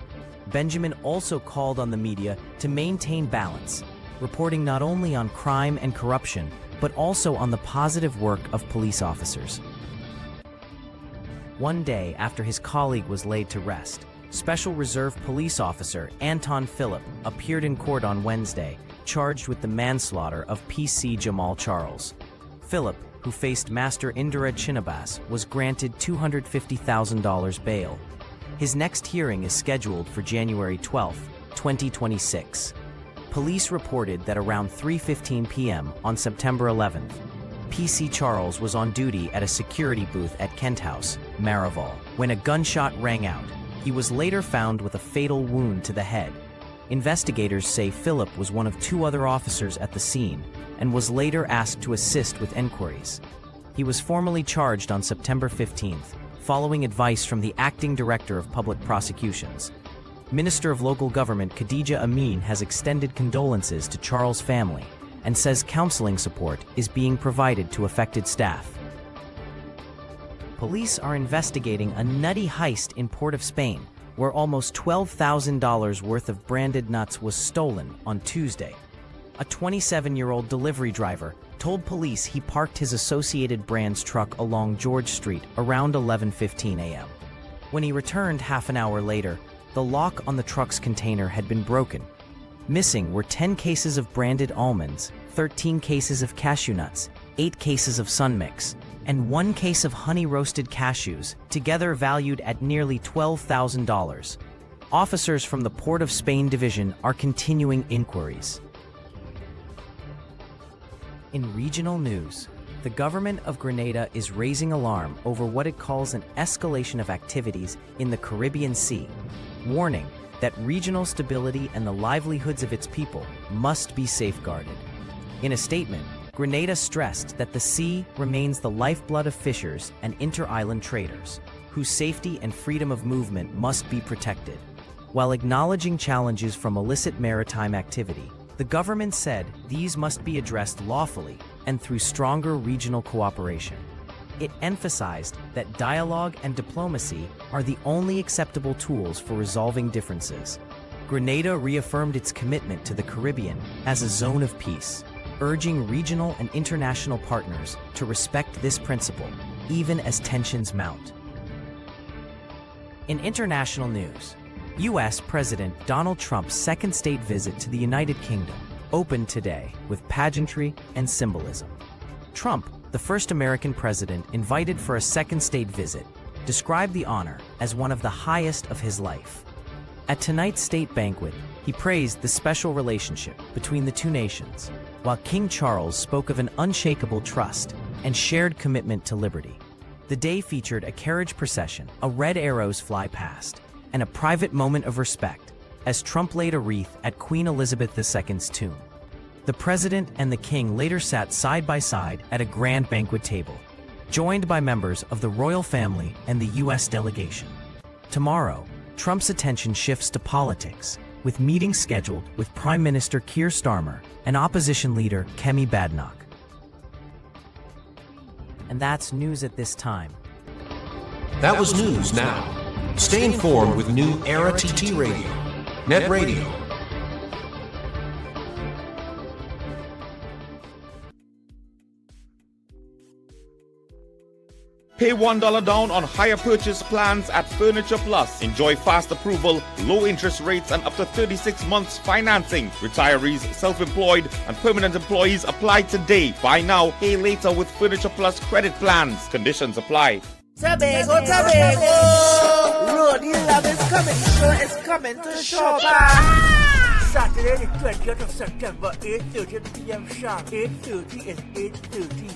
Benjamin also called on the media to maintain balance, reporting not only on crime and corruption, but also on the positive work of police officers. One day after his colleague was laid to rest, Special Reserve Police Officer Anton Phillip appeared in court on Wednesday, charged with the manslaughter of PC Jamal Charles. Phillip, who faced Master Indira Chinnabas, was granted $250,000 bail. His next hearing is scheduled for January 12, 2026. Police reported that around 3:15 p.m. on September 11th, PC Charles was on duty at a security booth at Kent House, Marival, when a gunshot rang out. He was later found with a fatal wound to the head. Investigators say Phillip was one of 2 other officers at the scene and was later asked to assist with enquiries. He was formally charged on September 15th, following advice from the acting director of public prosecutions. Minister of Local Government Khadija Amin has extended condolences to Charles' family and says counseling support is being provided to affected staff. Police are investigating a nutty heist in Port of Spain, where almost $12,000 worth of branded nuts was stolen on Tuesday. A 27-year-old delivery driver told police he parked his Associated Brands truck along George Street around 11:15 a.m. When he returned half an hour later, the lock on the truck's container had been broken. Missing were 10 cases of branded almonds, 13 cases of cashew nuts, 8 cases of Sun Mix, and 1 case of honey-roasted cashews, together valued at nearly $12,000. Officers from the Port of Spain division are continuing inquiries. In regional news, the government of Grenada is raising alarm over what it calls an escalation of activities in the Caribbean Sea, warning that regional stability and the livelihoods of its people must be safeguarded. In a statement, Grenada stressed that the sea remains the lifeblood of fishers and inter-island traders, whose safety and freedom of movement must be protected. While acknowledging challenges from illicit maritime activity, the government said these must be addressed lawfully and through stronger regional cooperation. It emphasized that dialogue and diplomacy are the only acceptable tools for resolving differences. Grenada reaffirmed its commitment to the Caribbean as a zone of peace, urging regional and international partners to respect this principle, even as tensions mount. In international news, U.S. President Donald Trump's second state visit to the United Kingdom opened today with pageantry and symbolism. Trump, the first American president invited for a second state visit, described the honor as one of the highest of his life. At tonight's state banquet, he praised the special relationship between the two nations, while King Charles spoke of an unshakable trust and shared commitment to liberty. The day featured a carriage procession, red arrows fly past, and a private moment of respect as Trump laid a wreath at Queen Elizabeth II's tomb. The president and the king later sat side by side at a grand banquet table, joined by members of the royal family and the U.S. delegation. Tomorrow, Trump's attention shifts to politics, with meetings scheduled with Prime Minister Keir Starmer and opposition leader Kemi Badenoch. And that's news at this time. That was News Now. Stay informed with New Era TT Radio, Net Radio. Pay $1 down on higher purchase plans at Furniture Plus. Enjoy fast approval, low interest rates, and up to 36 months financing. Retirees, self-employed, and permanent employees apply today. Buy now, pay later with Furniture Plus credit plans. Conditions apply. Tobago, Road Love is coming. Show is coming to Shopper. Saturday the 20th of September, 8:30 p.m. sharp. 8:30 is 8:30.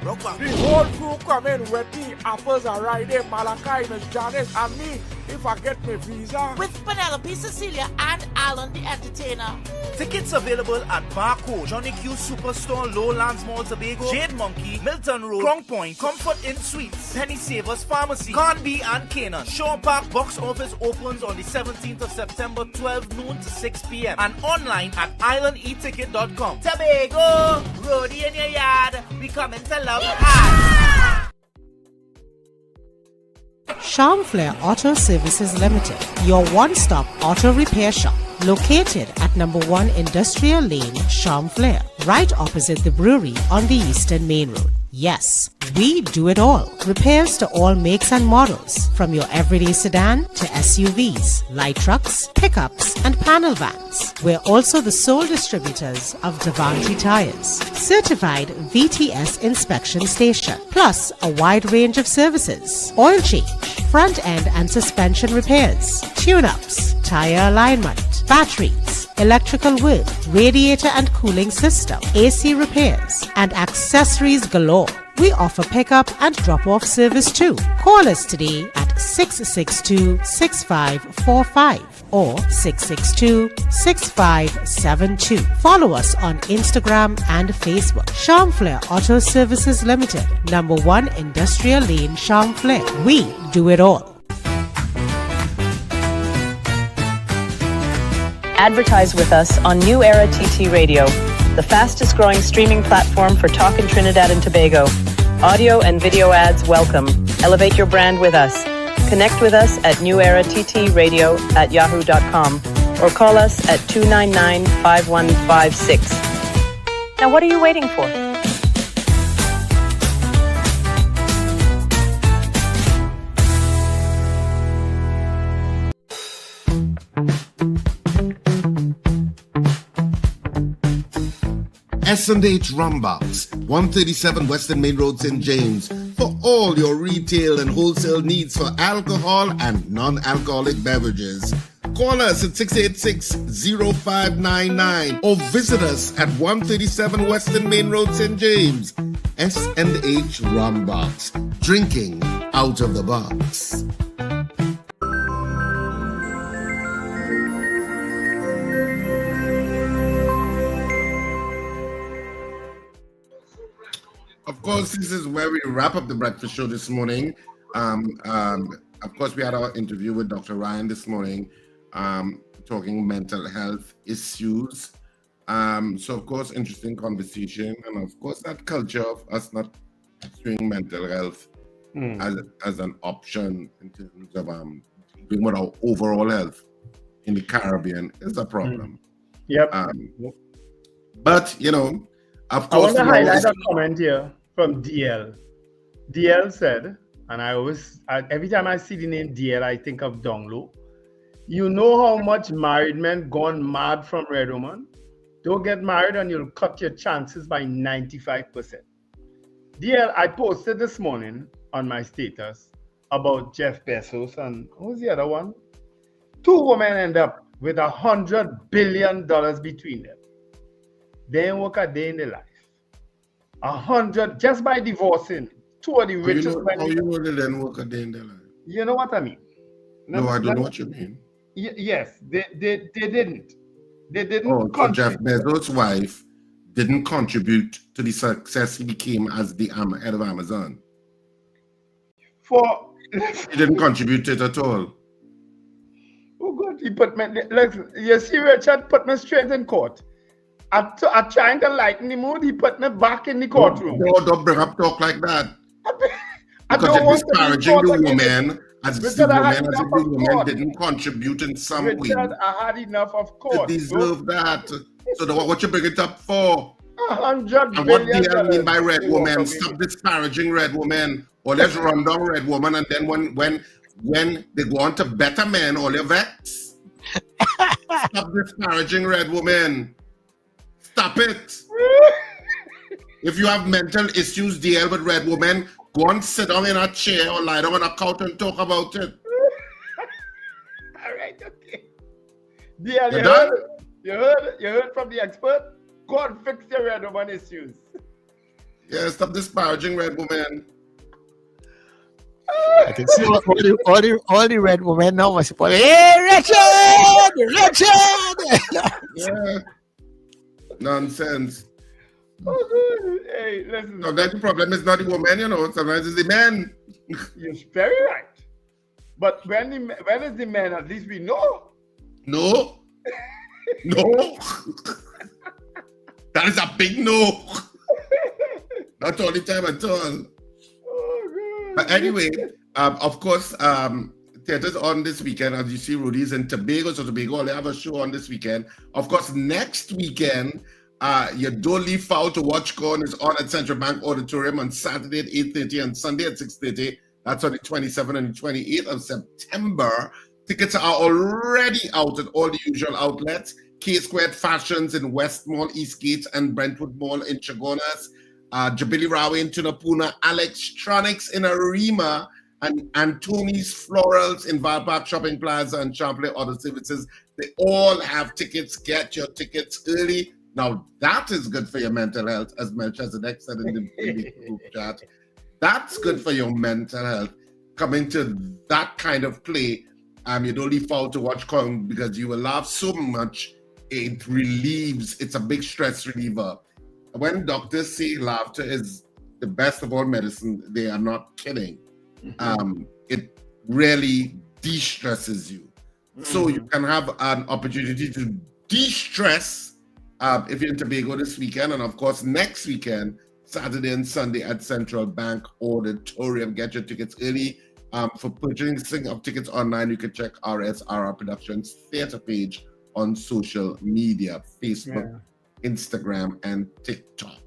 The whole crew come in with the apples are right there. Malachi, Miss Janice, and me, if I get my visa. With Penelope, Cecilia, and Alan the entertainer. Tickets available at Barco, Johnny Q Superstore, Lowlands Mall, Tobago, Jade Monkey, Milton Road, Crown Point, Comfort Inn Suites, Penny Savers Pharmacy, Conby and Canaan. Shaw Park box office opens on the 17th of September, 12 noon to 6 p.m. and online at islandeticket.com. Tobago, roadie in your yard, we coming to love hard. Charmflair Auto Services Limited, your one-stop auto repair shop, located at number 1 Industrial Lane, Charmflair, right opposite the brewery on the Eastern Main Road. Yes, we do it all. Repairs to all makes and models, from your everyday sedan to SUVs, light trucks, pickups, and panel vans. We're also the sole distributors of Davanti tires, certified VTS inspection station, plus a wide range of services: oil change, front end and suspension repairs, tune-ups, tire alignment, batteries, electrical work, radiator and cooling system, AC repairs, and accessories galore. We offer pickup and drop-off service too. Call us today at 662-6545 or 662-6572. Follow us on Instagram and Facebook. Charmflair Auto Services Limited, number 1 Industrial Lane, Charmflair. We do it all. Advertise with us on New Era TT Radio, the fastest growing streaming platform for talk in Trinidad and Tobago. Audio and video ads welcome. Elevate your brand with us. Connect with us at newerattradio@yahoo.com or call us at 299-5156. Now, what are you waiting for? S&H Rumbox, 137 Western Main Road, St. James, for all your retail and wholesale needs for alcohol and non-alcoholic beverages. Call us at 686-0599 or visit us at 137 Western Main Road, St. James. S&H Rumbox, drinking out of the box. Of course, this is where we wrap up the breakfast show this morning. Of course, we had our interview with Dr. Ryan this morning, talking mental health issues. So, of course, interesting conversation. And, of course, that culture of us not pursuing mental health as an option in terms of dealing with our overall health in the Caribbean is a problem. Yep. But, you know, of course, I want to highlight a comment here from DL. DL said, and every time I see the name DL, I think of Donglo. You know how much married men gone mad from Red Woman? Don't get married and you'll cut your chances by 95%. DL, I posted this morning on my status about Jeff Bezos and who's the other one? Two women end up with $100 billion between them. They ain't work a day in their life. 100 just by divorcing. Two of the richest men. How you know they didn't work a day in their life? You know what I mean? No, I don't know what you mean. Yes, they didn't. They didn't. Oh, so Jeff Bezos' wife didn't contribute to the success he became as the head of Amazon. He didn't contribute to it at all. Oh God, he put me. Listen, you see, Richard put me straight in court. I'm trying to lighten the mood. He put me back in the courtroom. Don't bring up talk like that. Because you're disparaging the woman as the woman didn't contribute in some way. Richard, I had enough of court. You deserve that. So what you bring it up for? $100 and what do you mean by red woman? Stop disparaging red woman. Or let's run down red woman, and then when they go on to better men, all your vex. Stop disparaging red woman. Stop it. If you have mental issues, deal with red woman. Go and sit down in a chair or lie down on a couch and talk about it. All right, okay. Deal, you heard from the expert? Go and fix your red woman issues. Yeah, stop disparaging red woman. I can see all the red women now must be, hey, Richard! Yeah. Nonsense. Oh, hey, listen. No, that the problem is not the woman, you know. Sometimes it's the men. You're very right. But when is the man? At least we know. No. No. That is a big no. Not all the time at all. But anyway, of course, theaters on this weekend. As you see, Rudy's in Tobago. So Tobago, they have a show on this weekend. Of course, next weekend, your Don't Leave Foul to Watch Corn is on at Central Bank Auditorium on Saturday at 8:30 and Sunday at 6:30. That's on the 27th and 28th of September. Tickets are already out at all the usual outlets. K-Squared Fashions in West Mall, Eastgate, and Brentwood Mall in Chagonas. Jabili Rawe in Tunapuna, Alextronics in Arima, and Tony's Florals in Val Park Shopping Plaza and Champlain Auto Services. They all have tickets. Get your tickets early. Now, that is good for your mental health, as Melchizedek said in the group chat. That's good for your mental health. Coming to that kind of play, you don't leave foul to watch corn because you will laugh so much. It relieves. It's a big stress reliever. When doctors say laughter is the best of all medicine, they are not kidding. It really de-stresses you. So you can have an opportunity to de-stress if you're in Tobago this weekend. And of course, next weekend, Saturday and Sunday at Central Bank Auditorium. Get your tickets early. For purchasing of tickets online, you can check RSRR Productions theater page on social media, Facebook, Instagram, and TikTok.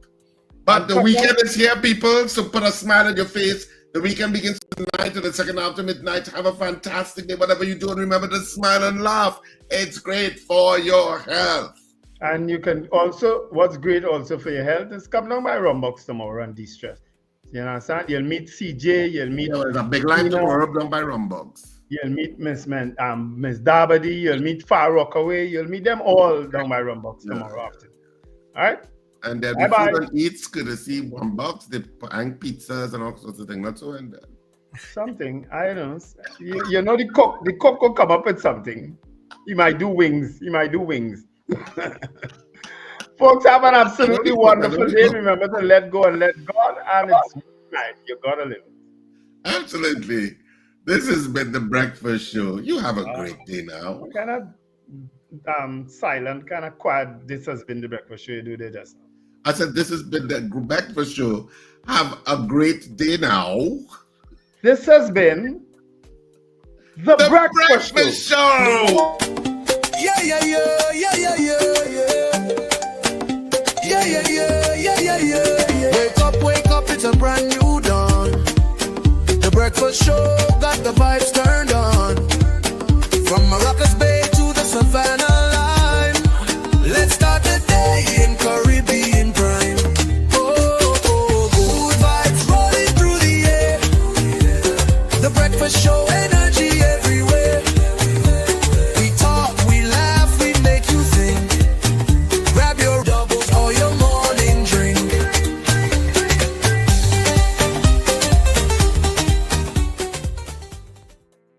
But the weekend is here, people, so put a smile on your face. The weekend begins tonight and the second after midnight. Have a fantastic day, whatever you do, and remember to smile and laugh. It's great for your health. And you can also, what's great also for your health is come down by Rumbox tomorrow and de-stress. You understand? You'll meet CJ, you'll meet... There's a big line tomorrow down by Rumbox. You'll meet Miss Darbady, you'll meet Far Rockaway, you'll meet them all down by Rumbox tomorrow afternoon. All right? And there'll be food and eats, courtesy Rumbox, they hang pizzas and all sorts of things. That's all. Something, I don't know. You know the cook will come up with something. He might do wings. Folks, have an absolutely wonderful day. Remember to let go and let God, and it's right. You gotta live it. Absolutely. This has been the Breakfast Show. You have a great day now. Kind of silent, kind of quiet. This has been the Breakfast Show. You do that just now. I said this has been the Breakfast Show. Have a great day now. This has been the Breakfast Show. Wake up, it's a brand new dawn. The Breakfast Show got the vibes.